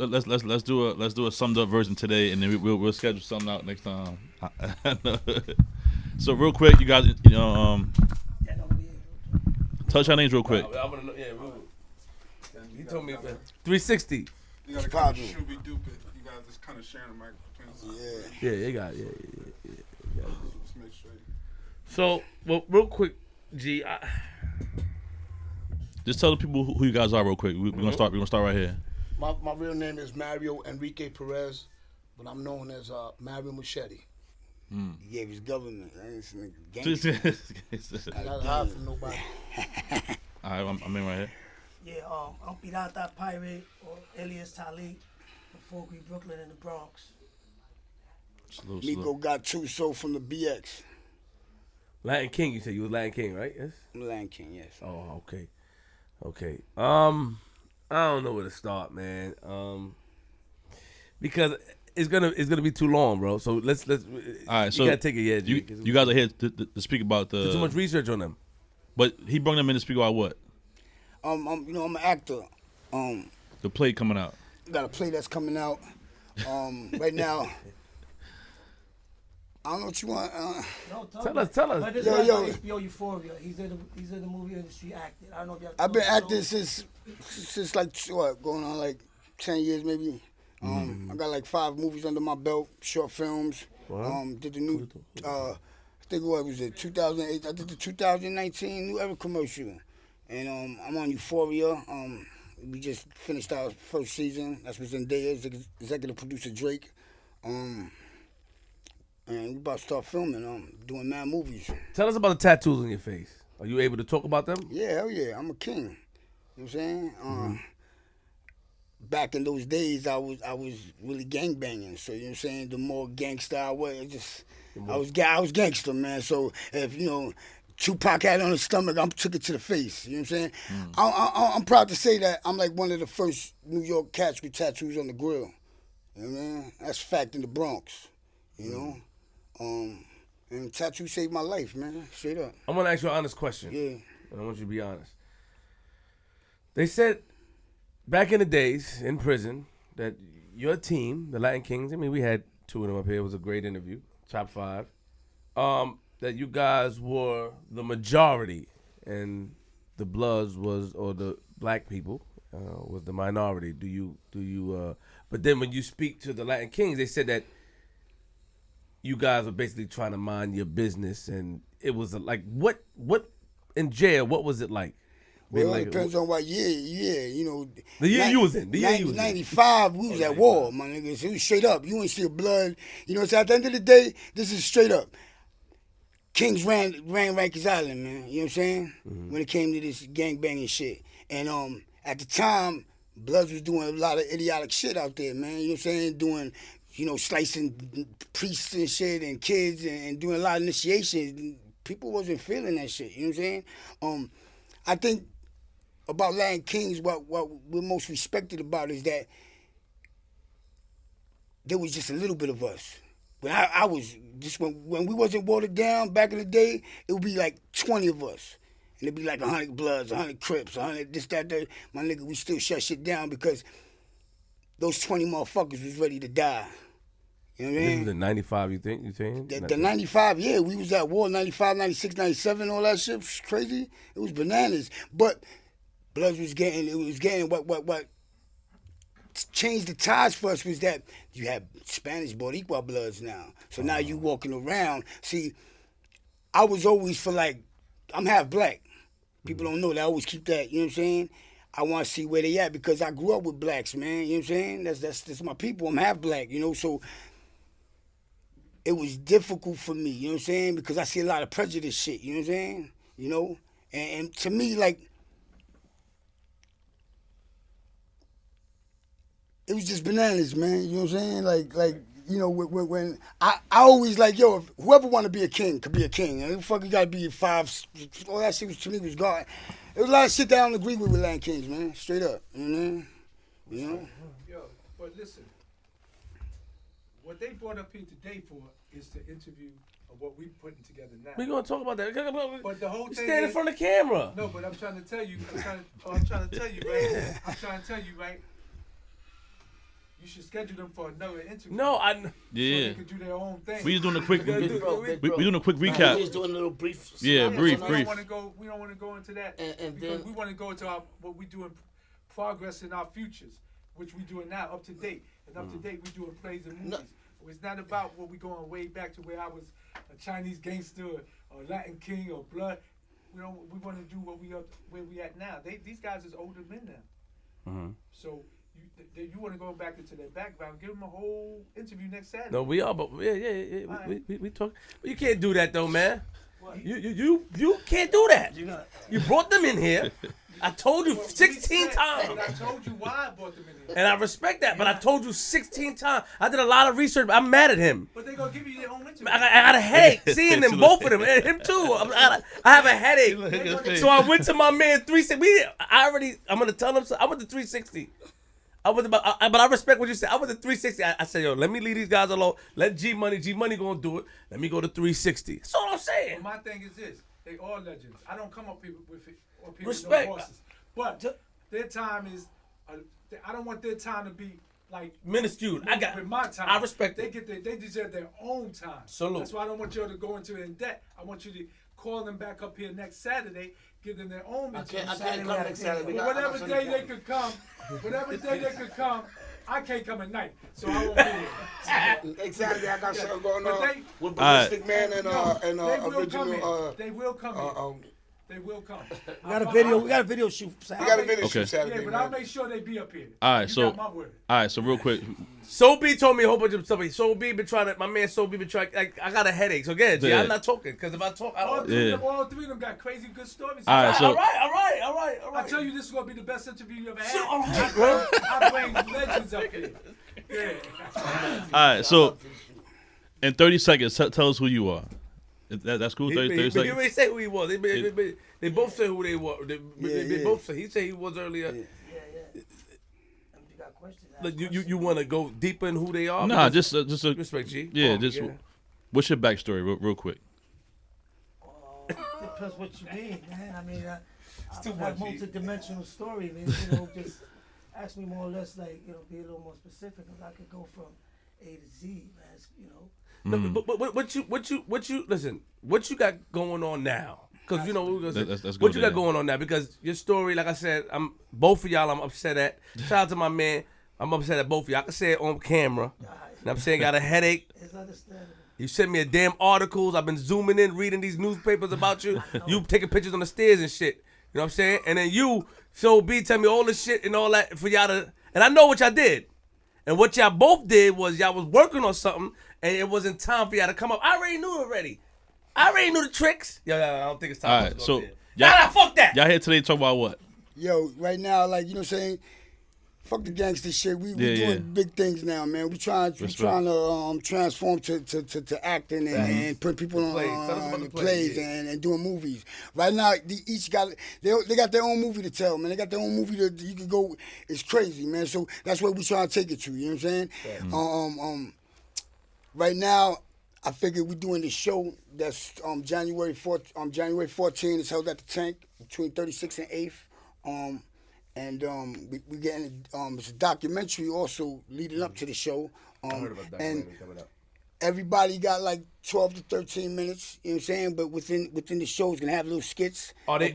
a summed up version today, and then we'll schedule something out next time. So real quick, you guys, Yeah, no, touch our names real quick. I wanna know. Yeah, he told me 360. You gotta call Should be stupid. You gotta just kind of share the mic between us. Yeah. Yeah, you got it. Yeah. Just make sure. So, well, real quick, G. Just tell the people who you guys are real quick. We're gonna start. We're gonna start right here. My real name is Mario Enrique Perez, but I'm known as Mario Machete. He gave his government. I ain't seen gangster. I got hide from nobody. All right, I'm in right here. Yeah, I'm Pirata Pirate or Elias Talib from Forky, Brooklyn, and the Bronx. Salute. Miko got two soul from the BX. Latin King. You said you was Latin King, right? Yes. I'm Land King, yes. Oh, okay. I don't know where to start, man. Because it's gonna be too long, bro. So let's. All right, so you gotta take it. Yeah, you guys are here to speak about too much research on them. But he brought them in to speak about what? I'm an actor. The play coming out. Got a play that's coming out. Right now. I don't know what you want. Tell us. But this Yo. guy's HBO Euphoria. He's in the movie industry acting. I don't know if y'all. I've been acting since like what, going on like 10 years maybe. I got like 5 movies under my belt, short films. Did the new, I think what was it, 2008? I did the 2019 New Era commercial, and I'm on Euphoria. We just finished our first season. That's with Zendaya, executive producer Drake. And we about to start filming. Doing mad movies. Tell us about the tattoos on your face. Are you able to talk about them? Yeah, hell yeah. I'm a king. You know what I'm saying? Back in those days, I was really gangbanging. So you know what I'm saying. The more gangster I was, I was gangster, man. So if Tupac had it on his stomach, I took it to the face. You know what I'm saying? I'm proud to say that I'm like one of the first New York cats with tattoos on the grill. You know what I mean? That's fact in the Bronx. You know. And tattoo saved my life, man. Straight up. I'm gonna ask you an honest question. Yeah. And I want you to be honest. They said back in the days in prison that your team, the Latin Kings, I mean, we had 2 of them up here. It was a great interview, top 5. That you guys were the majority and the Bloods or the black people was the minority. Do you? But then when you speak to the Latin Kings, they said that you guys were basically trying to mind your business, and it was like what in jail? What was it like? Well, it depends on what year. Yeah, the year you was in. The year you was in. 95, we was at war, my niggas. It was straight up. You ain't see blood. So at the end of the day, this is straight up. Kings ran Rikers Island, man. You know what I'm saying? When it came to this gangbanging shit, and at the time, Bloods was doing a lot of idiotic shit out there, man. You know what I'm saying? Doing slicing priests and shit and kids and doing a lot of initiations. People wasn't feeling that shit, you know what I'm saying? I think about Latin Kings, what we're most respected about is that there was just a little bit of us. When I was, just when we wasn't watered down back in the day, it would be like 20 of us. And it'd be like 100 Bloods, 100 Crips, 100 this, that. My nigga, we still shut shit down because those 20 motherfuckers was ready to die. You know what I mean? This is the 95, you saying? The 95, yeah, we was at war, 95, 96, 97, all that shit was crazy. It was bananas. But Bloods was getting what changed the tides for us was that you had Spanish Boricua Bloods now. So now you walking around. See, I was always for like, I'm half black. People don't know that. I always keep that, you know what I'm saying? I want to see where they at because I grew up with blacks, man. You know what I'm saying? That's my people. I'm half black, so it was difficult for me, you know what I'm saying? Because I see a lot of prejudice shit, you know what I'm saying? And to me, like, it was just bananas, man. You know what I'm saying? Like when I always like, yo, if whoever want to be a king could be a king. And fuck, you got to be 5. All that shit to me was gone. There was a lot of shit that I don't agree with Latin Kings, man. Straight up. You know what I mean? Yo, but listen. What they brought up here today for is to interview what we putting together now. We're gonna talk about that. But the whole thing stand in front of the camera. No, but I'm trying to tell you. I'm trying to tell you, right? I'm trying to tell you, right? You should schedule them for another interview. No, So they could do their own thing. We just doing a quick. We doing a quick We recap. just doing a little brief. Yeah, brief. We don't want to go into that And because then we want to go into what we doing, progress in our futures, which we doing now, up to date. And up to date, we doing plays and movies. It's not about what we going way back to where I was a Chinese gangster or Latin king or blood. We want to do where we at now. These guys is older men now. So you want to go back into their background, give them a whole interview next Saturday. No, we are, but yeah. Right. We talk. But you can't do that though, man. You can't do that. You brought them in here. I told you 16 times. But I told you why I brought them in here. And I respect that, but I told you 16 times. I did a lot of research. I'm mad at him. But they gonna give you their own interview. I got a headache seeing them, both of them, and him too. I have a headache. So I went to my man 360. I'm gonna tell him. I went to 360. but I respect what you said. I was at 360. I said, yo, let me leave these guys alone. Let G Money gonna do it. Let me go to 360. That's all I'm saying. My thing is this: they all legends. I don't come up with people Respect. no bosses. But their time is. I don't want their time to be like minuscule. With my time. I respect they it. They deserve their own time. Salute. That's why I don't want you to go into it in debt. I want you to call them back up here next Saturday. Give them their own. I can't come next Saturday. Whatever day they could come. Whatever day they could come. I can't come at night, so I won't be here. Exactly, I got something going on with Ballistic Man and original. They will come. They will come. We got a video shoot. We got a video shoot Saturday. Yeah, but I'll make sure they be up here. All right, You got my word. so real quick. So B told me a whole bunch of stuff. So B been trying to. My man So B been trying. Like, I got a headache. So yeah, G, I'm not talking because if I talk, I don't. All three of them got crazy good stories. All right, all right. I tell you, this is gonna be the best interview you ever had. All right, bro. I bring legends up here. Yeah. All right, so in 30 seconds, tell us who you are. That's cool. 30 He seconds. already say who he was. They both say who they were. They both say. He said he was earlier. You got questions? Like, you want to go deeper in who they are? Nah, just a respect, G. Yeah, what's your backstory, real quick? Depends what you mean, man. I mean, I too have much, a multi-dimensional story, man. Just ask me more or less, like, be a little more specific, because I could go from A to Z, man. No, but what you listen? What you got going on now? Because what you got going on now? Because your story, like I said, both of y'all. I'm upset at. Shout out to my man. I'm upset at both of y'all. I can say it on camera. And I'm saying got a headache. It's understandable. You sent me a damn articles. I've been zooming in, reading these newspapers about you. You taking pictures on the stairs and shit. You know what I'm saying? And then you, So B, tell me all the shit and all that for y'all to. And I know what y'all did. And what y'all both did was y'all was working on something and it wasn't time for y'all to come up. I already knew already. I already knew the tricks. Yo, I don't think it's time. All right, so fuck that. Y'all here today to talk about what? Yo, right now, like, you know what I'm saying? Fuck the gangster shit. We doing big things now, man. We trying to transform to acting and put people on the plays and doing movies. Right now, they got their own movie to tell, man. They got their own movie that you can go. It's crazy, man. So that's where we trying to take it to. You know what I'm saying? Right now, I figured we doing this show that's January 14th. It's held at the Tank between 36th and 8th. And we getting it's a documentary also leading up to the show. I heard about that and coming up. everybody got like 12 to 13 minutes. You know what I'm saying? But within the show, it's gonna have little skits. Are you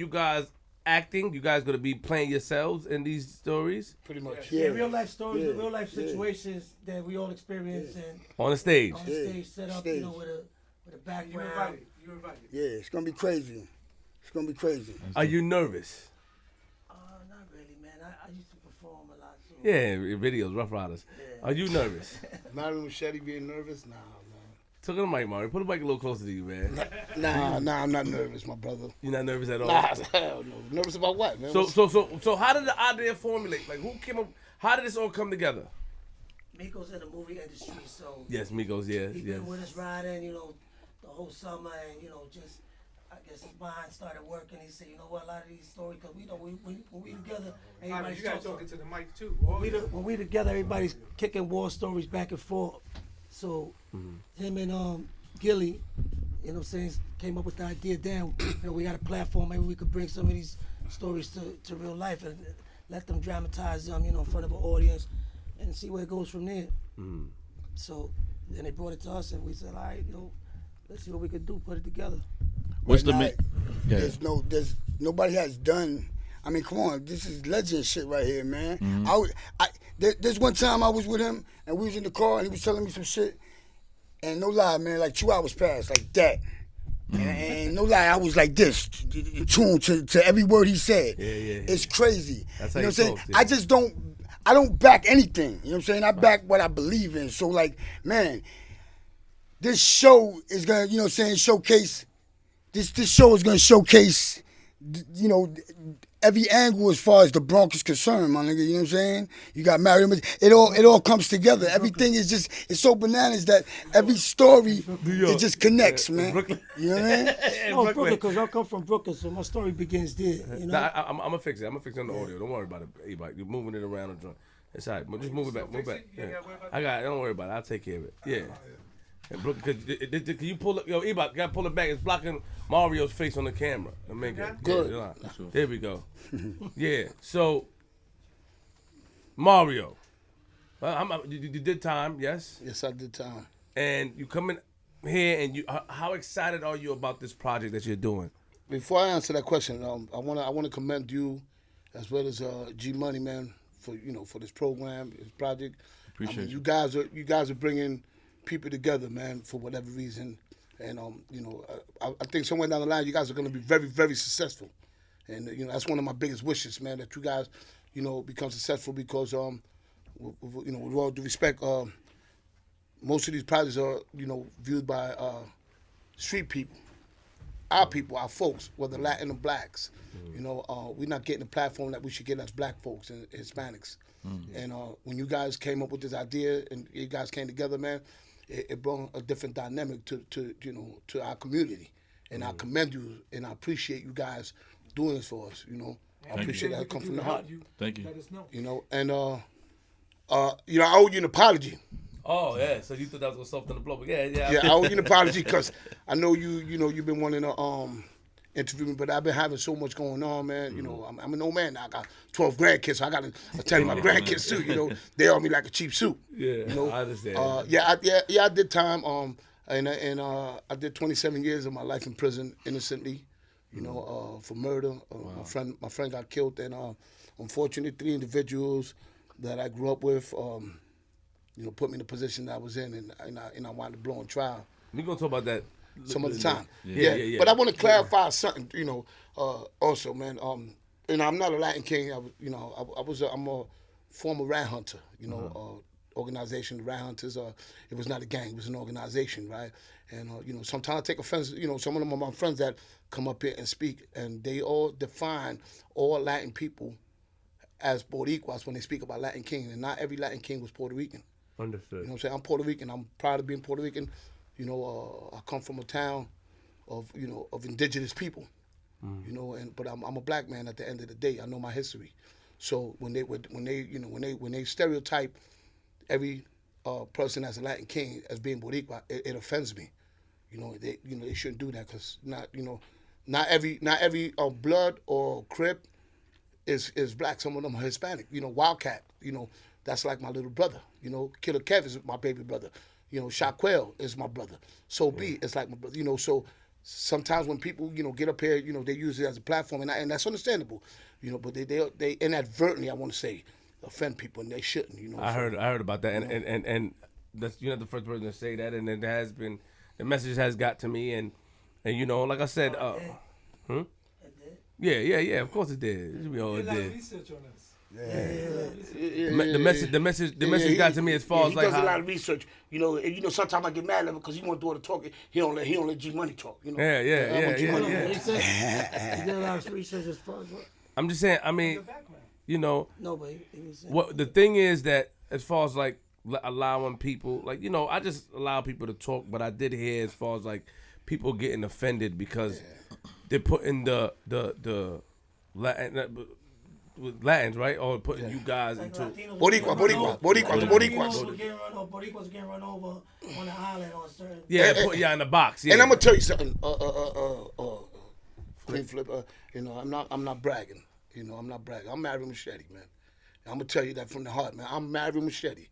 guys acting? You guys gonna be playing yourselves in these stories? Pretty much. Yeah, real life stories, real life situations that we all experience and On the stage. on the stage set up, with a background. You invited. Yeah, it's gonna be crazy. It's gonna be crazy. Are you nervous? Not really, man. I used to perform a lot. So. Yeah, videos, Rough Riders. Yeah. Are you nervous? Marion Machete being nervous? Nah, man. Talk to the mic, Mario. Put the mic a little closer to you, man. Nah, I'm not nervous, my brother. You're not nervous at all? Nah, hell no. Nervous about what, man? So how did the idea formulate? Like, who came up? How did this all come together? Miko's in the movie industry, so Yes, Migos, he's been with us riding, the whole summer, and just I guess his mind started working. He said, you know what, a lot of these stories, because when we together, everybody's You got talking to the mic too. When we together, everybody's kicking war stories back and forth. So him and Gilly, you know what I'm saying, came up with the idea. Damn, we got a platform. Maybe we could bring some of these stories to real life and let them dramatize them, in front of an audience, and see where it goes from there. So then they brought it to us, and we said, all right, let's see what we could do, put it together. What's the There's nobody has done. I mean, come on, this is legend shit right here, man. There's one time I was with him and we was in the car and he was telling me some shit, and no lie, man, like 2 hours passed like that. And no lie, I was like this, in tune to every word he said. Yeah. It's crazy. That's how you know what I'm saying? talk, yeah. I don't back anything. You know what I'm saying? I back what I believe in. So like, man, this show is gonna, showcase. This show is gonna showcase you know, every angle as far as the Bronx is concerned, my nigga. You know what I'm saying? You got Mario. It all comes together. Everything is just, it's so bananas that every story it just connects, man. Brooklyn. You know what I mean? No, Brooklyn, because I come from Brooklyn, so my story begins there. You know. Nah, I'm gonna fix it. I'm gonna fix it on the audio. Don't worry about it, E-Bike. You're moving it around the joint. It's all right. But just move it back. Move it back. Yeah. I got it. Don't worry about it. I'll take care of it. Yeah. Can you pull it? Yo, E-Bike, gotta pull it back. It's blocking Mario's face on the camera. Good. Yeah, there we go. Yeah. So, Mario, you did time, yes? Yes, I did time. And you come in here, and how excited are you about this project that you're doing? Before I answer that question, I wanna commend you, as well as G Money, man, for this program, this project. Appreciate you guys are bringing people together, man, for whatever reason, and I think somewhere down the line, you guys are gonna be very, very successful, and that's one of my biggest wishes, man, that you guys, become successful because with all due respect, most of these projects are viewed by street people. Our people, our folks, whether Latin or blacks, we're not getting the platform that we should get as black folks and Hispanics. And when you guys came up with this idea and you guys came together, man, it brought a different dynamic to our community. And I commend you and I appreciate you guys doing this for us. I appreciate that. Come from the heart. Thank you. And I owe you an apology. Oh yeah, so you thought that was gonna soften the blow, but yeah. Yeah, I owe you an apology because I know you've been wanting to interview me, but I've been having so much going on, man. I'm an old man now. I got 12 grandkids, so I gotta tell you my grandkids too. They owe me like a cheap suit. Yeah, I understand. I did time. And I did 27 years of my life in prison innocently. For murder. My friend got killed, and unfortunately, 3 individuals that I grew up with. Put me in the position that I was in, and I wound up blowing trial. We're gonna talk about that some other time. Yeah. But I want to clarify something, also, man. I'm not a Latin king. I'm a former rat hunter. Organization, the rat hunters. It was not a gang. It was an organization, right? And sometimes I take offense. Some of them are my friends that come up here and speak, and they all define all Latin people as Boricuas when they speak about Latin king, and not every Latin king was Puerto Rican. Understood. You know what I'm saying? I'm Puerto Rican. I'm proud of being Puerto Rican. I come from a town of indigenous people. But I'm a black man at the end of the day. I know my history. So when they stereotype every person as a Latin king as being Boricua, it offends me. They shouldn't do that because not every blood or Crip is black. Some of them are Hispanic. Wildcat. That's like my little brother. Killer Kev is my baby brother. Shaquille is my brother. So be it's like my brother. So sometimes when people get up here, they use it as a platform, and that's understandable. But they inadvertently, I want to say, offend people, and they shouldn't. I heard about that, and that's you're not the first person to say that, and it has been the message has got to me, and like I said, Yeah, of course it did. We all did. The message got to me as far as like he does a lot of research. Sometimes I get mad at him because he want to do all the talking. He don't let G Money talk. Yeah. He did a lot of research as far as what? I'm just saying. I mean, No, but he was saying. what the thing is that as far as like allowing people, like I just allow people to talk, but I did hear as far as like people getting offended because they're putting the Latins, right? Or putting you guys into Boricuas. Boricuas getting run over on the island on certain. put in the box. Yeah. And I'm gonna tell you something, Queen Flip. I'm not bragging. I'm not bragging. I'm married with Machete, man. And I'm gonna tell you that from the heart, man. I'm married with Machete,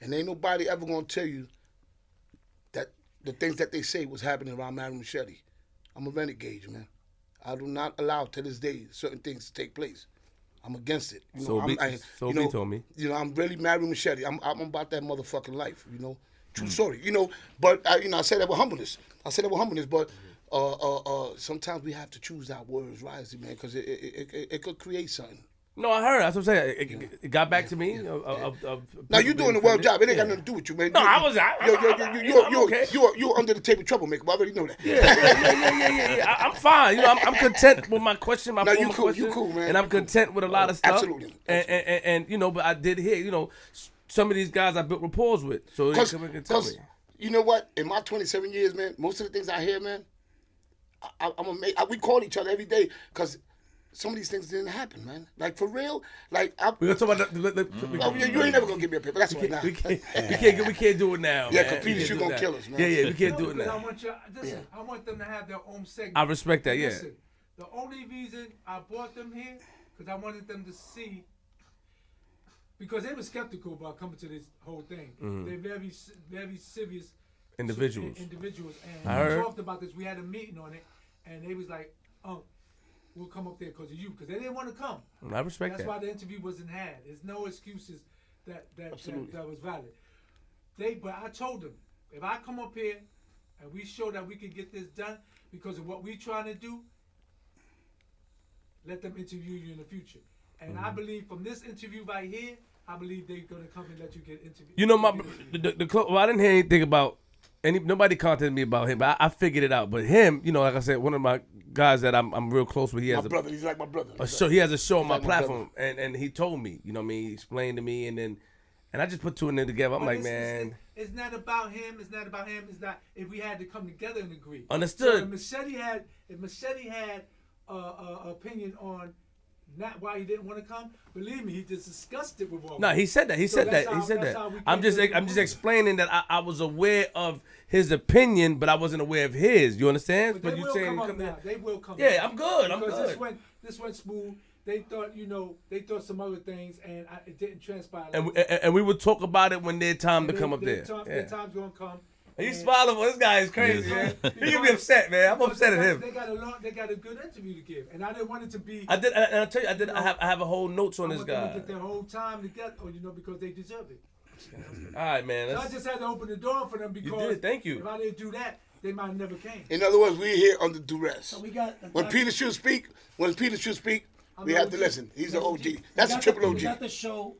and ain't nobody ever gonna tell you that the things that they say was happening around married with Machete. I'm a renegade, man. I do not allow to this day certain things to take place. I'm against it. B told me. I'm really married with Machete. I'm about that motherfucking life. True story. But I say that with humbleness. But sometimes we have to choose our words wisely, man, because it could create something. No, I heard. That's what I'm saying. It got back to me. Now you doing a well job. It ain't got nothing to do with you, man. No, I'm okay. You're under the table troublemaker. I already know that. Yeah. I'm fine. You know, I'm content with my question, my No, former you cool, question, you cool, man. and I'm content with a lot of stuff. Absolutely. And you know, but I did hear, you know, some of these guys I built rapport with, so they come and tell me. You know what? In my 27 years, man, most of the things I hear, man, we call each other every day because some of these things didn't happen, man. Like for real, like we're gonna talk about you ain't never gonna give me a paper. That's why now. We can't do it now. Yeah, because Peter Shue gonna kill us, man. Yeah, we can't do it now. I want them to have their own segment. I respect that. Yeah. Listen, the only reason I brought them here because I wanted them to see. Because they were skeptical about coming to this whole thing. They're very, very serious individuals. And I heard. we talked about this. We had a meeting on it, and they was like, "Oh, we'll come up there because of you," because they didn't want to come. I respect That's that. why the interview wasn't had. There's no excuses that was valid. But I told them, if I come up here and we show that we can get this done because of what we trying to do, let them interview you in the future. And I believe from this interview right here, I believe they're gonna come and let you get interviewed. You know, well, I didn't hear anything about nobody contacted me about him, but I figured it out. But him, you know, like I said, one of my guys that I'm real close with, he has brother. He's like my brother. He has a show on my platform, and he told me, you know what I mean, he explained to me, and I just put two and two together. I'm like, man. It's not about him. It's not about him. It's not if we had to come together and agree. Understood. So if Machete had opinion on not why he didn't want to come, believe me, he just discussed it with all. No, he said that. He said that. I'm just explaining that I was aware of his opinion, but I wasn't aware of his. You understand? But you saying they will come. Yeah, I'm good. I'm good. Because this went smooth. They thought some other things, and it didn't transpire. And we would talk about it when their time to come up there. Their time's gonna come. And you smiling, this guy is crazy, man. He gonna be upset, man. I'm upset at him. They got a good interview to give, and I didn't want it to be. I did, and I tell you, I have a whole notes on this guy. I want them to get their whole time together, because they deserve it. All right, man. So I just had to open the door for them because you did. Thank you. If I didn't do that, they might have never came. In other words, we're here under duress. So we got when Peter Shue speak, we have to listen. He's an OG. That's a triple OG. We got the show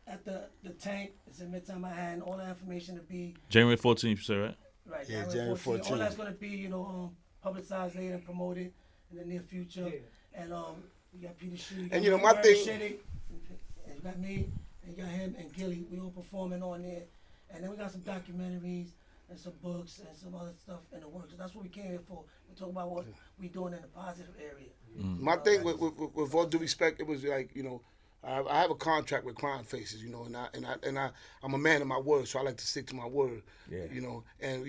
at the tank. It's in Midtown Manhattan. All the information to be January 14th, you said, right? Right. Yeah, January 14th. All that's gonna be, publicized later and promoted in the near future. Yeah. And we got Peter Shue. And my thing. You got me, and you got him and Gilly. We all performing on there, and then we got some documentaries and some books and some other stuff in the works. So that's what we came here for. We talk about what we doing in the positive area. My thing, with all due respect, it was like I have a contract with Crime Faces, and I'm a man of my word, so I like to stick to my word. Yeah. And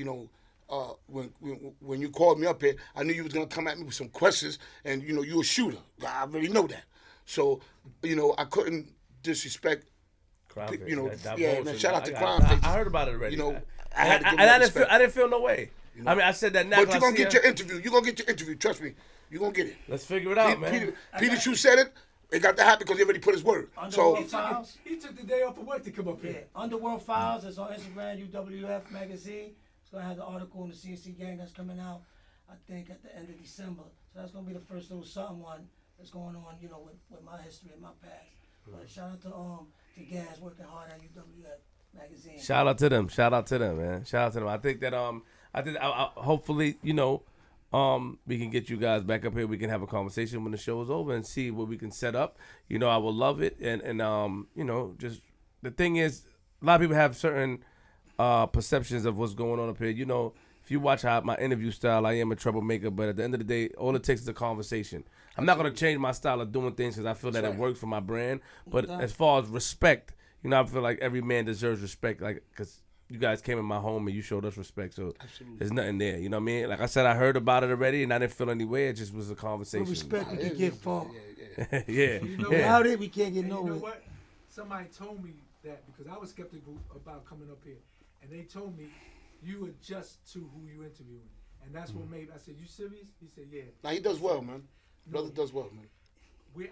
when you called me up here, I knew you was gonna come at me with some questions, and you a shooter. I already know that. So I couldn't disrespect. Crime man, shout out to Crime Faces. I heard about it already. I had to give I didn't feel no way. I mean, I said that now. But you're gonna get your interview. You're gonna get your interview. Trust me. You're gonna get it. Let's figure it out, man. Peter Shue said it. It got to happen because he already put his word. Underworld Files. He took the day off of work to come up here. Underworld Files is on Instagram, UWF magazine. It's gonna have the article on the CNC gang that's coming out, I think, at the end of December. So that's gonna be the first little something one that's going on, with my history and my past. But shout out to Gans working hard at UWF magazine. Shout out to them, man. Shout out to them. I think that hopefully we can get you guys back up here. We can have a conversation when the show is over and see what we can set up. I will love it. And just the thing is, a lot of people have certain perceptions of what's going on up here. If you watch my interview style, I am a troublemaker. But at the end of the day, all it takes is a conversation. I'm not going to change my style of doing things because I feel that it works for my brand. But as far as respect, I feel like every man deserves respect. Because you guys came in my home and you showed us respect, so there's nothing there. You know what I mean? Like I said, I heard about it already, and I didn't feel any way. It just was a conversation. No respect we can get far. Yeah. Without it, we can't get nowhere. You know what? Somebody told me that because I was skeptical about coming up here, and they told me you adjust to who you interviewing, and that's what made. I said, "You serious?" He said, "Yeah." Now he does well, man. Brother does well, man.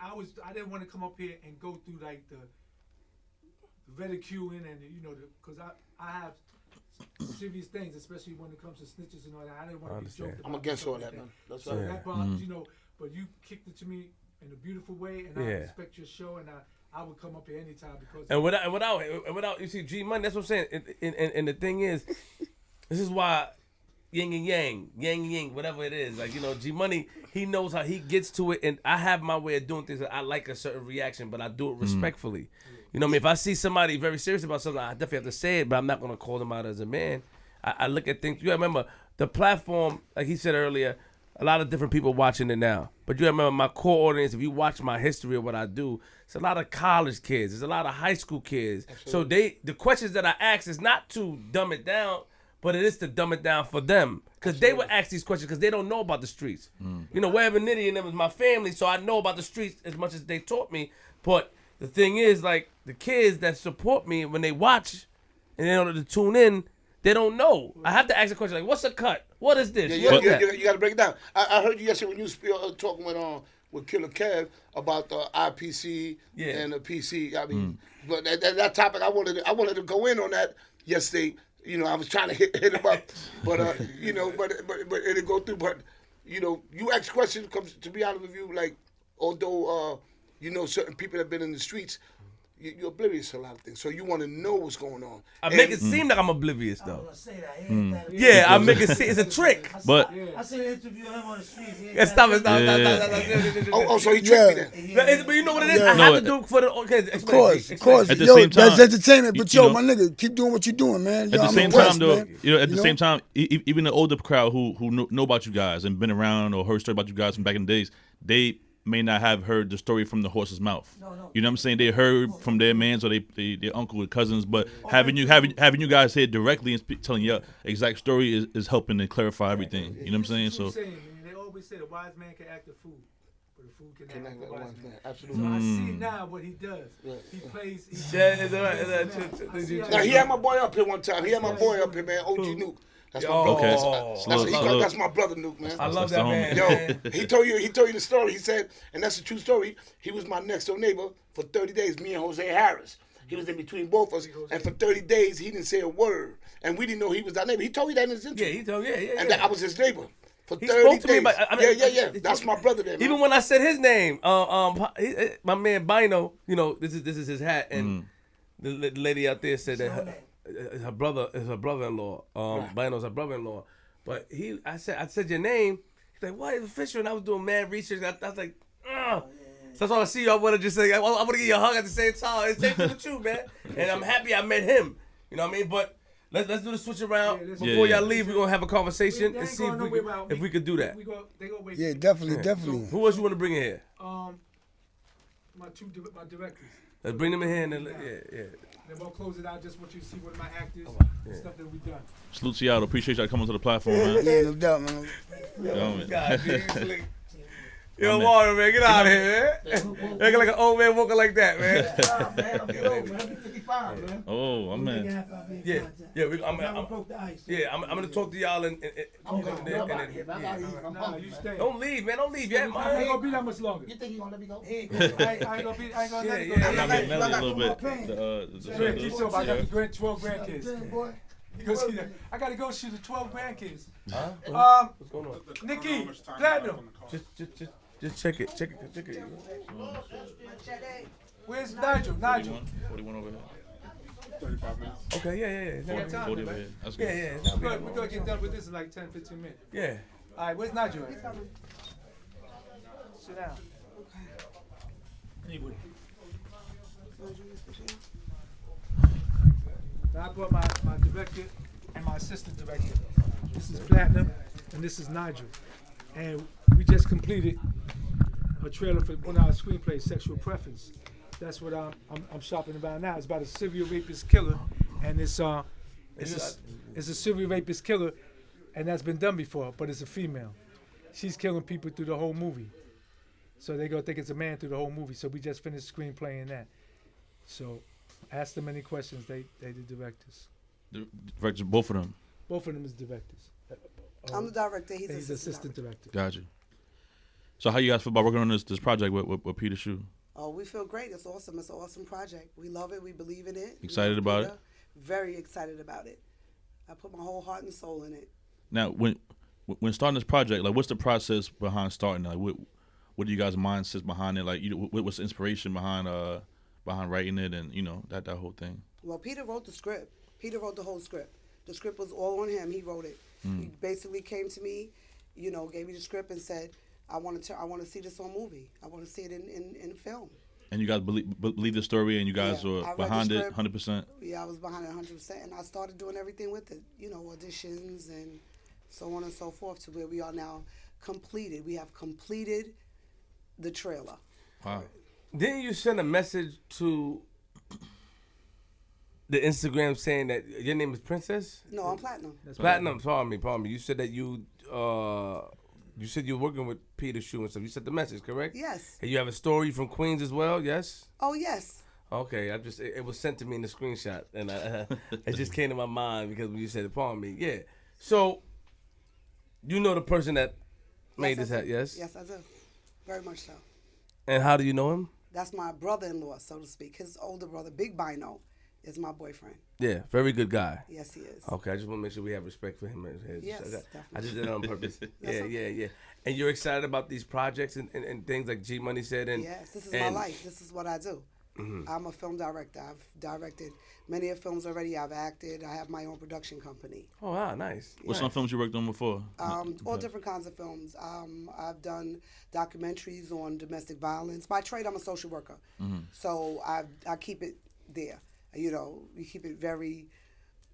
I didn't want to come up here and go through like the ridiculing and because I have serious things, especially when it comes to snitches and all that. I didn't want to be joked about. I'm against all that, man. That's right. That bothers, but you kicked it to me in a beautiful way, and I respect your show, and I would come up here anytime because. And without you see G Money, that's what I'm saying. And the thing is, this is why yin and yang, whatever it is. Like, you know, G Money, he knows how he gets to it, and I have my way of doing things. I like a certain reaction, but I do it respectfully. You know what I mean? If I see somebody very serious about something, I definitely have to say it, but I'm not gonna call them out as a man. I look at things. You gotta remember the platform, like he said earlier. A lot of different people watching it now. But you remember my core audience, if you watch my history of what I do, it's a lot of college kids. There's a lot of high school kids. Absolutely. So the questions that I ask is not to dumb it down, but it is to dumb it down for them. Because they would ask these questions because they don't know about the streets. You know, Webb and Nitty and them is my family, so I know about the streets as much as they taught me. But the thing is, like, the kids that support me, when they watch and they don't tune in, they don't know. I have to ask a question like, what's a cut? What is this? You got to break it down. I heard you yesterday when you were talking with Killer Kev about the IPC and the PC. I mean, but that topic, I wanted to go in on that yesterday. You know, I was trying to hit him up, but you know, but it didn't go through. But you know, you ask questions. Comes to be honest with you, like although you know certain people that have been in the streets. You're oblivious to a lot of things, so you want to know what's going on. I make it seem like I'm oblivious, though. I was gonna say that. Yeah, I make it seem it's a trick. But I seen an interview of him on the streets. Stop it. Oh, so he tricked me then. But you know what it is? I have to do it for the. Okay, Of course. At the Yo, same time, that's entertainment. But you know, my nigga, keep doing what you're doing, man. At the same time, though, you know, at the same time, even the older crowd who know about you guys and been around or heard story about you guys from back in the days, they may not have heard the story from the horse's mouth. No. You know what I'm saying? They heard from their mans or their uncle or cousins, but having you guys here directly and telling your exact story is helping to clarify everything. You know what I'm saying? So they always say the wise man can act the fool, but the fool can act the wise man. Absolutely. So I see now what he does. He plays. Now he had my boy up here one time. He had my boy up here, man. OG Nuke. That's my brother. Okay. That's my brother, Nuke, man. I love that man. Yo, he told you the story. He said, and that's a true story. He was my next door neighbor for 30 days. Me and Jose Harris. He was in between both of us, and for 30 days he didn't say a word, and we didn't know he was our neighbor. He told me that in his interview. Yeah, he told me. And that I was his neighbor for 30 spoke to days. me, but I mean, yeah. That's my brother there, man. Even when I said his name, my man Bino, you know, this is his hat, and the lady out there said that her brother-in-law. Bino's her brother-in-law. But I said your name. He's like, what is official? And I was doing mad research. I was like, ugh. So that's all I see you. I want to just say, I want to give you a hug at the same time. It's same thing with you, man. And I'm happy I met him. You know what I mean? But let's do the switch around. Before y'all leave, we're going to have a conversation and see if we could do that. Yeah, definitely. Who else you want to bring in here? My directors. Let's bring them in here and then, yeah. Then we'll close it out. Just want you to see one of my actors, stuff that we done. salute to y'all. Appreciate y'all coming to the platform, man. Yeah, no doubt, man. God, dude, yo, Water, man, get out of here, man. Looking like an old man walking like that, man. I'm 55, man. Oh, I'm man. Yeah, I'm gonna talk to y'all and I'm gonna You stay. don't leave, man. Don't leave yet, I ain't man. gonna be that much longer. You think you gonna let me go? I ain't gonna be. I ain't gonna let you go. I mean, melody a little bit. Keep talking. I got the 12 grandkids. Because I gotta go shoot the 12 grandkids. What's going on? Nikki, Platinum. Just check it. Where's Nigel? 41 over here. 35 minutes. Okay, yeah. 40 over here. That's good. Yeah. We're gonna get done with this in like 10, 15 minutes. Yeah. All right, where's Nigel at? Sit down. Anyway. Now I brought my director and my assistant director. This is Platinum and this is Nigel. And we just completed a trailer for one of our screenplays, Sexual Preference. That's what I'm shopping about now. It's about a serial rapist killer, and it's a serial rapist killer, and that's been done before, but it's a female. She's killing people through the whole movie, so they gonna think it's a man through the whole movie. So we just finished screenplaying that. So ask them any questions. They the directors. The directors, both of them. Both of them is directors. I'm the director. He's He's assistant assistant director. Gotcha. So how you guys feel about working on this project with Peter Shue? Oh, we feel great. It's awesome. It's an awesome project. We love it. We believe in it. Excited about it? Very excited about it. I put my whole heart and soul in it. Now, when starting this project, like, what's the process behind starting? Like, what do you guys' mindsets behind it? Like, what's the inspiration behind writing it, and that whole thing? Well, Peter wrote the script. Peter wrote the whole script. The script was all on him. He wrote it. He basically came to me, gave me the script and said, I want to see this on movie. I want to see it in film. And you guys believe the story, and you guys were behind it 100%? Yeah, I was behind it 100%, and I started doing everything with it, auditions and so on and so forth, to where we are now completed. We have completed the trailer. Wow. Didn't you send a message to the Instagram saying that your name is Princess? No, I'm Platinum. Platinum. Pardon me. You said that you said you're working with Peter Shue and stuff. You sent the message, correct? Yes. And you have a story from Queens as well, yes? Oh, yes. Okay, it was sent to me in the screenshot, and it just came to my mind because when you said it, pardon me. Yeah. So, you know the person that made this hat, yes? Yes, I do. Very much so. And how do you know him? That's my brother-in-law, so to speak. His older brother, Big Bino, is my boyfriend. Yeah, very good guy. Yes, he is. Okay, I just want to make sure we have respect for him. Yes, I just did it on purpose. Okay. Yeah. And you're excited about these projects and things like G Money said. And yes, this is my life. This is what I do. Mm-hmm. I'm a film director. I've directed many of films already. I've acted. I have my own production company. Oh, wow, nice. What's some films you worked on before? All different kinds of films. I've done documentaries on domestic violence. By trade, I'm a social worker. Mm-hmm. So I keep it there. We keep it very,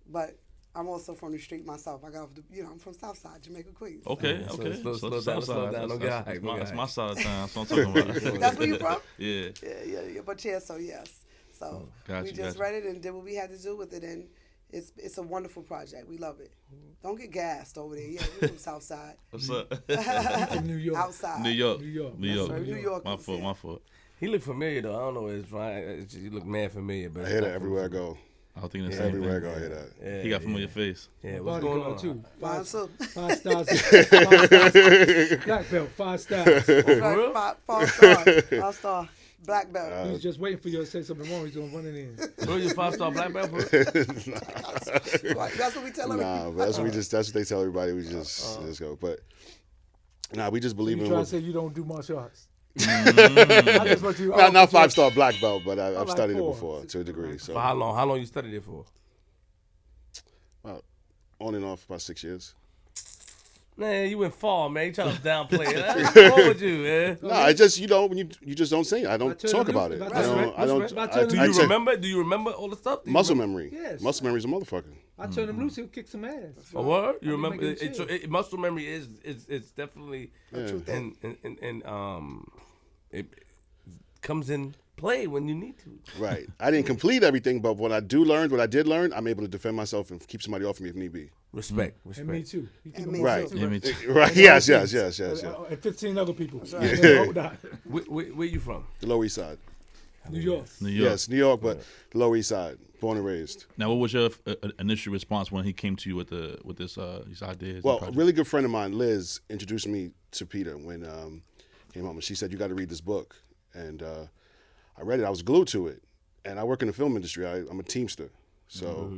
but I'm also from the street myself. I got off I'm from Southside, Jamaica, Queens. Okay. Slow down. That's my side of town. That's what I'm talking about. That's where you from? Yeah. Yeah. But yes. So we just read it and did what we had to do with it, and it's a wonderful project. We love it. Don't get gassed over there. Yeah, we're from Southside. What's up? From New York. Outside. New York. New York. My fault. He look familiar though. I don't know what it's fine. You look mad familiar, but I hear that everywhere I go. I don't think that's everywhere I go. I hear that. Yeah, he got familiar face. Yeah, what's going on? Too. Five stars. 5 stars. Black belt. 5 stars. Right, 5 star. 5 star. Black belt. He was just waiting for you to say something wrong. He's gonna run it in. Bro, you 5-star black belt? That's what we tell everybody. Nah, but that's what they tell everybody. We just go. But we just believe you in. Try to say you don't do martial arts. Not 5-star black belt, but I've like studied 4. it before to a degree. So for how long? How long you studied it for? On and off about 6 years. Man, you went far, man. You trying to downplay it. What's wrong with you, man? No, I just when you just don't say it. I don't talk about it. Do you remember all the stuff? Muscle memory. Yes. Muscle memory's a motherfucker. I turn him loose, he'll kick some ass. A word? You remember? Muscle memory is definitely and it comes in play when you need to. Right. I didn't complete everything, but what I did learn, I'm able to defend myself and keep somebody off me if need be. Respect. And me too. Right. Yeah, me too. Right. Yes. And 15 other people. Where you from? The Lower East Side. New York. Yes, New York, but the Lower East Side. Born and raised. Now, what was your initial response when he came to you with these ideas? Well, a really good friend of mine, Liz, introduced me to Peter when came home, and she said, "You got to read this book." And I read it. I was glued to it. And I work in the film industry. I'm a teamster, so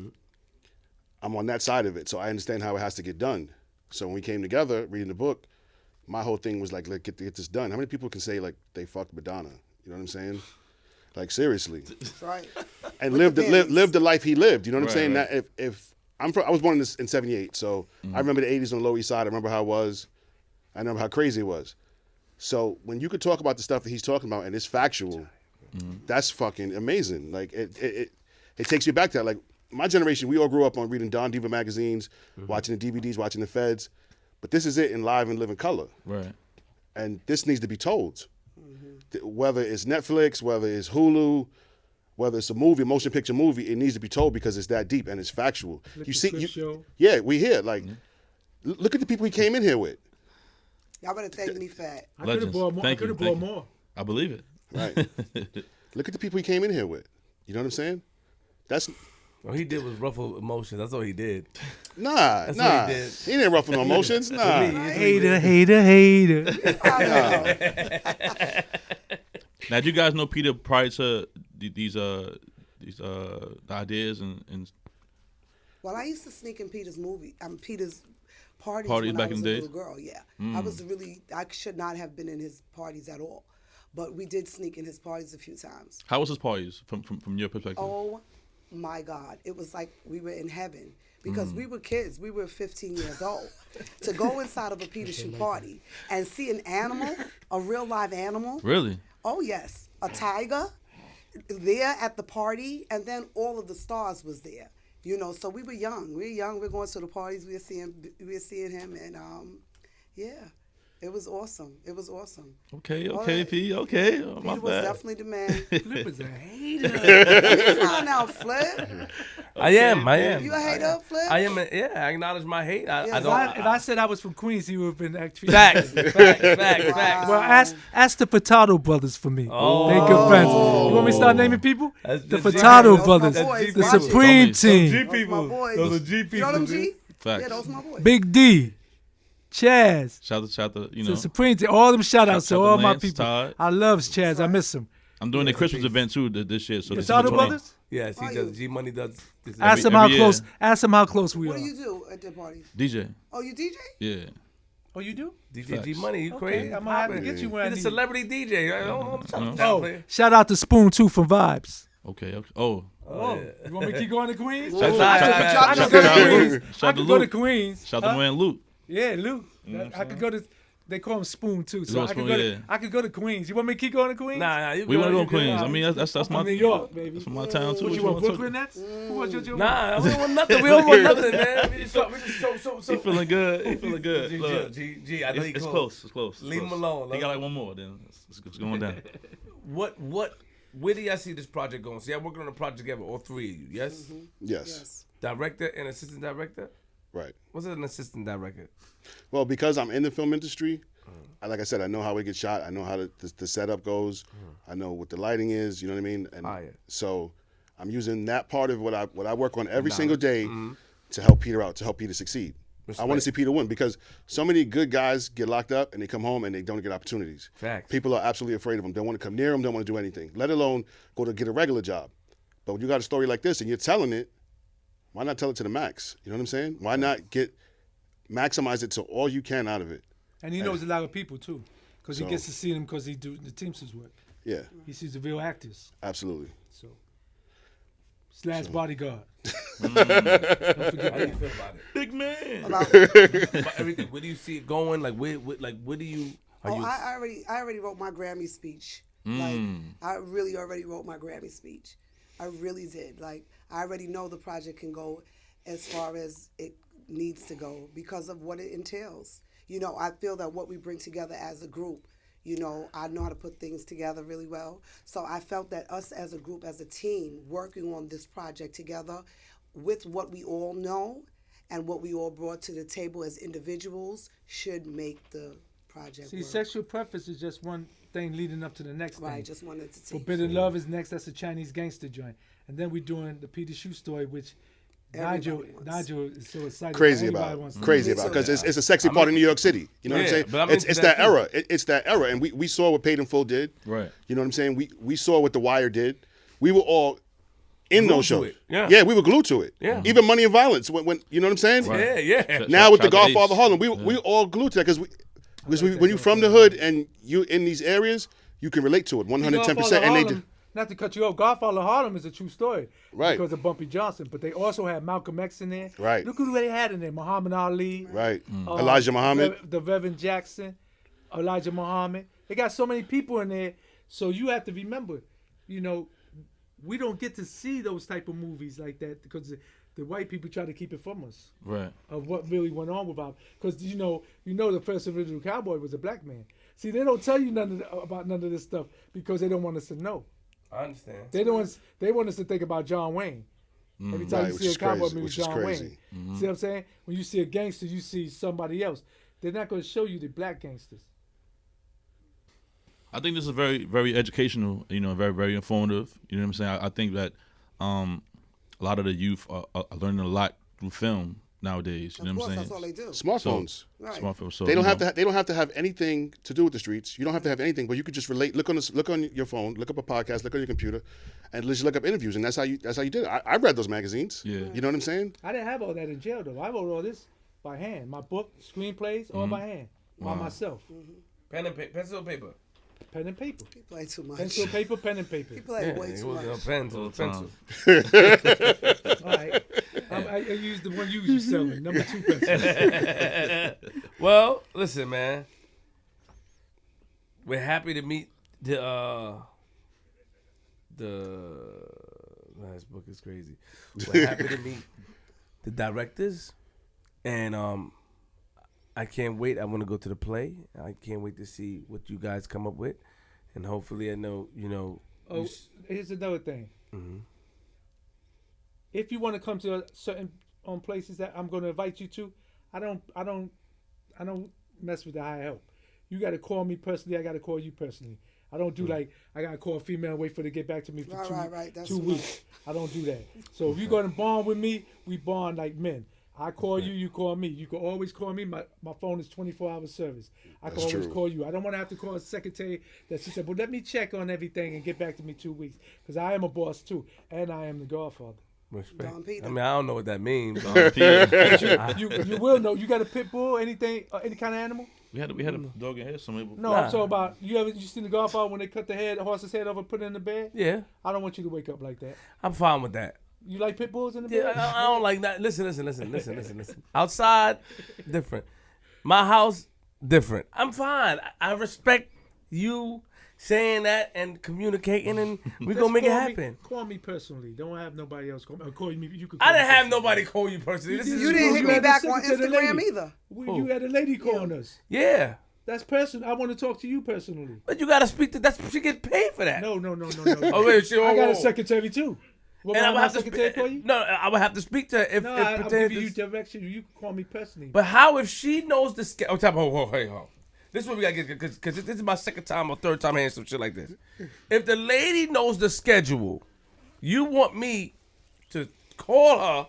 I'm on that side of it. So I understand how it has to get done. So when we came together, reading the book, my whole thing was like, let's get this done. How many people can say like they fucked Madonna? You know what I'm saying? Like seriously. That's right. And live the life he lived. You know what I'm saying? Right. That if I was born in '78, so I remember the '80s on the Lower East Side. I remember how it was. I remember how crazy it was. So when you could talk about the stuff that he's talking about and it's factual, that's fucking amazing. Like it takes me back to that. Like my generation, we all grew up on reading Don Diva magazines, watching the DVDs, watching the Feds, but this is it in live and living color. Right. And this needs to be told. Whether it's Netflix, whether it's Hulu, whether it's a movie, a motion picture movie, it needs to be told because it's that deep and it's factual. Yeah, we hear like, look at the people he came in here with. Y'all better thank me for that. I could have bought more. I believe it. Right. Look at the people he came in here with. You know what I'm saying? All he did was ruffle emotions. That's all he did. Nah. What he did. He didn't ruffle no emotions. Nah. Hater. Now, did you guys know Peter prior to these ideas and? Well, I used to sneak in Peter's parties Parties when back I was in a the little girl. Yeah, I should not have been in his parties at all, but we did sneak in his parties a few times. How was his parties from your perspective? Oh my God, it was like we were in heaven because we were kids. We were 15 years old. To go inside of a Peter Shue party and see an animal, a real live animal. Really? Oh yes, a tiger there at the party, and then all of the stars was there. You know, so we were young. We were going to the parties. We were seeing him, and yeah, it was awesome. It was awesome. Okay, P. Okay, Peter my was bad. definitely the man. Flip is a hater. Come on now, Flip. I am. You a hater, Flip? I am. Yeah, I acknowledge my hate. I Yeah, don't. If I said I was from Queens, he would have been actually. Facts. Facts. Well, ask the Furtado brothers for me. Oh. They good friends. You want me to start naming people? That's The the G- Furtado Those brothers, my boys. the Watch it. Supreme Those team, G Those my people. boys. Those are G people. You know them, G? dude. Facts. Yeah, those my boys. Big D, Chaz, Shout out, you the know. Supreme team. All them shout outs to Shout out all to my Lance, people. Todd. I love Chaz. I miss him. I'm doing the Christmas event too this year. So this is the Furtado 20 brothers. Yes, he does. G Money does. This Ask them how every close. year. Ask them how close we What are. do you do at the parties? DJ. Oh, you DJ? Yeah. Oh, you do? DJ G Money. You Okay, crazy? I'm gonna have to get you where I He's a need. celebrity DJ. I don't know. Oh, shout out to Spoon too from Vibes. Okay. Oh. Oh, you want me to keep going to Queens? Shout I out could go to Queens. Shout I out to could go to Luke. Queens. Shout out to man Luke. Yeah, Luke. I could go to. They call him Spoon too, so Little I could Spoon, go. yeah. I could go to Queens. You want me to keep going to Queens? Nah, you We want to go you to Queens. good. I mean, that's I'm my from New York, baby. That's my town too. What you wanna want, talk- Brooklyn Nets? Who want your Nah, we don't want nothing. We don't want nothing, man. We just He feeling good. He feeling good. Look, G, I know it's he close. It's close. Leave him close. alone. He got like one more. Then it's going down. Where do y'all see this project going? So y'all working on a project together, all three of you, yes? Yes. Director and assistant director? Right. What's an assistant director? Well, because I'm in the film industry, like I said, I know how it gets shot. I know how the setup goes. I know what the lighting is. You know what I mean? And so I'm using that part of what I work on every single day to help Peter out, to help Peter succeed. I want to see Peter win because so many good guys get locked up and they come home and they don't get opportunities. Facts. People are absolutely afraid of them. They want to come near them, don't want to do anything, let alone go to get a regular job. But when you got a story like this and you're telling it, why not tell it to the max? You know what I'm saying? Why not maximize it to all you can out of it? And he knows a lot of people too, because he So- gets to see them because he do the Teamsters work. Yeah, He sees the real actors. absolutely. So / bodyguard. How do you feel about it? Big man. About everything. Where do you see it going? Like where do you? I already wrote my Grammy speech. Like I really already wrote my Grammy speech. I really did. Like I already know the project can go as far as it needs to go because of what it entails. You know, I feel that what we bring together as a group, you know, I know how to put things together really well. So I felt that us as a group, as a team, working on this project together with what we all know and what we all brought to the table as individuals should make the project See, work. sexual preference is just one thing leading up to the next Right, thing. just wanted to take Forbidden Love is next. That's a Chinese gangster joint. And then we're doing the Peter Shue story, which Nigel is so excited. Crazy Everybody about, wants to because it's a sexy part of New York City. You know what I'm saying? but I'm It's into that that too. era. It's that era, and we saw what Paid in Full did. Right. You know what I'm saying? We saw what The Wire did. We were all in those Glued to shows. it. Yeah. we were glued to it. Yeah. Even Money and Violence. When you know what I'm saying? Yeah. Now with The Shout out to Godfather Ace. Harlem, we all glued to that because when you're from the hood and you in these areas, you can relate to it 110%. And they not to cut you off, Godfather Harlem is a true story. Right. Because of Bumpy Johnson. But they also had Malcolm X in there. Right. Look who they had in there. Muhammad Ali. right. Elijah Muhammad. The Reverend Jackson. Elijah Muhammad. They got so many people in there. So you have to remember, you know, we don't get to see those type of movies like that because the white people try to keep it from us. Right. Of what really went on with our, because you know the first original cowboy was a black man. See, they don't tell you about none of this stuff because they don't want us to know. I understand. They want us to think about John Wayne. Every time you Right, see a which is cowboy crazy, movie, which is John crazy. Wayne. See what I'm saying? When you see a gangster, you see somebody else. They're not going to show you the black gangsters. I think this is very, very educational. You know, very, very informative. You know what I'm saying? I think that a lot of the youth are learning a lot through film nowadays. You know what I'm saying? That's all they do. Smartphones. Right. Smartphones. So They don't you have know. to. They don't have to have anything to do with the streets. You don't have to have anything, but you could just relate. Look on your phone. Look up a podcast. Look on your computer, and just look up interviews. And that's how you did it. I read those magazines. Yeah. You know what I'm saying? I didn't have all that in jail, though. I wrote all this by hand. My book, screenplays, all by hand, by myself. Pen and paper, pencil and paper. Pen and paper. He play too much. Pencil, paper, pen and paper. He play way too much. Pencil. All right. I used the one you was selling, number 2 pencil. Well, listen, man. We're happy to meet the last book is crazy. We're happy to meet the directors, and I can't wait. I want to go to the play. I can't wait to see what you guys come up with, and hopefully, I know Oh, here's another thing. Mm-hmm. If you want to come to certain places that I'm going to invite you to, I don't mess with the high help. You got to call me personally. I got to call you personally. I don't do like I got to call a female and wait for her to get back to me for That's 2 weeks. I don't do that. So if you're going to bond with me, we bond like men. I call you, you call me. You can always call me. My phone is 24-hour service. I can always call you. I don't want to have to call a secretary that she said, well, let me check on everything and get back to me 2 weeks. Because I am a boss too, and I am the godfather. Respect. Don Peter. I mean, I don't know what that means. You will know. You got a pit bull, anything, any kind of animal? We had a dog in here. No, I'm talking about you seen the Godfather when they cut the horse's head off and put it in the bed? Yeah. I don't want you to wake up like that. I'm fine with that. You like pit bulls in the Yeah, bed? I don't like that. Listen. Outside, different. My house, different. I'm fine. I respect you saying that and communicating, and we're going to make it happen. Call me personally. Don't have nobody else call me. Call me. You could I call didn't me have personally. nobody call you personally. You didn't hit me back on Instagram either. You had a lady calling us. Yeah. That's personal. I want to talk to you personally. But you got to speak to she get paid for that. No. Oh, wait, I got a secretary too. What, and I would have secretary to for you? No, I would have to speak to her if No, it I'm pertains giving you to... direction. You can call me personally. But how if she knows the schedule? Hold. This is what we got to get, because this is my second time or third time hearing some shit like this. If the lady knows the schedule, you want me to call her,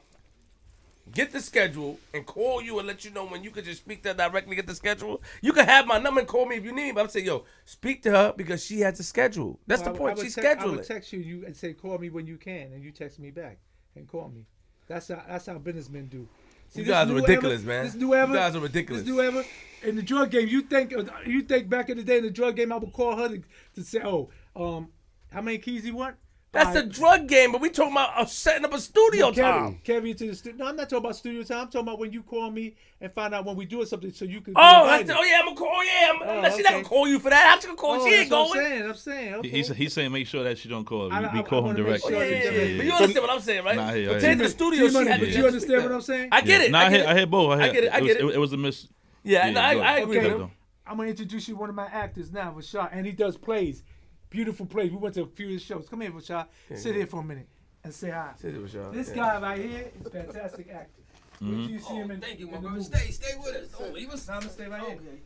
get the schedule, and call you and let you know when you could just speak to her directly, get the schedule? You can have my number and call me if you need me, but I'm saying, yo, speak to her because she has the schedule. That's the point. She scheduled I would it. text you and say, call me when you can, and you text me back and call me. That's how businessmen do. See, You guys are ridiculous, man. This new ever. You guys are ridiculous. This new ever. In the drug game, you think back in the day in the drug game, I would call her to say, how many keys you want? That's the drug game, but we talking about setting up a studio time. Carry you to the studio. No, I'm not talking about studio time. I'm talking about when you call me and find out when we doing something so you can. I'm gonna call. She never call you for that. How she gonna call? She ain't going. I'm saying. Okay. He's saying make sure that she don't call. We call him make directly. sure Yeah. But you understand what I'm saying, right? Nah, I hear But you. to the studio, she had But you understand what I'm saying? I get it. Nah, I hear both. I get it. It was a miss. Yeah, no, I agree with Okay. him. I'm gonna introduce you to one of my actors now, Rashad, and he does plays, beautiful plays. We went to a few of his shows. Come here, Rashad. Sit here for a minute and say hi. Sit here, Rashad. This guy right here is a fantastic actor. Wait till you see him in, Thank you, in my the brother. movie. Stay with us. Don't leave us. I'm gonna stay right here. Okay.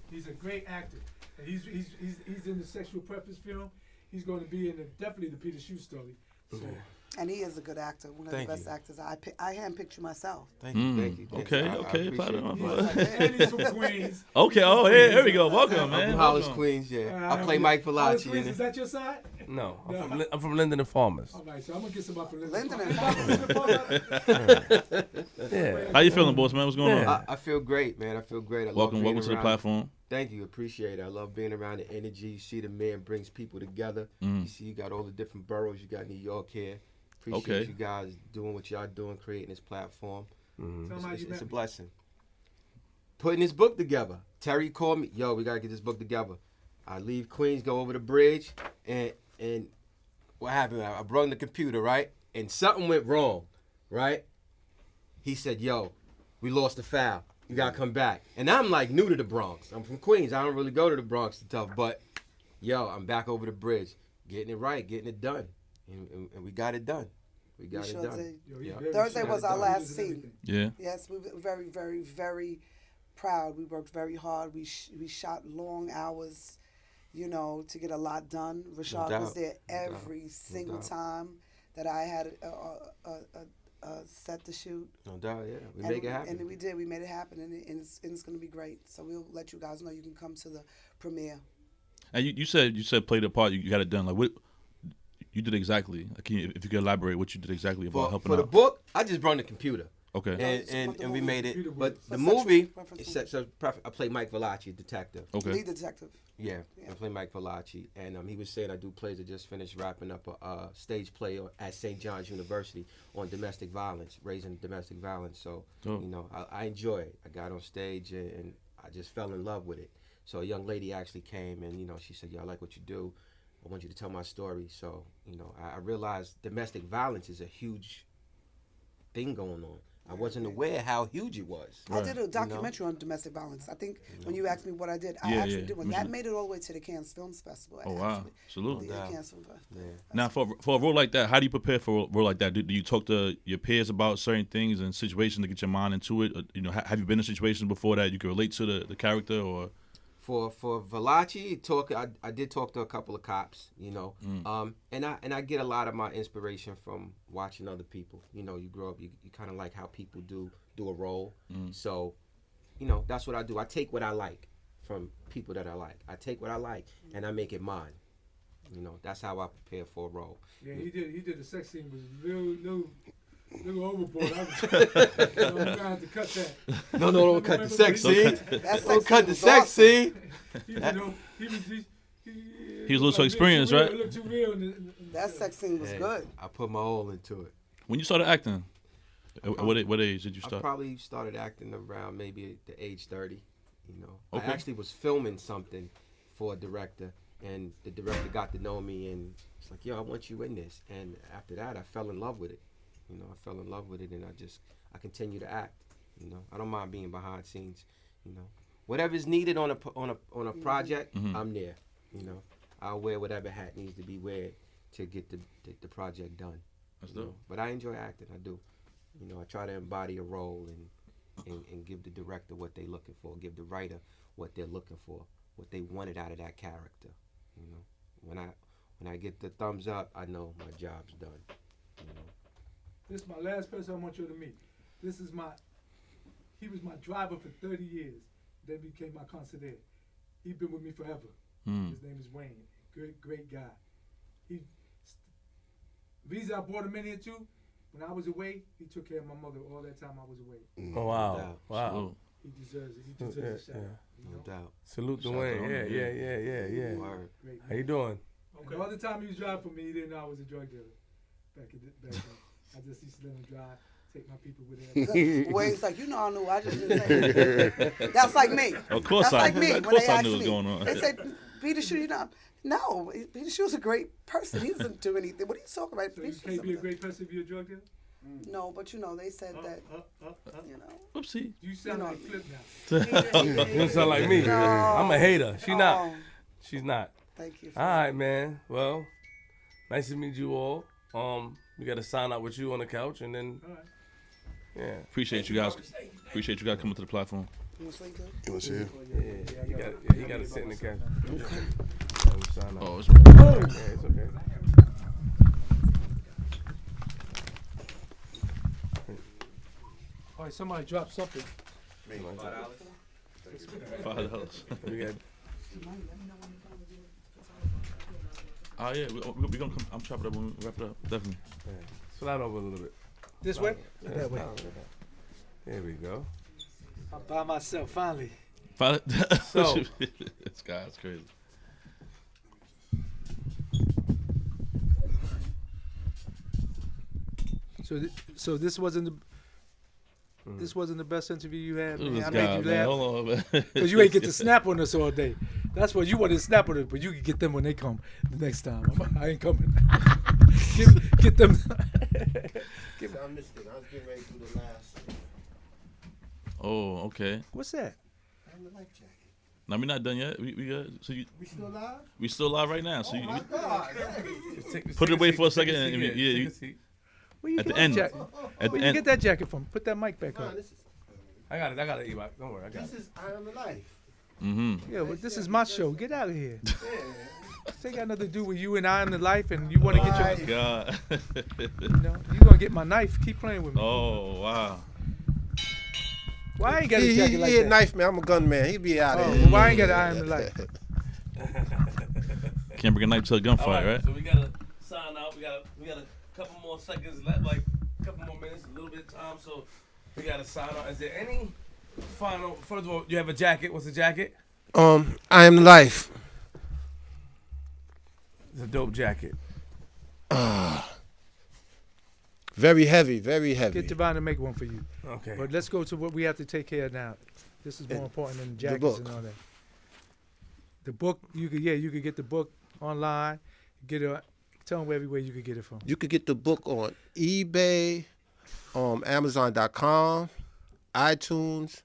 He's a great actor. And he's in the Sexual Preference film. He's going to be in definitely the Peter Shue story. So, And he is a good actor, one of the best actors. I handpicked you myself. Thank you. Okay. and he's from Queens. Okay. Oh, here we go. Welcome, man. I'm from Hollis, Queens. Yeah, I play Mike Hollis, Falaci Queens, in is it. that your side? No, I'm from Linden and Farmers. All right, so I'm gonna get some up for Linden Yeah. How you feeling, boss man? What's going on? I feel great, man. I feel great. I love Welcome being to the around- platform. Thank you. Appreciate it. I love being around the energy. You see the man brings people together. You see you got all the different boroughs. You got New York here. Appreciate you guys doing what y'all doing, creating this platform. It's a blessing. Putting this book together. Terry called me. Yo, we got to get this book together. I leave Queens, go over the bridge, and what happened? I brought in the computer, right? And something went wrong, right? He said, yo, we lost the file. You got to come back. And I'm like new to the Bronx. I'm from Queens. I don't really go to the Bronx and stuff, but yo, I'm back over the bridge, getting it right, getting it done. And we got it done. We got it done. Thursday was our last scene. Yeah. Yes, we were very, very, very proud. We worked very hard. We shot long hours, to get a lot done. Rashad was there every single time that I had a set to shoot. No doubt, yeah. We make it happen. And we did. We made it happen, and it's going to be great. So we'll let you guys know you can come to the premiere. And you said play the part. You got it done. Like what you did exactly. If you could elaborate what you did exactly about helping for out. the book, I just brought the computer. Okay. And we made it. But the movie, I play Mike Valachi, detective. Okay. Lead detective. Yeah, I play Mike Valachi, and he was saying I do plays. I just finished wrapping up a stage play at St. John's University on domestic violence, raising domestic violence. So, I enjoy it. I got on stage and I just fell in love with it. So a young lady actually came and, she said, I like what you do. I want you to tell my story. So, I realized domestic violence is a huge thing going on. I wasn't aware how huge it was. I did a documentary on domestic violence. I think when you asked me what I did, I actually did one. That made it all the way to the Cannes Films Festival. Oh, wow. Salute. Yeah. Now, for a role like that, how do you prepare for a role like that? Do you talk to your peers about certain things and situations to get your mind into it? Or, have you been in situations before that you can relate to the character? Or For Valachi, I did talk to a couple of cops, and I get a lot of my inspiration from watching other people. You grow up, you kind of like how people do a role. So, that's what I do. I take what I like from people that I like. I take what I like and I make it mine. That's how I prepare for a role. Yeah, he did the sex scene was little overboard. I'm gonna have to cut that. No, don't cut the sex scene. Don't cut the sex scene. He was a little too experienced, right? It looked too real. That sex scene was good. I put my all into it. When you started acting, what age did you start? I probably started acting around maybe the age 30. I actually was filming something for a director, and the director got to know me, and it's like, I want you in this. And after that, I fell in love with it. I fell in love with it, and I continue to act. I don't mind being behind scenes. Whatever's needed on a project, I'm there. I'll wear whatever hat needs to be wear to get the project done. That's dope. But I enjoy acting. I do. I try to embody a role and give the director what they're looking for, give the writer what they're looking for, what they wanted out of that character. When I get the thumbs up, I know my job's done. This is my last person I want you to meet. He was my driver for 30 years. Then became my concierge. He's been with me forever. His name is Wayne. Great guy. Visa I brought him in here too. When I was away, he took care of my mother all that time I was away. Oh, wow. Wow. He deserves it. He deserves a shout out. No doubt. Salute to Wayne. Yeah. Word. How you doing? Okay. All the time he was driving for me, he didn't know I was a drug dealer. Back then. I just used to let him drive, take my people with him. Wayne's like, I knew. I just didn't say That's like me. Of course That's like me. Of course I knew what was going on. They said, Peter Shue, no, Peter Shue's a great person. He doesn't do anything. What are you talking about? So you can't be a great person if you're a drug dealer? No, but they said that, Oopsie. You sound like Flip now. You don't sound like me. No. I'm a hater. She's not. Oh. She's not. Thank you. All right, man. Well, nice to meet you all. We got to sign out with you on the couch, and then, yeah. Appreciate you guys coming to the platform. You want to sleep good? You want to see him? Yeah, you got to sit in the couch. Okay. Oh, it's okay. All right, somebody drop something. $5. We got. Oh yeah, we're gonna come. I'm chopping up when we wrap it up. Definitely. Yeah. Slide over a little bit. This way? That way. There we go. I'm by myself finally. So this guy's crazy. So this wasn't the best interview you had, man. I guy, made you laugh. Hold on, man. Because you ain't get to snap on us all day. That's what you wanted to snap on us, but you can get them when they come the next time. I ain't coming. get them. I missed it. I was getting ready to do the last. Oh, okay. What's that? I'm the life jacket. No, we're not done yet. We got. So you. We still live? We still live right now. So Oh my God! put it away for a second. And Take a seat. Where you at get the end. that jacket? At Where the you end. get that jacket from? Put that mic back up. This is I got it, E-Rock. Don't worry, I got this it. is I am the life. Mm-hmm. Yeah, but this is my show. Get out of here. This ain't got nothing to do with you and I in the life, and you want to get your. God. You gonna get my knife? Keep playing with me. Oh wow. Why I ain't got a jacket like he a that? knife man. I'm a gun man. He be out of here. Well, why I ain't got an eye in the life? Can't bring a knife to a gunfight, All right? So we gotta sign out. We got a couple more seconds left, like a couple more minutes, a little bit of time. So We got to sign off. Is there any final? First of all, you have a jacket. What's the jacket? I am life. It's a dope jacket. Very heavy, very heavy. Get Divine to make one for you. Okay. But let's go to what we have to take care of now. This is more important than the jackets book. and all that. The book, you could get the book online. Tell them everywhere you could get it from. You could get the book on eBay, Amazon.com, iTunes,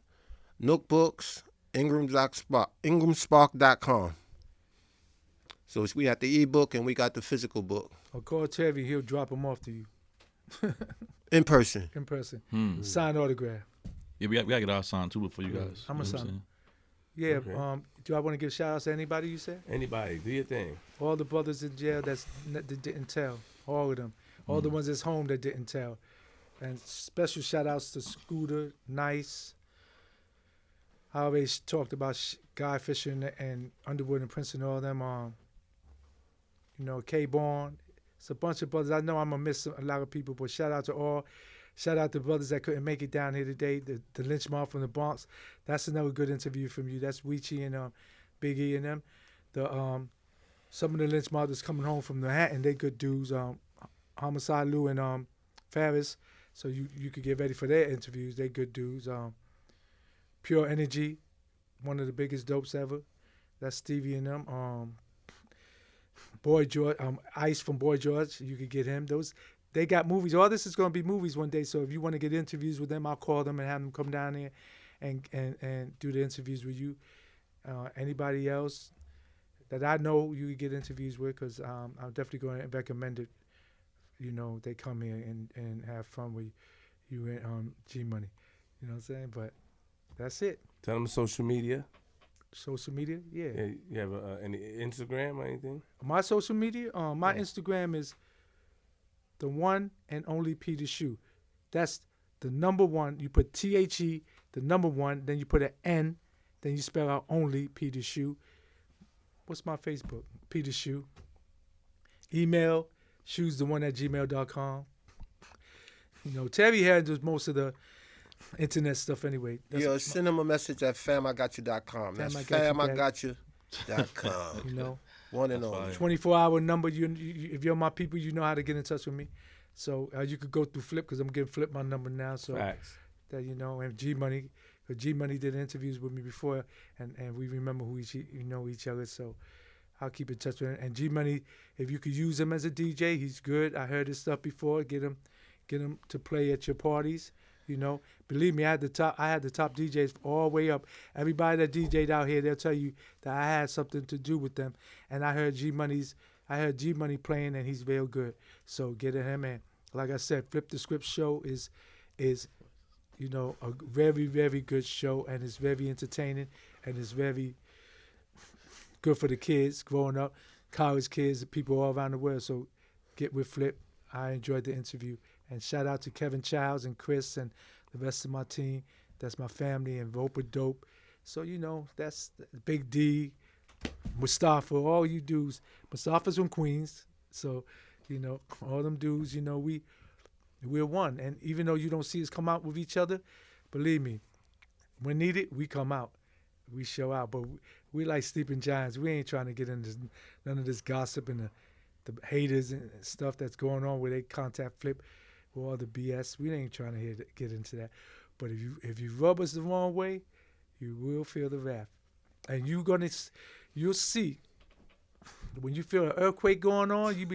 Nookbooks, IngramSpark.com. So we got the ebook and we got the physical book. Or call Terry, he'll drop them off to you. In person. In person. Signed autograph. Yeah, we gotta get our sign too for you guys. I'm a You know what sign. Yeah. Okay. Do I want to give shout outs to anybody? You said Anybody, do your thing. all the brothers in jail that didn't tell. All of them. All the ones that's home that didn't tell. And special shout outs to Scooter, Nice. I always talked about Guy Fisher and Underwood and Princeton, all of them. K-Born. It's a bunch of brothers. I know I'm going to miss a lot of people, but shout out to all. Shout out to brothers that couldn't make it down here today. The Lynch Mob from the Bronx. That's another good interview from you. That's Weechie and Big E and them. Some of the Lynch Mob that's coming home from Manhattan, they good dudes. Homicide Lou and Ferris. So you could get ready for their interviews. They good dudes. Pure Energy, one of the biggest dopes ever. That's Stevie and them. Boy George, Ice from Boy George, you could get him. They got movies. All this is going to be movies one day. So if you want to get interviews with them, I'll call them and have them come down here and do the interviews with you. Anybody else that I know you could get interviews with, because I'm definitely going to recommend it. They come here and have fun with you and G Money. You know what I'm saying? But that's it. Tell them social media. Social media? Yeah. You have any Instagram or anything? My social media? My Instagram is the one and only Peter Shue. That's the number one. You put THE, the number one, then you put an N, then you spell out only Peter Shue. What's my Facebook? Peter Shue. Email, shuestheone@gmail.com. Terry handles most of the internet stuff anyway. Send them a message at famigotyou.com. That's famigotyou.com. One and only. 24-hour number. If you're my people, you know how to get in touch with me. So you could go through Flip, because I'm giving Flip my number now. So Facts. That and G Money, because G Money did interviews with me before, and we remember who each other. So I'll keep in touch with him. And G Money, if you could use him as a DJ, he's good. I heard his stuff before. Get him to play at your parties. Believe me, I had the top DJs all the way up. Everybody that DJ'd out here, they'll tell you that I had something to do with them. And I heard G Money playing, and he's real good. So get at him. And like I said, Flip the Script show is a very, very good show, and it's very entertaining, and it's very good for the kids growing up, college kids, people all around the world. So get with Flip. I enjoyed the interview. And shout out to Kevin Childs and Chris and the rest of my team. That's my family, and Roper Dope. So, that's Big D, Mustafa, all you dudes. Mustafa's from Queens. So, all them dudes, we're one. And even though you don't see us come out with each other, believe me, when needed, we come out. We show out. But we like sleeping giants. We ain't trying to get into none of this gossip and the haters and stuff that's going on where they contact Flip. All the BS. We ain't trying to get into that. But if you rub us the wrong way, you will feel the wrath. And you'll see when you feel an earthquake going on, you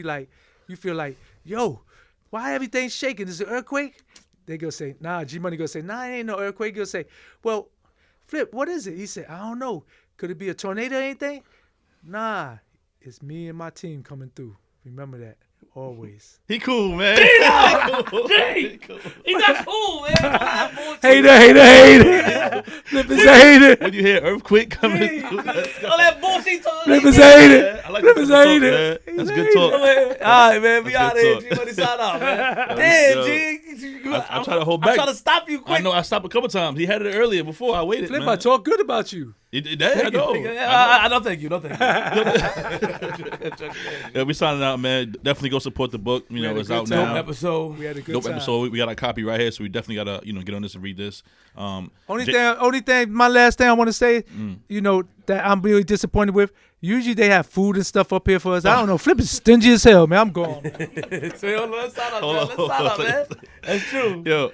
feel like, yo, why everything's shaking? Is it an earthquake? They go say, nah, G Money go say, nah, it ain't no earthquake. Go say, well, Flip, what is it? He said, I don't know. Could it be a tornado or anything? Nah, it's me and my team coming through. Remember that. Always. He cool, man. He's not cool, man. Hater. Flip is a hater. When you hear earthquake coming through, All that bullshit talk. Flip is a hater. I like Flip is a hater. That's good talk. All right, man. We That's out of here. good G Money sign out, man. Yo. Damn, G. I'm trying to hold back. I'm trying to stop you quick. I know I stopped a couple times. He had it earlier before I waited. Flip, man. I talk good about you. I know. I don't thank you. No thank you. Yeah, we signing out, man. Definitely go support the book. You know, it's out now. Dope episode. We had a good Dope time. episode. We got a copy right here, so we definitely gotta get on this and read this. Only thing, my last thing I want to say, that I'm really disappointed with. Usually they have food and stuff up here for us. I don't know. Flip is stingy as hell, man. I'm gone. Let's start up, man. That's true. Yo,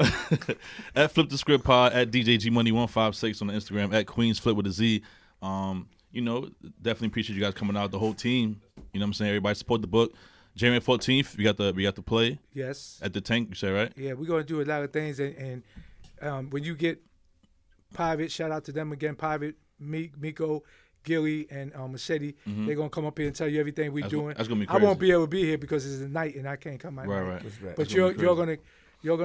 at Flip the Script Pod, at DJGmoney156 on the Instagram, at Queens Flip with a Z. Definitely appreciate you guys coming out. The whole team. You know what I'm saying? Everybody support the book. January 14th, we got the play. Yes. At the Tank, you say, right? Yeah, we're gonna do a lot of things, and when you get Private, shout out to them again, Private, Miko, Gilly, and Machete. They're gonna come up here and tell you everything we're doing. That's gonna be I crazy. won't be able to be here because it's a night and I can't come out. Right. But you're gonna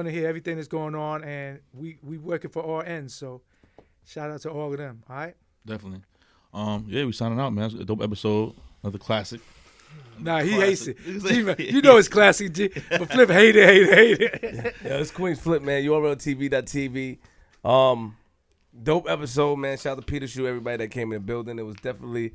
hear everything that's going on, and we working for all ends. So shout out to all of them. All right. Definitely. We signing out, man. It's a dope episode. Another classic. Nah, he hates it. You know it's classic, G. But Flip hate it. Yeah, it's Queens Flip, man. URLTV.tv. Dope episode, man. Shout out to Peter Shue, everybody that came in the building. It was definitely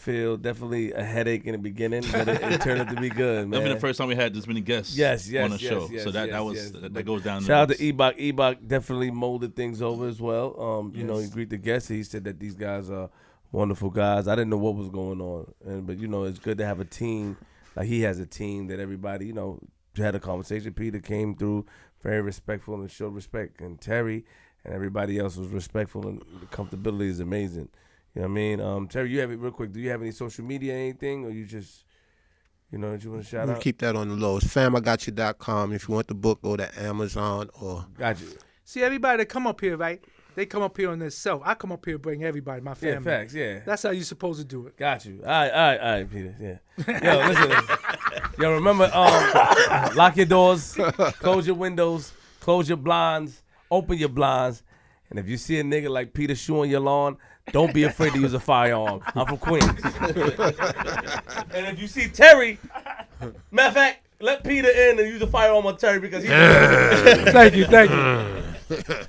definitely a headache in the beginning, but it turned out to be good, man. That'll be the first time we had this many guests on the show. So that goes down. Shout out to Ebok. Ebok definitely molded things over as well. He greeted the guests. He said that these guys are wonderful guys. I didn't know what was going on, but it's good to have a team. Like he has a team that everybody had a conversation. Peter came through very respectful and showed respect, and Terry and everybody else was respectful, and the comfortability is amazing. You know what I mean? Terry, you have it real quick. Do you have any social media, anything, or you just, that you want to shout out? Keep that on the low. It's famigotcha.com. If you want the book, go to Amazon or. Gotcha. See, everybody that come up here, right? They come up here on themselves. I come up here and bring everybody, my family. Yeah, facts, yeah. That's how you supposed to do it. Got you. All right, Peter. Yeah. Yo, listen. Yo, remember, lock your doors, close your windows, close your blinds, open your blinds, and if you see a nigga like Peter Shue on your lawn, don't be afraid to use a firearm. I'm from Queens. And if you see Terry, matter of fact, let Peter in and use a firearm on Terry because he's. Thank you.